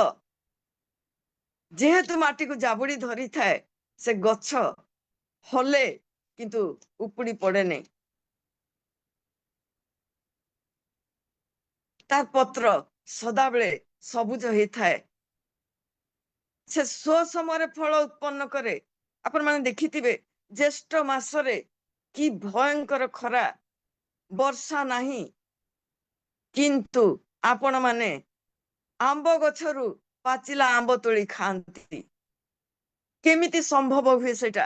ଯେହେତୁ ମାଟିକୁ ଜାବୁଡି ଧରିଥାଏ, ସେ ଗଛ ହଲେ କିନ୍ତୁ ଉପୁଡି ପଡେନି। ତାର ପତ୍ର ସଦାବେଳେ ସବୁଜ ହେଇଥାଏ, ସେ ସମୟରେ ଫଳ ଉତ୍ପନ୍ନ କରେ। ଆପଣ ମାନେ ଦେଖିଥିବେ ଜ୍ୟେଷ୍ଠ ମାସରେ କି ଭୟଙ୍କର ଖରା, ବର୍ଷା ନାହିଁ, କିନ୍ତୁ ଆପଣ ମାନେ ଆମ୍ବ ଗଛରୁ ପାଚିଲା ଆମ୍ବ ତୋଳି ଖାଆନ୍ତି। କେମିତି ସମ୍ଭବ ହୁଏ ସେଟା?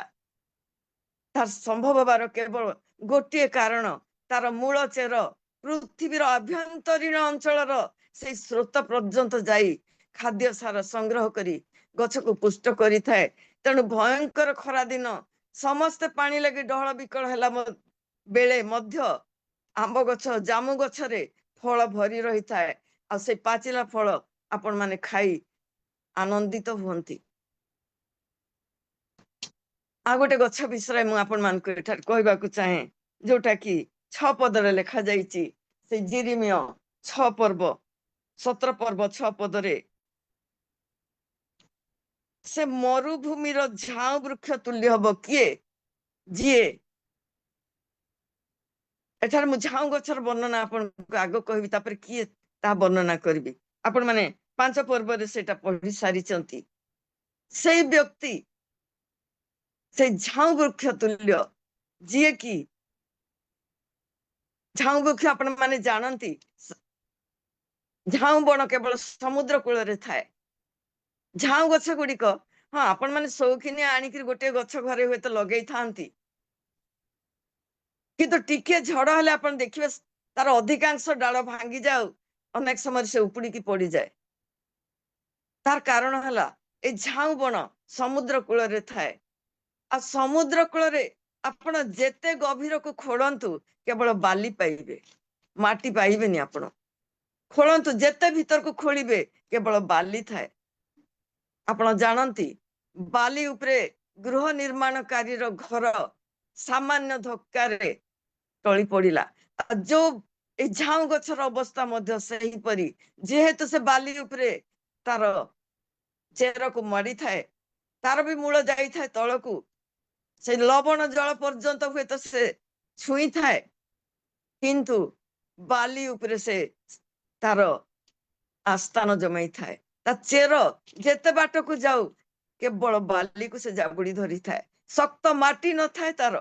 ତାର ସମ୍ଭବ ହେବାର କେବଳ ଗୋଟିଏ କାରଣ, ତାର ମୂଳ ଚେର ପୃଥିବୀର ଆଭ୍ୟନ୍ତରୀଣ ଅଞ୍ଚଳର ସେଇ ସ୍ରୋତ ପର୍ଯ୍ୟନ୍ତ ଯାଇ ଖାଦ୍ୟ ସାର ସଂଗ୍ରହ କରି ଗଛକୁ ପୁଷ୍ଟ କରିଥାଏ। ତେଣୁ ଭୟଙ୍କର ଖରା ଦିନ, ସମସ୍ତେ ପାଣି ଲାଗି ଡହଳ ବିକଳ ହେଲା ବେଳେ ମଧ୍ୟ ଆମ୍ବ ଗଛ, ଜାମୁ ଗଛରେ ଫଳ ଭରି ରହିଥାଏ, ଆଉ ସେ ପାଚିଲା ଫଳ ଆପଣ ମାନେ ଖାଇ ଆନନ୍ଦିତ ହୁଅନ୍ତି। ଆଉ ଗୋଟେ ଗଛ ବିଷୟରେ ମୁଁ ଆପଣ ମାନଙ୍କୁ ଏଠାରେ କହିବାକୁ ଚାହେଁ, ଯୋଉଟା କି 6 ପଦରେ ଲେଖାଯାଇଛି। ସେ ଜିରିମିୟ 6 ପର୍ବ 17 ପର୍ବ 6 ପଦରେ, ସେ ମରୁଭୂମିର ଝାଉଁ ବୃକ୍ଷ ତୁଲ୍ୟ ହବ କିଏ? ଯିଏ, ଏଠାରେ ମୁଁ ଝାଉଁ ଗଛର ବର୍ଣ୍ଣନା ଆପଣଙ୍କୁ ଆଗ କହିବି, ତାପରେ କିଏ ତାହା ବର୍ଣ୍ଣନା କରିବି। ଆପଣ ମାନେ 5 ପର୍ବରେ ସେଇଟା ପଢି ସାରିଛନ୍ତି। ସେଇ ବ୍ୟକ୍ତି ସେଇ ଝାଉଁ ବୃକ୍ଷ ତୁଲ୍ୟ, ଯିଏ କି ଝାଉଁ ବୃକ୍ଷ ଆପଣ ମାନେ ଜାଣନ୍ତି, ଝାଉଁ ବଣ କେବଳ ସମୁଦ୍ର କୂଳରେ ଥାଏ। ଝାଉଁ ଗଛ ଗୁଡିକ, ହଁ ଆପଣ ମାନେ ସୌଖିନିଆ ଆଣିକି ଗୋଟେ ଗଛ ଘରେ ହୁଏତ ଲଗେଇଥାନ୍ତି, କିନ୍ତୁ ଟିକେ ଝଡ ହେଲେ ଆପଣ ଦେଖିବେ ତାର ଅଧିକାଂଶ ଡାଳ ଭାଙ୍ଗି ଯାଉ, ଅନେକ ସମୟରେ ସେ ଉପୁଡିକି ପଡିଯାଏ। ତାର କାରଣ ହେଲା ଏ ଝାଉଁ ବଣ ସମୁଦ୍ର କୂଳରେ ଥାଏ, ଆଉ ସମୁଦ୍ର କୂଳରେ ଆପଣ ଯେତେ ଗଭୀରକୁ ଖୋଳନ୍ତୁ କେବଳ ବାଲି ପାଇବେ, ମାଟି ପାଇବେନି। ଆପଣ ଖୋଳନ୍ତୁ, ଯେତେ ଭିତରକୁ ଖୋଳିବେ କେବଳ ବାଲି ଥାଏ। ଆପଣ ଜାଣନ୍ତି, ବାଲି ଉପରେ ଗୃହ ନିର୍ମାଣକାରୀର ଘର ସାମାନ୍ୟ ଧକ୍କାରେ ଟଳି ପଡିଲା। ଯୋଉ ଏ ଝାଉଁ ଗଛର ଅବସ୍ଥା ମଧ୍ୟ ସେହିପରି, ଯେହେତୁ ସେ ବାଲି ଉପରେ ତାର ଚେରକୁ ମାଡିଥାଏ, ତାର ବି ମୂଳ ଯାଇଥାଏ ତଳକୁ, ସେ ଲବଣ ଜଳ ପର୍ଯ୍ୟନ୍ତ ହୁଏତ ସେ ଛୁଇଁଥାଏ, କିନ୍ତୁ ବାଲି ଉପରେ ସେ ତାର ଆସ୍ଥାନ ଜମାଇଥାଏ। ତା ଚେର ଯେତେ ବାଟକୁ ଯାଉ କେବଳ ବାଲିକୁ ସେ ଜାବୁଡି ଧରିଥାଏ, ଶକ୍ତ ମାଟି ନଥାଏ ତାର।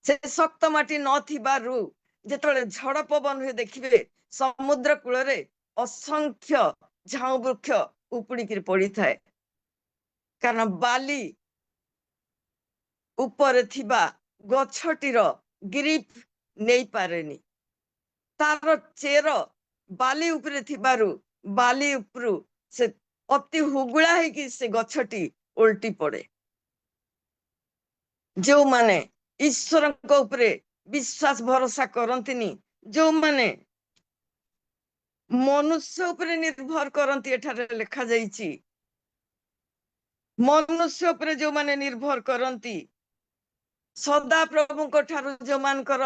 ସେ ଶକ୍ତ ମାଟି ନଥିବାରୁ ଯେତେବେଳେ ଝଡ ପବନ ହୁଏ, ଦେଖିବେ ସମୁଦ୍ର କୂଳରେ ଅସଂଖ୍ୟ ଝାଉଁ ବୃକ୍ଷ ଉପୁଡିକିରି ପଡିଥାଏ, କାରଣ ବାଲି ଉପରେ ଥିବା ଗଛଟିର ଗ୍ରିପ ନେଇପାରେନି। ତାର ଚେର ବାଲି ଉପରେ ଥିବାରୁ ବାଲି ଉପରୁ ସେ ଅତି ହୁଗୁଳା ହେଇକି ସେ ଗଛଟି ଓଲଟି ପଡେ। ଯୋଉମାନେ ଈଶ୍ୱରଙ୍କ ଉପରେ ବିଶ୍ୱାସ ଭରସା କରନ୍ତିନି, ଯୋଉମାନେ ମନୁଷ୍ୟ ଉପରେ ନିର୍ଭର କରନ୍ତି, ଏଠାରେ ଲେଖାଯାଇଛି ମନୁଷ୍ୟ ଉପରେ ଯୋଉମାନେ ନିର୍ଭର କରନ୍ତି, ସଦା ପ୍ରଭୁଙ୍କ ଠାରୁ ଯୋଉମାନଙ୍କର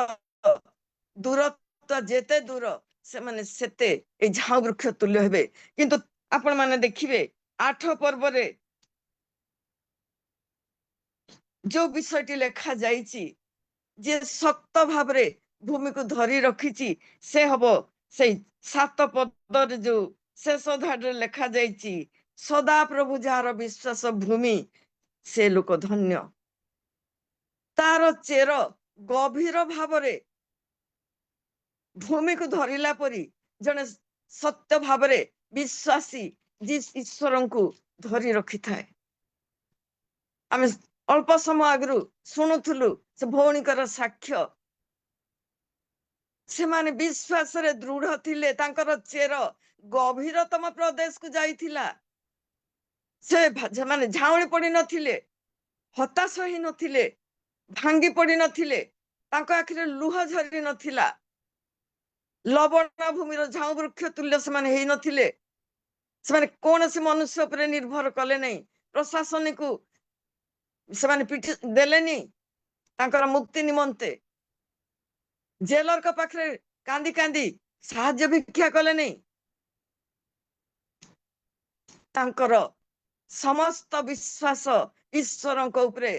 ଦୂରତ୍ୱ ଯେତେ ଦୂର, ସେମାନେ ସେତେ ଏଇ ଝାଉଁ ବୃକ୍ଷ ତୁଲ୍ୟ ହେବେ। କିନ୍ତୁ ଆପଣ ମାନେ ଦେଖିବେ 8 ପର୍ବରେ ଯୋଉ ବିଷୟଟି ଲେଖା ଯାଇଛି, ଯେ ଶକ୍ତ ଭାବରେ ଭୂମିକୁ ଧରି ରଖିଛି ସେ ହବ ସେଇ 7 ପଦରେ ଯୋଉ ଶେଷ ଧାଡ଼ିରେ ଲେଖା ଯାଇଛି, ସଦାପ୍ରଭୁ ଯାହାର ବିଶ୍ୱାସ ଭୂମି ସେ ଲୋକ ଧନ୍ୟ। ତାର ଚେର ଗଭୀର ଭାବରେ ଭୂମିକୁ ଧରିଲା ପରି ଜଣେ ସତ୍ୟ ଭାବରେ ବିଶ୍ୱାସୀ ଈଶ୍ୱରଙ୍କୁ ଧରି ରଖିଥାଏ। ଆମେ ଅଳ୍ପ ସମୟ ଆଗରୁ ଶୁଣୁଥିଲୁ ସେ ଭଉଣୀଙ୍କର ସାକ୍ଷ୍ୟ। ସେମାନେ ବିଶ୍ୱାସରେ ଦୃଢ ଥିଲେ, ତାଙ୍କର ଚେର ଗଭୀରତମ ପ୍ରଦେଶକୁ ଯାଇଥିଲା। ସେମାନେ ଝାଉଁଳି ପଡି ନଥିଲେ, ହତାଶ ହେଇ ନଥିଲେ, ଭାଙ୍ଗି ପଡି ନଥିଲେ, ତାଙ୍କ ଆଖିରେ ଲୁହ ଝରି ନଥିଲା। ଲବଣ ଭୂମିର ଝାଉଁ ବୃକ୍ଷ ତୁଲ୍ୟ ସେମାନେ ହେଇ ନଥିଲେ। ସେମାନେ କୌଣସି ମନୁଷ୍ୟ ଉପରେ ନିର୍ଭର କଲେ ନାହିଁ, ପ୍ରଶାସନିକୁ ସେମାନେ ପିଠି ଦେଲେନି ତାଙ୍କର ମୁକ୍ତି ନିମନ୍ତେ। ଜେଲରଙ୍କ ପାଖରେ କାନ୍ଦି କାନ୍ଦି ସାହାଯ୍ୟ ଭିକ୍ଷା କଲେନି। ତାଙ୍କର ସମସ୍ତ ବିଶ୍ୱାସ ଈଶ୍ୱରଙ୍କ ଉପରେ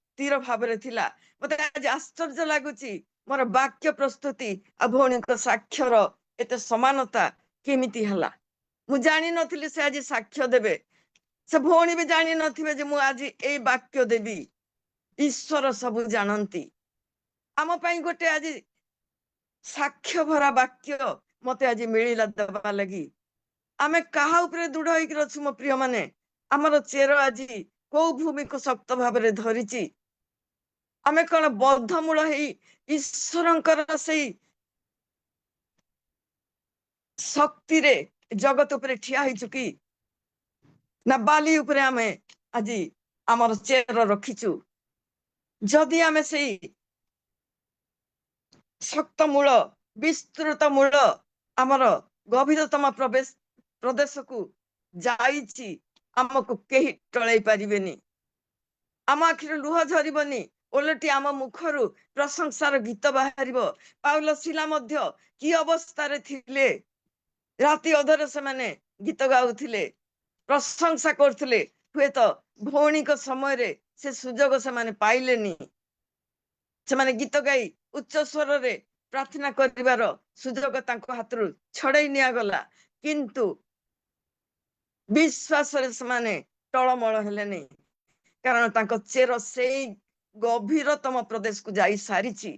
ସ୍ଥିର ଭାବରେ ଥିଲା। ମତେ ଆଜି ଆଶ୍ଚର୍ଯ୍ୟ ଲାଗୁଛି ମୋର ବାକ୍ୟ ପ୍ରସ୍ତୁତି ଆଉ ଭଉଣୀଙ୍କ ସାକ୍ଷ୍ୟର ଏତେ ସମାନତା କେମିତି ହେଲା। ମୁଁ ଜାଣିନଥିଲି ସେ ଆଜି ସାକ୍ଷ୍ୟ ଦେବେ। ସେ ଭଉଣୀ ବି ଜାଣିନଥିବେ ଯେ ମୁଁ ଆଜି ଏଇ ବାକ୍ୟ ଦେବି। ଈଶ୍ୱର ସବୁ ଜାଣନ୍ତି। ଆମ ପାଇଁ ଗୋଟେ ଆଜି ସାକ୍ଷ୍ୟ ଭରା ବାକ୍ୟ ମତେ ଆଜି ମିଳିଲା ଦେବା ଲାଗି। ଆମେ କାହା ଉପରେ ଦୃଢ ହେଇକି ଅଛୁ ମୋ ପ୍ରିୟ ମାନେ? ଆମର ଚେର ଆଜି କୋଉ ଭୂମିକୁ ଶକ୍ତ ଭାବରେ ଧରିଛି? ଆମେ କଣ ବଦ୍ଧମୂଳ ହେଇ ଈଶ୍ୱରଙ୍କର ସେଇ ଶକ୍ତିରେ ଜଗତ ଉପରେ ଠିଆ ହେଇଛୁ କି? ନା ବାଲି ଉପରେ ଆମେ ଆଜି ଆମର ଚେର ରଖିଛୁ? ଯଦି ଆମେ ସେଇ ଶକ୍ତ ମୂଳ, ବିସ୍ତୃତ ମୂଳ ଆମର ଗଭୀରତମ ପ୍ରଦେଶକୁ ଯାଇଛି, ଆମକୁ କେହି ଟଳେଇ ପାରିବେନି। ଆମ ଆଖିରେ ଲୁହ ଝରିବନି, ଓଲଟି ଆମ ମୁଖରୁ ପ୍ରଶଂସାର ଗୀତ ବାହାରିବ। ପାଉଲ ଶିଲା ମଧ୍ୟ କି ଅବସ୍ଥାରେ ଥିଲେ? ରାତି ଅଧରେ ସେମାନେ ଗୀତ ଗାଉଥିଲେ, ପ୍ରଶଂସା କରୁଥିଲେ। ହୁଏତ ଭଉଣୀଙ୍କ ସମୟରେ ସେ ସୁଯୋଗ ସେମାନେ ପାଇଲେନି। ସେମାନେ ଗୀତ ଗାଇ ଉଚ୍ଚ ସ୍ୱରରେ ପ୍ରାର୍ଥନା କରିବାର ସୁଯୋଗ ତାଙ୍କ ହାତରୁ ଛଡେଇ ନିଆଗଲା, କିନ୍ତୁ ବିଶ୍ୱାସରେ ସେମାନେ ଟଳମଳ ହେଲେନି, କାରଣ ତାଙ୍କ ଚେର ସେଇ ଗଭୀରତମ ପ୍ରଦେଶକୁ ଯାଇ ସାରିଛି।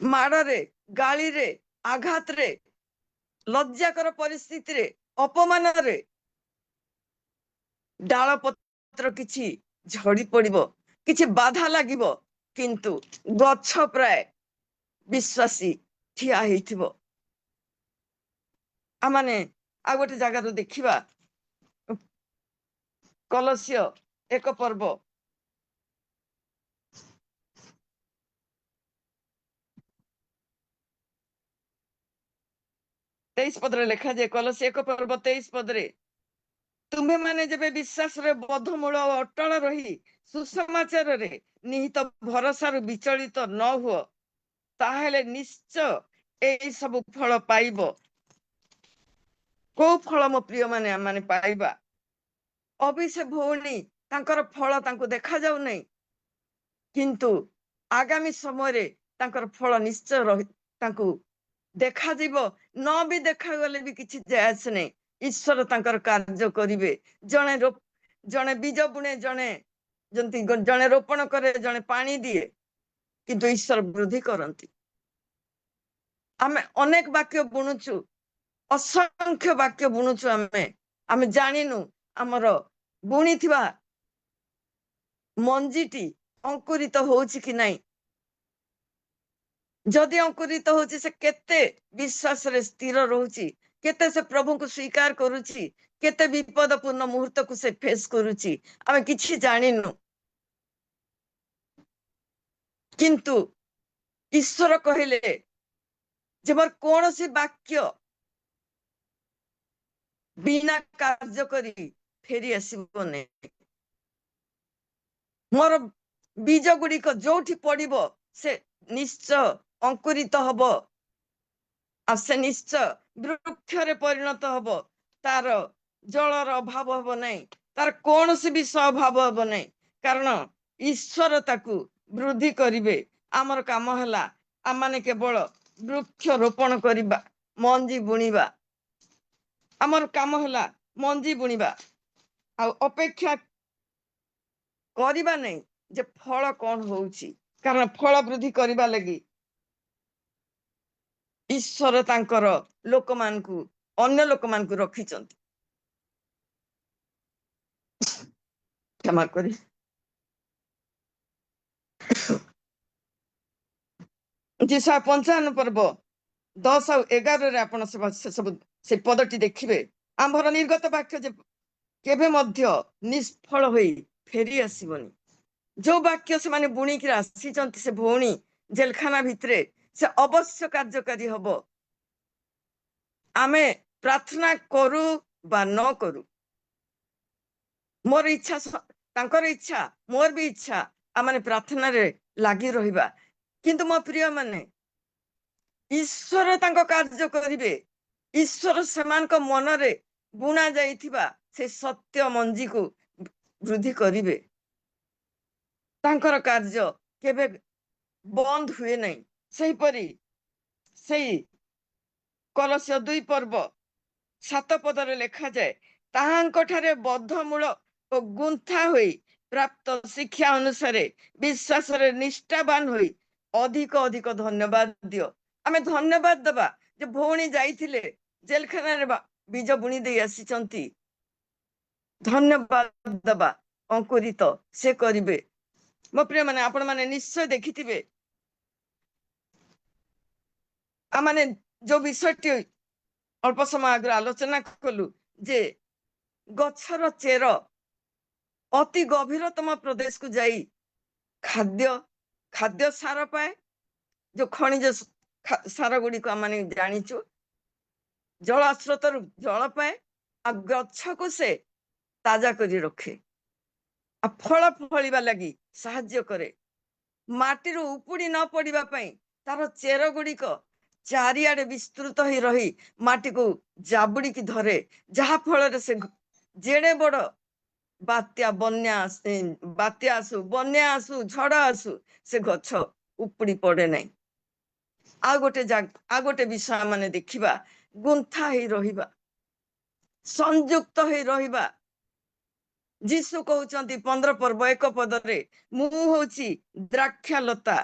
ମାଡରେ, ଗାଳିରେ, ଆଘାତରେ, ଲଜ୍ଜାକର ପରିସ୍ଥିତିରେ, ଅପମାନରେ ଡାଳ ପତ୍ର କିଛି ଝଡି ପଡିବ, କିଛି ବାଧା ଲାଗିବ, କିନ୍ତୁ ଗଛ ପ୍ରାୟ ବିଶ୍ୱାସୀ ଠିଆ ହେଇଥିବ। ଆମମାନେ ଆଉ ଗୋଟେ ଜାଗାରୁ ଦେଖିବା, କଲସ୍ୟ 1 ପର୍ବ 23 ପଦରେ ଲେଖାଯାଏ। କଲସ୍ୟ 1 ପର୍ବ 23 ପଦରେ, ତୁମ୍ଭେମାନେ ଯେବେ ବିଶ୍ୱାସରେ ବଦ୍ଧମୂଳ ଓ ଅଟଳ ରହି ସୁସମାଚାରରେ ନିହିତ ଭରସାରୁ ବିଚଳିତ ନ ହୁଅ, ତାହେଲେ ନିଶ୍ଚୟ ଏଇ ସବୁ ଫଳ ପାଇବ। କୋଉ ଫଳ ମୋ ପ୍ରିୟ ମାନେ ଆମେ ପାଇବା? ଅଭିଷେକ ଭଉଣୀ ତାଙ୍କର ଫଳ ତାଙ୍କୁ ଦେଖାଯାଉ ନାହିଁ, କିନ୍ତୁ ଆଗାମୀ ସମୟରେ ତାଙ୍କର ଫଳ ନିଶ୍ଚୟ ତାଙ୍କୁ ଦେଖାଯିବ। ନ ବି ଦେଖାଗଲେ ବି କିଛି ଯାଏ ଆସେ ନାହିଁ, ଈଶ୍ୱର ତାଙ୍କର କାର୍ଯ୍ୟ କରିବେ। ଜଣେ ବୀଜ ବୁଣେ, ଜଣେ ରୋପଣ କରେ, ଜଣେ ପାଣି ଦିଏ, କିନ୍ତୁ ଈଶ୍ୱର ବୃଦ୍ଧି କରନ୍ତି। ଆମେ ଅନେକ ବାକ୍ୟ ବୁଣୁଛୁ, ଅସଂଖ୍ୟ ବାକ୍ୟ ବୁଣୁଛୁ। ଆମେ ଜାଣିନୁ ଆମର ବୁଣିଥିବା ମଞ୍ଜିଟି ଅଙ୍କୁରିତ ହଉଛି କି ନାହିଁ। ଯଦି ଅଙ୍କୁରିତ ହଉଛି, ସେ କେତେ ବିଶ୍ୱାସରେ ସ୍ଥିର ରହୁଛି, କେତେ ସେ ପ୍ରଭୁଙ୍କୁ ସ୍ୱୀକାର କରୁଛି, କେତେ ବିପଦପୂର୍ଣ୍ଣ ମୁହୂର୍ତ୍ତକୁ ସେ ଫେସ୍ କରୁଛି, ଆମେ କିଛି ଜାଣିନୁ। କିନ୍ତୁ ଈଶ୍ୱର କହିଲେ ଯେ ମୋର କୌଣସି ବାକ୍ୟ ବିନା କାର୍ଯ୍ୟ କରି ଫେରି ଆସିବ ନାହିଁ। ମୋର ବୀଜ ଗୁଡିକ ଯୋଉଠି ପଡିବ ସେ ନିଶ୍ଚୟ ଅଙ୍କୁରିତ ହବ, ଆଉ ସେ ନିଶ୍ଚୟ ବୃକ୍ଷରେ ପରିଣତ ହବ। ତାର ଜଳର ଅଭାବ ହବ ନାହିଁ, ତାର କୌଣସି ବିଷୟ ଅଭାବ ହବ ନାହିଁ, କାରଣ ଈଶ୍ୱର ତାକୁ ବୃଦ୍ଧି କରିବେ। ଆମର କାମ ହେଲା ଆମମାନେ କେବଳ ବୃକ୍ଷ ରୋପଣ କରିବା, ମଞ୍ଜି ବୁଣିବା। ଆମର କାମ ହେଲା ମଞ୍ଜି ବୁଣିବା, ଆଉ ଅପେକ୍ଷା କରିବା ନାହିଁ ଯେ ଫଳ କଣ ହଉଛି, କାରଣ ଫଳ ବୃଦ୍ଧି କରିବା ଲାଗି ଈଶ୍ୱର ତାଙ୍କର ଲୋକମାନଙ୍କୁ, ଅନ୍ୟ ଲୋକମାନଙ୍କୁ ରଖିଛନ୍ତି। କ୍ଷମା କରି ଯେଶୟା 55 ପର୍ବ 10 ଆଉ 11 ଆପଣ ସବୁ ସେ ପଦଟି ଦେଖିବେ। ଆମର ନିର୍ଗତ ବାକ୍ୟ ଯେ କେବେ ମଧ୍ୟ ନିଷ୍ଫଳ ହୋଇ ଫେରି ଆସିବନି। ଯୋଉ ବାକ୍ୟ ସେମାନେ ବୁଣିକି ଆସିଛନ୍ତି ସେ ଭଉଣୀ ଜେଲଖାନା ଭିତରେ, ସେ ଅବଶ୍ୟ କାର୍ଯ୍ୟକାରୀ ହବ। ଆମେ ପ୍ରାର୍ଥନା କରୁ ବା ନ କରୁ, ମୋର ଇଚ୍ଛା, ତାଙ୍କର ଇଚ୍ଛା, ମୋର ବି ଇଚ୍ଛା, ଆମେ ପ୍ରାର୍ଥନାରେ ଲାଗି ରହିବା। କିନ୍ତୁ ମୋ ପ୍ରିୟ ମାନେ, ଈଶ୍ୱର ତାଙ୍କ କାର୍ଯ୍ୟ କରିବେ। ଈଶ୍ୱର ସେମାନଙ୍କ ମନରେ ବୁଣା ଯାଇଥିବା ସେ ସତ୍ୟ ମଞ୍ଜିକୁ ବୃଦ୍ଧି କରିବେ। ତାଙ୍କର କାର୍ଯ୍ୟ କେବେ ବନ୍ଦ ହୁଏ ନାହିଁ। ସେହିପରି ସେଇ କଲସ୍ୟ 2 ପର୍ବ 7 ପଦରେ ଲେଖାଯାଏ, ତାହାଙ୍କ ଠାରେ ବଦ୍ଧମୂଳ ଓ ଗୁନ୍ଥା ହୋଇ ପ୍ରାପ୍ତ ଶିକ୍ଷା ଅନୁସାରେ ବିଶ୍ୱାସରେ ନିଷ୍ଠାବାନ ହୋଇ ଅଧିକ ଅଧିକ ଧନ୍ୟବାଦ ଦିଅ। ଆମେ ଧନ୍ୟବାଦ ଦେବା ଯେ ଭଉଣୀ ଯାଇଥିଲେ ଜେଲଖାନାରେ ବୀଜ ବୁଣି ଦେଇ ଆସିଛନ୍ତି। ଧନ୍ୟବାଦ ଦେବା, ଅଙ୍କୁରିତ ସେ କରିବେ। ମୋ ପ୍ରିୟ ମାନେ, ଆପଣ ମାନେ ନିଶ୍ଚୟ ଦେଖିଥିବେ, ଆମେ ଯୋଉ ବିଷୟଟି ଅଳ୍ପ ସମୟ ଆଗରୁ ଆଲୋଚନା କଲୁ ଯେ ଗଛର ଚେର ଅତି ଗଭୀରତମ ପ୍ରଦେଶକୁ ଯାଇ ଖାଦ୍ୟ ସାର ପାଏ। ଯୋଉ ଖଣିଜ ସାର ଗୁଡିକ ଆମେ ଜାଣିଛୁ, ଜଳ ସ୍ରୋତରୁ ଜଳ ପାଏ, ଆଉ ଗଛକୁ ସେ ତାଜା କରି ରଖେ, ଆଉ ଫଳ ଫଳିବା ଲାଗି ସାହାଯ୍ୟ କରେ। ମାଟିରୁ ଉପୁଡି ନ ପଡିବା ପାଇଁ ତାର ଚେର ଗୁଡିକ ଚାରିଆଡେ ବିସ୍ତୃତ ହେଇ ରହି ମାଟିକୁ ଜାବୁଡିକି ଧରେ, ଯାହା ଫଳରେ ସେ ଯେଡେ ବଡ ବାତ୍ୟା ଆସୁ, ବନ୍ୟା ଆସୁ, ଝଡ ଆସୁ, ସେ ଗଛ ଉପୁଡି ପଡେ ନାହିଁ। ଆଉ ଗୋଟେ ବିଷୟ ମାନେ ଦେଖିବା, ଗୁନ୍ଥା ହେଇ ରହିବା, ସଂଯୁକ୍ତ ହେଇ ରହିବା। ଯୀଶୁ କହୁଛନ୍ତି 15 ପର୍ବ 1 ପଦରେ, ମୁଁ ହଉଛି ଦ୍ରାକ୍ଷା ଲତା।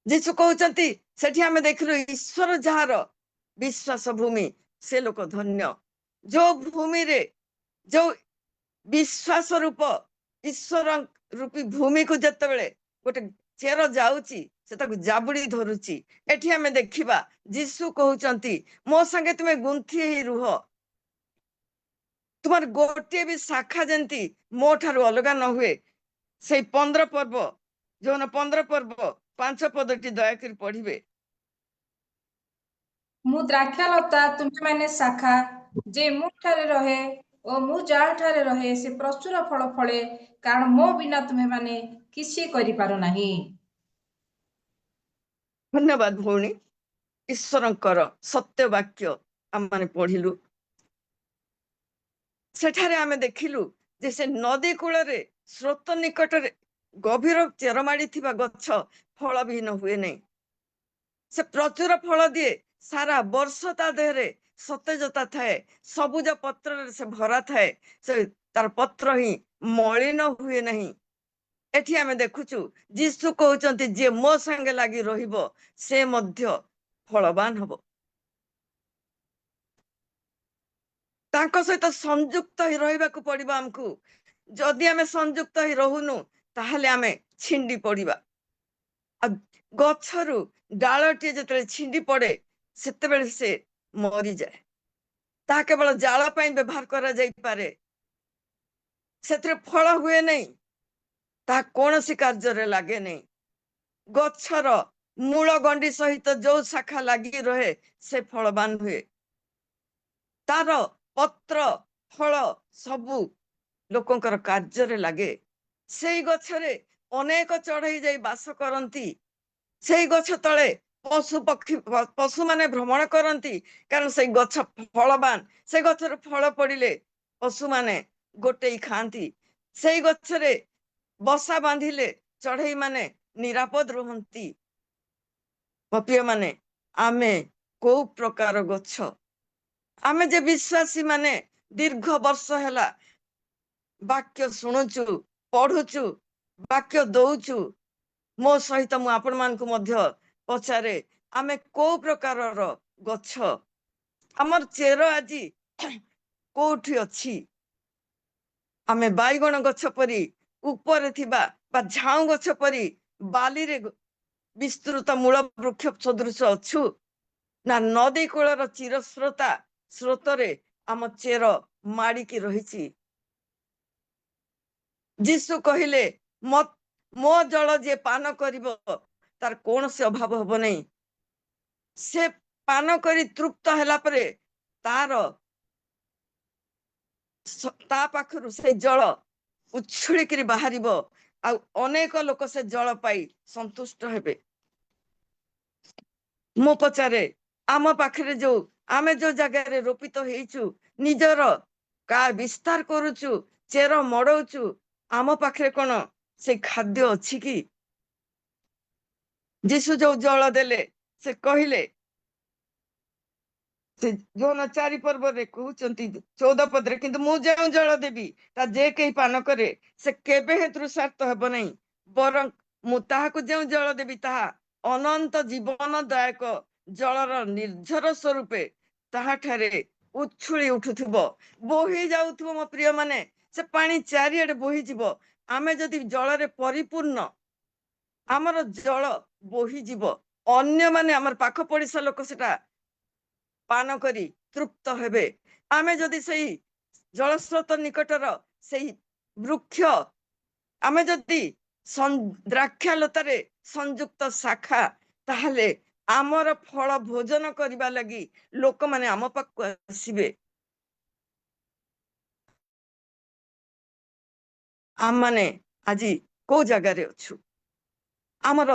ଯୀଶୁ କହୁଛନ୍ତି, ସେଠି ଆମେ ଦେଖିଲୁ ଈଶ୍ୱର ଯାହାର ବିଶ୍ୱାସ ଭୂମି, ସେ ଲୋକ ଧନ୍ୟ। ଯୋଉ ଭୂମିରେ ଯୋଉ ବିଶ୍ୱାସ ରୂପ ଈଶ୍ୱର ରୂପୀ ଭୂମିକୁ ଯେତେବେଳେ ଗୋଟେ ଚେର ଯାଉଛି, ସେ ତାକୁ ଜାବୁଡି ଧରୁଛି। ଏଠି ଆମେ ଦେଖିବା ଯୀଶୁ କହୁଛନ୍ତି, ମୋ ସାଙ୍ଗେ ତୁମେ ଗୁନ୍ଥି ହେଇ ରୁହ। ତୁମର ଗୋଟିଏ ବି ଶାଖା ଯେମିତି ମୋ ଠାରୁ ଅଲଗା ନ ହୁଏ। ସେଇ 15 ପର୍ବ, ଯୋଉନ 15 ପର୍ବ 5 ପଦଟି ଦୟାକରି ପଢିବେ। ମୁଁ ଦ୍ରାକ୍ଷାଲତା, ତୁମେମାନେ ଶାଖା। ଯେ ମୁଁ ଠାରେ ରହେ ଓ ମୁଁ ଯାହାଠାରେ ରହେ ସେ ପ୍ରଚୁର ଫଳ ଫଳେ, କାରଣ ମୋ ବିନା ତୁମେମାନେ କିଛି କରିପାରୁ ନାହିଁ। ଧନ୍ୟବାଦ ଭଉଣୀ, ଈଶ୍ୱରଙ୍କର ସତ୍ୟ ବାକ୍ୟ ଆମେ ପଢିଲୁ। ସେଠାରେ ଆମେ ଦେଖିଲୁ ଯେ ସେ ନଦୀ କୂଳରେ ସ୍ରୋତ ନିକଟରେ ଗଭୀର ଚେର ମାଡ଼ିଥିବା ଗଛ ଫଳବିହୀନ ହୁଏ ନାହିଁ। ସେ ପ୍ରଚୁର ଫଳ ଦିଏ, ସାରା ବର୍ଷ ତା ଦେହରେ ସତେଜତା ଥାଏ, ସବୁଜ ପତ୍ରରେ ସେ ଭରା ଥାଏ, ସେ ତାର ପତ୍ର ହିଁ ମଳିନ ହୁଏ ନାହିଁ। ଏଠି ଆମେ ଦେଖୁଛୁ ଯୀଶୁ କହୁଛନ୍ତି, ଯିଏ ମୋ ସାଙ୍ଗେ ଲାଗି ରହିବ ସେ ମଧ୍ୟ ଫଳବାନ ହବ। ତାଙ୍କ ସହିତ ସଂଯୁକ୍ତ ହେଇ ରହିବାକୁ ପଡିବ ଆମକୁ। ଯଦି ଆମେ ସଂଯୁକ୍ତ ହେଇ ରହୁନୁ, ତାହେଲେ ଆମେ ଛିଣ୍ଡି ପଡିବା। ଆଉ ଗଛରୁ ଡାଳଟିଏ ଯେତେବେଳେ ଛିଣ୍ଡି ପଡେ, ସେତେବେଳେ ସେ ମରିଯାଏ। ତାହା କେବଳ ଜାଳ ପାଇଁ ବ୍ୟବହାର କରାଯାଇପାରେ, ସେଥିରେ ଫଳ ହୁଏ ନାହିଁ, ତାହା କୌଣସି କାର୍ଯ୍ୟରେ ଲାଗେ ନାହିଁ। ଗଛର ମୂଳ ଗଣ୍ଡି ସହିତ ଯୋଉ ଶାଖା ଲାଗି ରହେ, ସେ ଫଳବାନ ହୁଏ। ତାର ପତ୍ର ଫଳ ସବୁ ଲୋକଙ୍କର କାର୍ଯ୍ୟରେ ଲାଗେ। ସେଇ ଗଛରେ ଅନେକ ଚଢେଇ ଯାଇ ବାସ କରନ୍ତି। ସେଇ ଗଛ ତଳେ ପଶୁମାନେ ଭ୍ରମଣ କରନ୍ତି, କାରଣ ସେଇ ଗଛ ଫଳବାନ। ସେ ଗଛରେ ଫଳ ପଡିଲେ ପଶୁମାନେ ଗୋଟେଇ ଖାଆନ୍ତି। ସେଇ ଗଛରେ ବସା ବାନ୍ଧିଲେ ଚଢେଇ ମାନେ ନିରାପଦ ରୁହନ୍ତି। ମୋ ପ୍ରିୟ ମାନେ, ଆମେ କୋଉ ପ୍ରକାର ଗଛ? ଆମେ ଯେ ବିଶ୍ୱାସୀ ମାନେ ଦୀର୍ଘ ବର୍ଷ ହେଲା ବାକ୍ୟ ଶୁଣୁଛୁ, ପଢୁଛୁ, ବାକ୍ୟ ଦଉଛୁ। ମୋ ସହିତ ମୁଁ ଆପଣ ମାନଙ୍କୁ ମଧ୍ୟ ପଚାରେ, ଆମେ କୋଉ ପ୍ରକାରର ଗଛ? ଆମର ଚେର ଆଜି କୋଉଠି ଅଛି? ଆମେ ବାଇଗଣ ଗଛ ପରି ଉପରେ ଥିବା ବା ଝାଉଁ ଗଛ ପରି ବାଲିରେ ବିସ୍ତୃତ ମୂଳ ବୃକ୍ଷ ସଦୃଶ ଅଛୁ, ନା ନଦୀ କୂଳର ଚିରସ୍ରୋତା ସ୍ରୋତରେ ଆମ ଚେର ମାଡିକି ରହିଛି? ଯୀଶୁ କହିଲେ, ମୋ ଜଳ ଯିଏ ପାନ କରିବ ତାର କୌଣସି ଅଭାବ ହବ ନାହିଁ। ସେ ପାନ କରି ତୃପ୍ତ ହେଲା ପରେ ତା ପାଖରୁ ସେ ଜଳ ଉଛୁଳିକିରି ବାହାରିବ, ଆଉ ଅନେକ ଲୋକ ସେ ଜଳ ପାଇ ସନ୍ତୁଷ୍ଟ ହେବେ। ମୁଁ ପଚାରେ, ଆମ ପାଖରେ ଆମେ ଯୋଉ ଜାଗାରେ ରୋପିତ ହେଇଛୁ, ନିଜର ବିସ୍ତାର କରୁଛୁ, ଚେର ମଡଉଛୁ, ଆମ ପାଖରେ କଣ ସେ ଖାଦ୍ୟ ଅଛି କି? ଯୀଶୁ ଯୋଉ ଜଳ ଦେଲେ, ସେ କହିଲେ, ସେ ଯୋଉନ 4 ପର୍ବରେ କହୁଛନ୍ତି 14 ପଦରେ, କିନ୍ତୁ ମୁଁ ଯେଉଁ ଜଳ ଦେବି ତା ଯେ କେହି ପାନ କରେ ସେ କେବେ ହେଁ ତୃଷାର୍ତ୍ତ ହେବ ନାହିଁ, ବରଂ ମୁଁ ତାହାକୁ ଯେଉଁ ଜଳ ଦେବି ତାହା ଅନନ୍ତ ଜୀବନଦାୟକ ଜଳର ନିର୍ଝର ସ୍ୱରୂପେ ତାହାଠାରେ ଉଛୁଳି ଉଠୁଥିବ, ବୋହି ଯାଉଥିବ। ମୋ ପ୍ରିୟ ମାନେ, ସେ ପାଣି ଚାରିଆଡେ ବୋହିଯିବ। ଆମେ ଯଦି ଜଳରେ ପରିପୂର୍ଣ୍ଣ, ଆମର ଜଳ ବୋହିଯିବ। ଅନ୍ୟମାନେ, ଆମର ପାଖ ପଡିଶା ଲୋକ ସେଟା ପାନ କରି ତୃପ୍ତ ହେବେ। ଆମେ ଯଦି ସେଇ ଜଳସ୍ରୋତ ନିକଟର ସେଇ ବୃକ୍ଷ, ଆମେ ଯଦି ଦ୍ରାକ୍ଷାଲତାରେ ସଂଯୁକ୍ତ ଶାଖା, ତାହେଲେ ଆମର ଫଳ ଭୋଜନ କରିବା ଲାଗି ଲୋକମାନେ ଆମ ପାଖକୁ ଆସିବେ। ଆମମାନେ ଆଜି କୋଉ ଜାଗାରେ ଅଛୁ? ଆମର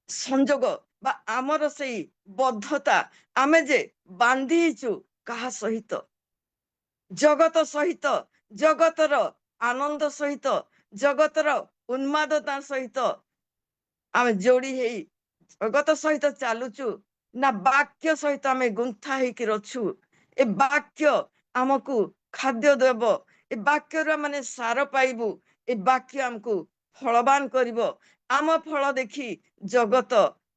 ସଂଯୋଗ ବା ଆମର ସେଇ ବଦ୍ଧତା, ଆମେ ଯେ ବାନ୍ଧିଛୁ କାହା ସହିତ? ଜଗତ ସହିତ, ଜଗତର ଆନନ୍ଦ ସହିତ, ଜଗତର ଉନ୍ମାଦତା ସହିତ ଆମେ ଯୋଡି ହେଇ ଜଗତ ସହିତ ଚାଲୁଛୁ, ନା ବାକ୍ୟ ସହିତ ଆମେ ଗୁନ୍ଥା ହେଇକି ଅଛୁ? ଏ ବାକ୍ୟ ଆମକୁ ଖାଦ୍ୟ ଦେବ, ଏ ବାକ୍ୟରୁ ଆମେ ସାର ପାଇବୁ, ଏ ବାକ୍ୟ ଆମକୁ ଫଳବାନ କରିବ। ଆମ ଫଳ ଦେଖି ଜଗତ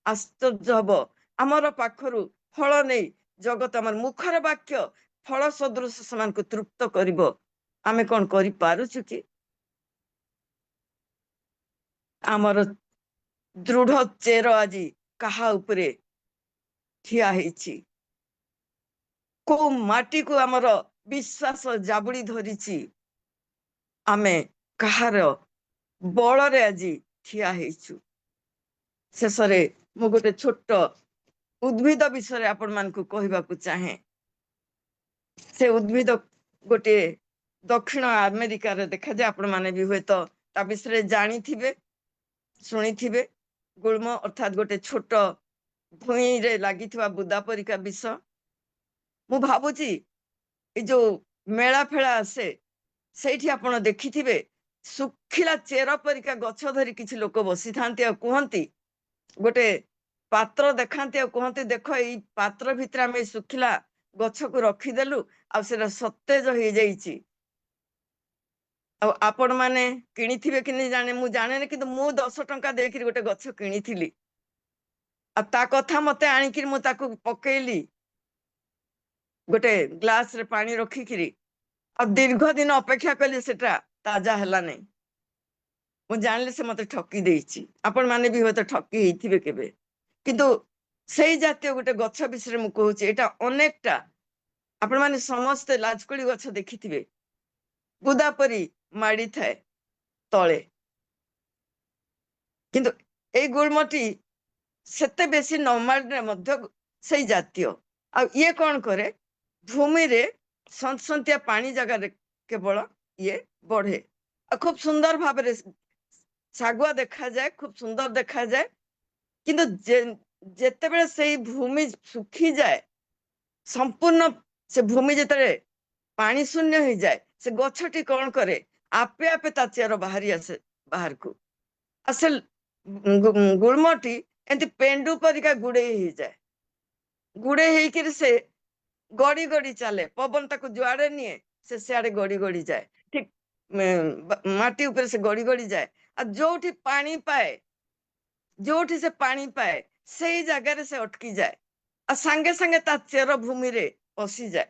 ଆଶ୍ଚର୍ଯ୍ୟ ହବ। ଆମର ପାଖରୁ ଫଳ ନେଇ ଜଗତ ଆମର ମୁଖର ବାକ୍ୟ ଫଳ ସଦୃଶ ସେମାନଙ୍କୁ ତୃପ୍ତ କରିବ। ଆମେ କଣ କରିପାରୁଛୁ କି? ଆମର ଦୃଢ ଚେର ଆଜି କାହା ଉପରେ ଠିଆ ହେଇଛି? କୋଉ ମାଟିକୁ ଆମର ବିଶ୍ୱାସ ଜାବୁଡି ଧରିଛି? ଆମେ କାହାର ବଳରେ ଆଜି ଠିଆ ହେଇଛୁ? ଶେଷରେ ମୁଁ ଗୋଟେ ଛୋଟ ଉଦ୍ଭିଦ ବିଷୟରେ ଆପଣ ମାନଙ୍କୁ କହିବାକୁ ଚାହେଁ। ସେ ଉଦ୍ଭିଦ ଗୋଟେ ଦକ୍ଷିଣ ଆମେରିକାରେ ଦେଖାଯାଏ। ଆପଣ ମାନେ ବି ହୁଏତ ତା ବିଷୟରେ ଜାଣିଥିବେ, ଶୁଣିଥିବେ। ଗୁଳ୍ମ ଅର୍ଥାତ୍ ଗୋଟେ ଛୋଟ ଭୂଇଁରେ ଲାଗିଥିବା ବୁଦା ପରିକା ବିଷ। ମୁଁ ଭାବୁଛି ଏଇ ଯୋଉ ମେଳା ଫେଳା ଆସେ, ସେଇଠି ଆପଣ ଦେଖିଥିବେ ଶୁଖିଲା ଚେର ପରିକା ଗଛ ଧରି କିଛି ଲୋକ ବସିଥାନ୍ତି, ଆଉ କୁହନ୍ତି, ଗୋଟେ ପାତ୍ର ଦେଖାନ୍ତି ଆଉ କୁହନ୍ତି, ଦେଖ ଏଇ ପାତ୍ର ଭିତରେ ଆମେ ଶୁଖିଲା ଗଛକୁ ରଖିଦେଲୁ, ଆଉ ସେଟା ସତେଜ ହେଇଯାଇଛି। ଆଉ ଆପଣ ମାନେ କିଣିଥିବେ କି ନାହିଁ ଜାଣେ, ମୁଁ ଜାଣେନି, କିନ୍ତୁ ମୁଁ 10 ଟଙ୍କା ଦେଇକିରି ଗୋଟେ ଗଛ କିଣିଥିଲି। ଆଉ ତା କଥା ମତେ ଆଣିକିରି ମୁଁ ତାକୁ ପକେଇଲି ଗୋଟେ ଗ୍ଲାସରେ ପାଣି ରଖିକିରି, ଆଉ ଦୀର୍ଘ ଦିନ ଅପେକ୍ଷା କଲି, ସେଟା ତାଜା ହେଲା ନାହିଁ। ମୁଁ ଜାଣିଲି ସେ ମତେ ଠକି ଦେଇଛି। ଆପଣ ମାନେ ବି ହୁଏତ ଠକି ହେଇଥିବେ କେବେ। କିନ୍ତୁ ସେଇ ଜାତୀୟ ଗୋଟେ ଗଛ ବିଷୟରେ ମୁଁ କହୁଛି। ଏଇଟା ଅନେକଟା, ଆପଣ ମାନେ ସମସ୍ତେ ଲାଜକୁଳି ଗଛ ଦେଖିଥିବେ, ବୁଦା ପରି ମାଡିଥାଏ ତଳେ, କିନ୍ତୁ ଏଇ ଗୁଳ୍ମଟି ସେତେ ବେଶୀ ନମାଡିଲେ ମଧ୍ୟ ସେଇ ଜାତୀୟ। ଆଉ ଇଏ କଣ କରେ, ଭୂମିରେ ସନ୍ତସନ୍ତିଆ ପାଣି ଜାଗାରେ କେବଳ ଇଏ ବଢେ, ଆଉ ଖୁବ ସୁନ୍ଦର ଭାବରେ ଶାଗୁଆ ଦେଖାଯାଏ, ଖୁବ ସୁନ୍ଦର ଦେଖାଯାଏ। କିନ୍ତୁ ଯେତେବେଳେ ସେଇ ଭୂମି ଶୁଖିଯାଏ, ସମ୍ପୂର୍ଣ୍ଣ ସେ ଭୂମି ଯେତେବେଳେ ପାଣି ଶୂନ୍ୟ ହେଇଯାଏ, ସେ ଗଛଟି କଣ କରେ, ଆପେ ଆପେ ତା ଚେର ବାହାରି ଆସେ ବାହାରକୁ। ଆଉ ସେ ଗୁଳ୍ମଟି ଏମିତି ପେଣ୍ଡୁ ପରିକା ଗୁଡେଇ ହେଇଯାଏ। ଗୁଡେଇ ହେଇକିରି ସେ ଗଡି ଗଡି ଚାଲେ, ପବନ ତାକୁ ଯୁଆଡେ ନିଏ ସେ ସିଆଡେ ଗଡି ଗଡି ଯାଏ, ଠିକ ମାଟି ଉପରେ ସେ ଗଡି ଗଡି ଯାଏ। ଆଉ ଯୋଉଠି ପାଣି ପାଏ, ଯୋଉଠି ସେ ପାଣି ପାଏ ସେଇ ଜାଗାରେ ସେ ଅଟକି ଯାଏ, ଆଉ ସାଙ୍ଗେ ସାଙ୍ଗେ ତା ଚେର ଭୂମିରେ ପଶିଯାଏ,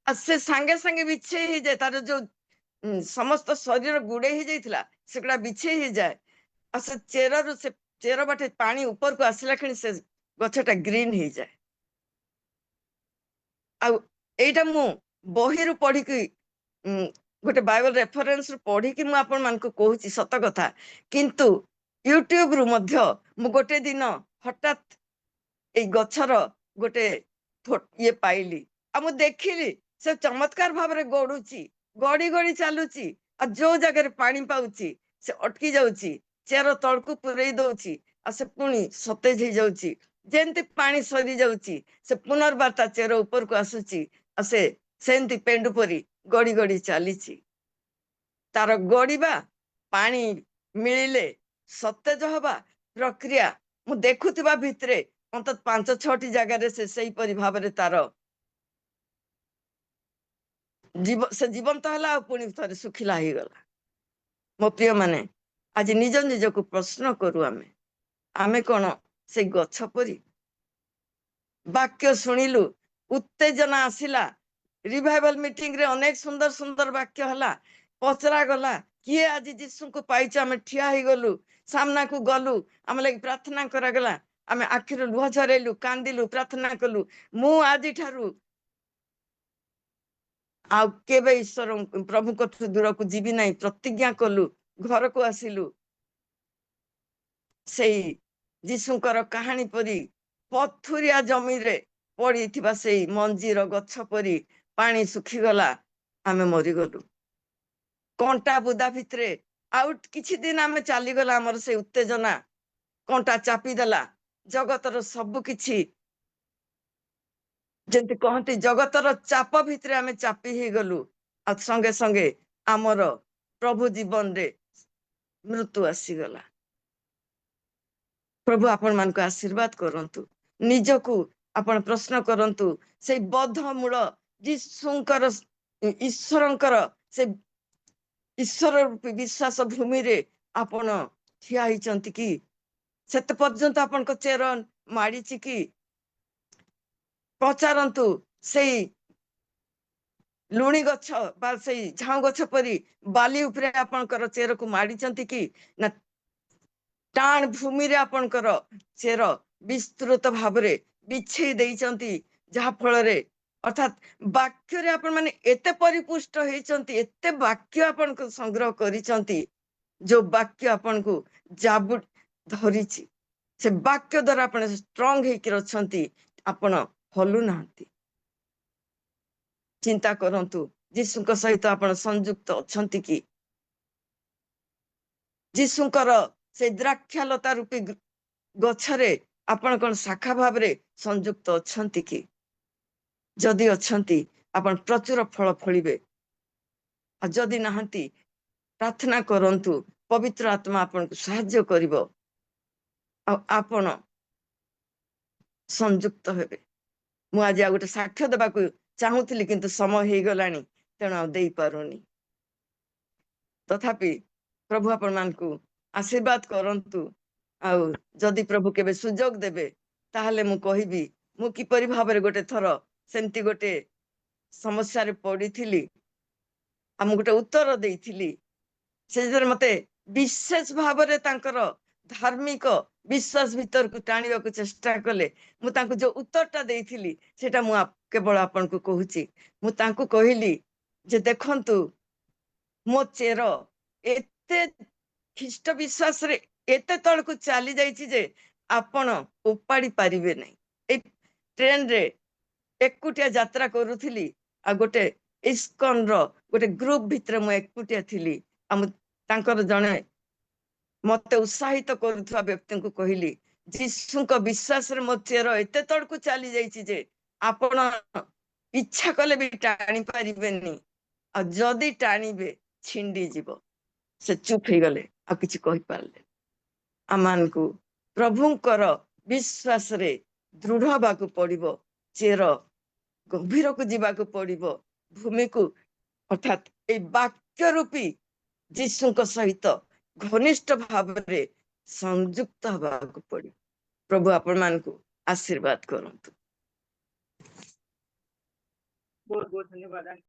ଆଉ ସେ ସାଙ୍ଗେ ସାଙ୍ଗେ ବିଛେଇ ହେଇଯାଏ। ତାର ଯୋଉ ସମସ୍ତ ଶରୀର ଗୁଡେଇ ହେଇଯାଇଥିଲା ସେଗୁଡା ବିଛେଇ ହେଇଯାଏ, ଆଉ ସେ ଚେରରୁ ସେ ଚେର ବାଟେ ପାଣି ଉପରକୁ ଆସିଲା କ୍ଷଣି ସେ ଗଛଟା ଗ୍ରୀନ ହେଇଯାଏ। ଆଉ ଏଇଟା ମୁଁ ବହିରୁ ପଢିକି ଗୋଟେ ବାଇବଲ ରେଫରେନ୍ସ ରୁ ପଢିକି ମୁଁ ଆପଣ ମାନଙ୍କୁ କହୁଛି ସତ କଥା, କିନ୍ତୁ ୟୁଟ୍ୟୁବ ରୁ ମଧ୍ୟ ମୁଁ ଗୋଟେ ଦିନ ହଠାତ୍ ଏଇ ଗଛର ଗୋଟେ ଇଏ ପାଇଲି, ଆଉ ମୁଁ ଦେଖିଲି ସେ ଚମତ୍କାର ଭାବରେ ଗଡୁଛି, ଗଡି ଗଡି ଚାଲୁଛି, ଆଉ ଯୋଉ ଜାଗାରେ ପାଣି ପାଉଛି ସେ ଅଟକି ଯାଉଛି, ଚେର ତଳକୁ ପୁରେଇ ଦଉଛି, ଆଉ ସେ ପୁଣି ସତେଜ ହେଇଯାଉଛି। ଯେମିତି ପାଣି ସରି ଯାଉଛି ସେ ପୁନର୍ବାର ତା ଚେର ଉପରକୁ ଆସୁଛି, ଆଉ ସେ ସେମିତି ପେଣ୍ଡୁ ପରି ଗଡି ଗଡି ଚାଲିଛି। ତାର ଗଡିବା, ପାଣି ମିଳିଲେ ସତେଜ ହବା ପ୍ରକ୍ରିୟା ମୁଁ ଦେଖୁଥିବା ଭିତରେ ଅନ୍ତତଃ 5-6ଟି ଜାଗାରେ ସେ ସେଇପରି ଭାବରେ ତାର ସେ ଜୀବନ୍ତ ହେଲା, ଆଉ ପୁଣି ଥରେ ଶୁଖିଲା ହେଇଗଲା। ମୋ ପ୍ରିୟ ମାନେ, ଆଜି ନିଜ ନିଜକୁ ପ୍ରଶ୍ନ କରୁ, ଆମେ କଣ ସେଇ ଗଛ ପରି? ବାକ୍ୟ ଶୁଣିଲୁ, ଉତ୍ତେଜନା ଆସିଲା, ରିଭାଇଭାଲ ମିଟିଂ ରେ ଅନେକ ସୁନ୍ଦର ସୁନ୍ଦର ବାକ୍ୟ ହେଲା, ପଚରା ଗଲା କିଏ ଆଜି ଯୀଶୁଙ୍କୁ ପାଇଛ, ଆମେ ଠିଆ ହେଇଗଲୁ, ସାମ୍ନାକୁ ଗଲୁ, ଆମ ଲାଗି ପ୍ରାର୍ଥନା କରାଗଲା, ଆମେ ଆଖିରୁ ଲୁହ ଝରେଇଲୁ, କାନ୍ଦିଲୁ, ପ୍ରାର୍ଥନା କଲୁ, ମୁଁ ଆଜିଠାରୁ ଆଉ କେବେ ଈଶ୍ୱର ପ୍ରଭୁଙ୍କ ଦୂରକୁ ଯିବି ନାହିଁ ପ୍ରତିଜ୍ଞା କଲୁ, ଘରକୁ ଆସିଲୁ। ସେଇ ଯୀଶୁଙ୍କର କାହାଣୀ ପରି ପଥୁରିଆ ଜମିରେ ପଡିଥିବା ସେଇ ମଞ୍ଜିର ଗଛ ପରି ପାଣି ଶୁଖିଗଲା, ଆମେ ମରିଗଲୁ। କଣ୍ଟା ବୁଦା ଭିତରେ ଆଉ କିଛି ଦିନ ଆମେ ଚାଲିଗଲା, ଆମର ସେଇ ଉତ୍ତେଜନା କଣ୍ଟା ଚାପିଦେଲା, ଜଗତର ସବୁ କିଛି ଯେମିତି କହନ୍ତି ଜଗତର ଚାପ ଭିତରେ ଆମେ ଚାପି ହେଇଗଲୁ, ଆଉ ସଙ୍ଗେ ସଙ୍ଗେ ଆମର ପ୍ରଭୁ ଜୀବନରେ ମୃତ୍ୟୁ ଆସିଗଲା। ପ୍ରଭୁ ଆପଣ ମାନଙ୍କୁ ଆଶୀର୍ବାଦ କରନ୍ତୁ। ନିଜକୁ ଆପଣ ପ୍ରଶ୍ନ କରନ୍ତୁ, ସେଇ ବଦ୍ଧ ମୂଳ ଯୀଶୁଙ୍କର ଈଶ୍ୱରଙ୍କର ସେ ଈଶ୍ୱର ରୂପୀ ବିଶ୍ୱାସ ଭୂମିରେ ଆପଣ ଠିଆ ହେଇଛନ୍ତି କି? ସେତେ ପର୍ଯ୍ୟନ୍ତ ଆପଣଙ୍କ ଚେର ମାଡିଛି କି? ପଚାରନ୍ତୁ, ସେଇ ଲୁଣି ଗଛ ବା ସେଇ ଝାଉଁ ଗଛ ପରି ବାଲି ଉପରେ ଆପଣଙ୍କର ଚେରକୁ ମାଡିଛନ୍ତି କି? ନା ଟାଣ ଭୂମିରେ ଆପଣଙ୍କର ଚେର ବିସ୍ତୃତ ଭାବରେ ବିଛେଇ ଦେଇଛନ୍ତି, ଯାହା ଫଳରେ ଅର୍ଥାତ୍ ବାକ୍ୟରେ ଆପଣ ମାନେ ଏତେ ପରିପୁଷ୍ଟ ହେଇଛନ୍ତି, ଏତେ ବାକ୍ୟ ଆପଣଙ୍କୁ ସଂଗ୍ରହ କରିଛନ୍ତି, ଯୋଉ ବାକ୍ୟ ଆପଣଙ୍କୁ ଜାବୁଡି ଧରିଛି, ସେ ବାକ୍ୟ ଦ୍ଵାରା ଆପଣ ଷ୍ଟ୍ରଙ୍ଗ ହେଇକି ଅଛନ୍ତି, ଆପଣ ହଲୁ ନାହାନ୍ତି। ଚିନ୍ତା କରନ୍ତୁ, ଯୀଶୁଙ୍କ ସହିତ ଆପଣ ସଂଯୁକ୍ତ ଅଛନ୍ତି କି? ଯୀଶୁଙ୍କର ସେଇ ଦ୍ରାକ୍ଷାଲତା ରୂପୀ ଗଛରେ ଆପଣ କଣ ଶାଖା ଭାବରେ ସଂଯୁକ୍ତ ଅଛନ୍ତି କି? ଯଦି ଅଛନ୍ତି ଆପଣ ପ୍ରଚୁର ଫଳ ଫଳିବେ, ଆଉ ଯଦି ନାହାନ୍ତି ପ୍ରାର୍ଥନା କରନ୍ତୁ, ପବିତ୍ର ଆତ୍ମା ଆପଣଙ୍କୁ ସାହାଯ୍ୟ କରିବ, ଆଉ ଆପଣ ସଂଯୁକ୍ତ ହେବେ। ମୁଁ ଆଜି ଆଉ ଗୋଟେ ସାକ୍ଷ୍ୟ ଦେବାକୁ ଚାହୁଁଥିଲି, କିନ୍ତୁ ସମୟ ହେଇଗଲାଣି, ତେଣୁ ଆଉ ଦେଇପାରୁନି। ତଥାପି ପ୍ରଭୁ ଆପଣ ମାନଙ୍କୁ ଆଶୀର୍ବାଦ କରନ୍ତୁ, ଆଉ ଯଦି ପ୍ରଭୁ କେବେ ସୁଯୋଗ ଦେବେ ତାହେଲେ ମୁଁ କହିବି ମୁଁ କିପରି ଭାବରେ ଗୋଟେ ଥର ସେମିତି ଗୋଟେ ସମସ୍ୟାରେ ପଡିଥିଲି, ଆଉ ମୁଁ ଗୋଟେ ଉତ୍ତର ଦେଇଥିଲି। ସେଥିରେ ମତେ ବିଶେଷ ଭାବରେ ତାଙ୍କର ଧାର୍ମିକ ବିଶ୍ୱାସ ଭିତରକୁ ଟାଣିବାକୁ ଚେଷ୍ଟା କଲେ। ମୁଁ ତାଙ୍କୁ ଯୋଉ ଉତ୍ତରଟା ଦେଇଥିଲି ସେଟା ମୁଁ କେବଳ ଆପଣଙ୍କୁ କହୁଛି। ମୁଁ ତାଙ୍କୁ କହିଲି ଯେ ଦେଖନ୍ତୁ, ମୋ ଚେର ଏତେ ଖ୍ରୀଷ୍ଟ ବିଶ୍ୱାସରେ ଏତେ ତଳକୁ ଚାଲି ଯାଇଛି ଯେ ଆପଣ ଉପାଡି ପାରିବେ ନାହିଁ। ଏଇ ଟ୍ରେନରେ ଏକୁଟିଆ ଯାତ୍ରା କରୁଥିଲି, ଆଉ ଗୋଟେ ଇସ୍କନର ଗୋଟେ ଗ୍ରୁପ ଭିତରେ ମୁଁ ଏକୁଟିଆ ଥିଲି, ଆଉ ତାଙ୍କର ଜଣେ ମତେ ଉତ୍ସାହିତ କରୁଥିବା ବ୍ୟକ୍ତିଙ୍କୁ କହିଲି, ଯୀଶୁଙ୍କ ବିଶ୍ୱାସରେ ମୋ ଚେର ଏତେ ତଳକୁ ଚାଲି ଯାଇଛି ଯେ ଆପଣ ଇଚ୍ଛା କଲେ ବି ଟାଣି ପାରିବେନି, ଆଉ ଯଦି ଟାଣିବେ ଛିଣ୍ଡି ଯିବ। ସେ ଚୁପ ହେଇଗଲେ, ଆଉ କିଛି କହିପାରିଲେ। ଆମମାନଙ୍କୁ ପ୍ରଭୁଙ୍କର ବିଶ୍ୱାସରେ ଦୃଢ ହେବାକୁ ପଡିବ, ଚେର ଗଭୀରକୁ ଯିବାକୁ ପଡିବ, ଭୂମିକୁ ଅର୍ଥାତ୍ ଏଇ ବାକ୍ୟ ରୂପୀ ଯୀଶୁଙ୍କ ସହିତ ଘନିଷ୍ଠ ଭାବରେ ସଂଯୁକ୍ତ ହେବାକୁ ପଡିବ। ପ୍ରଭୁ ଆପଣମାନଙ୍କୁ ଆଶୀର୍ବାଦ କରନ୍ତୁ। ବହୁତ ବହୁତ ଧନ୍ୟବାଦ।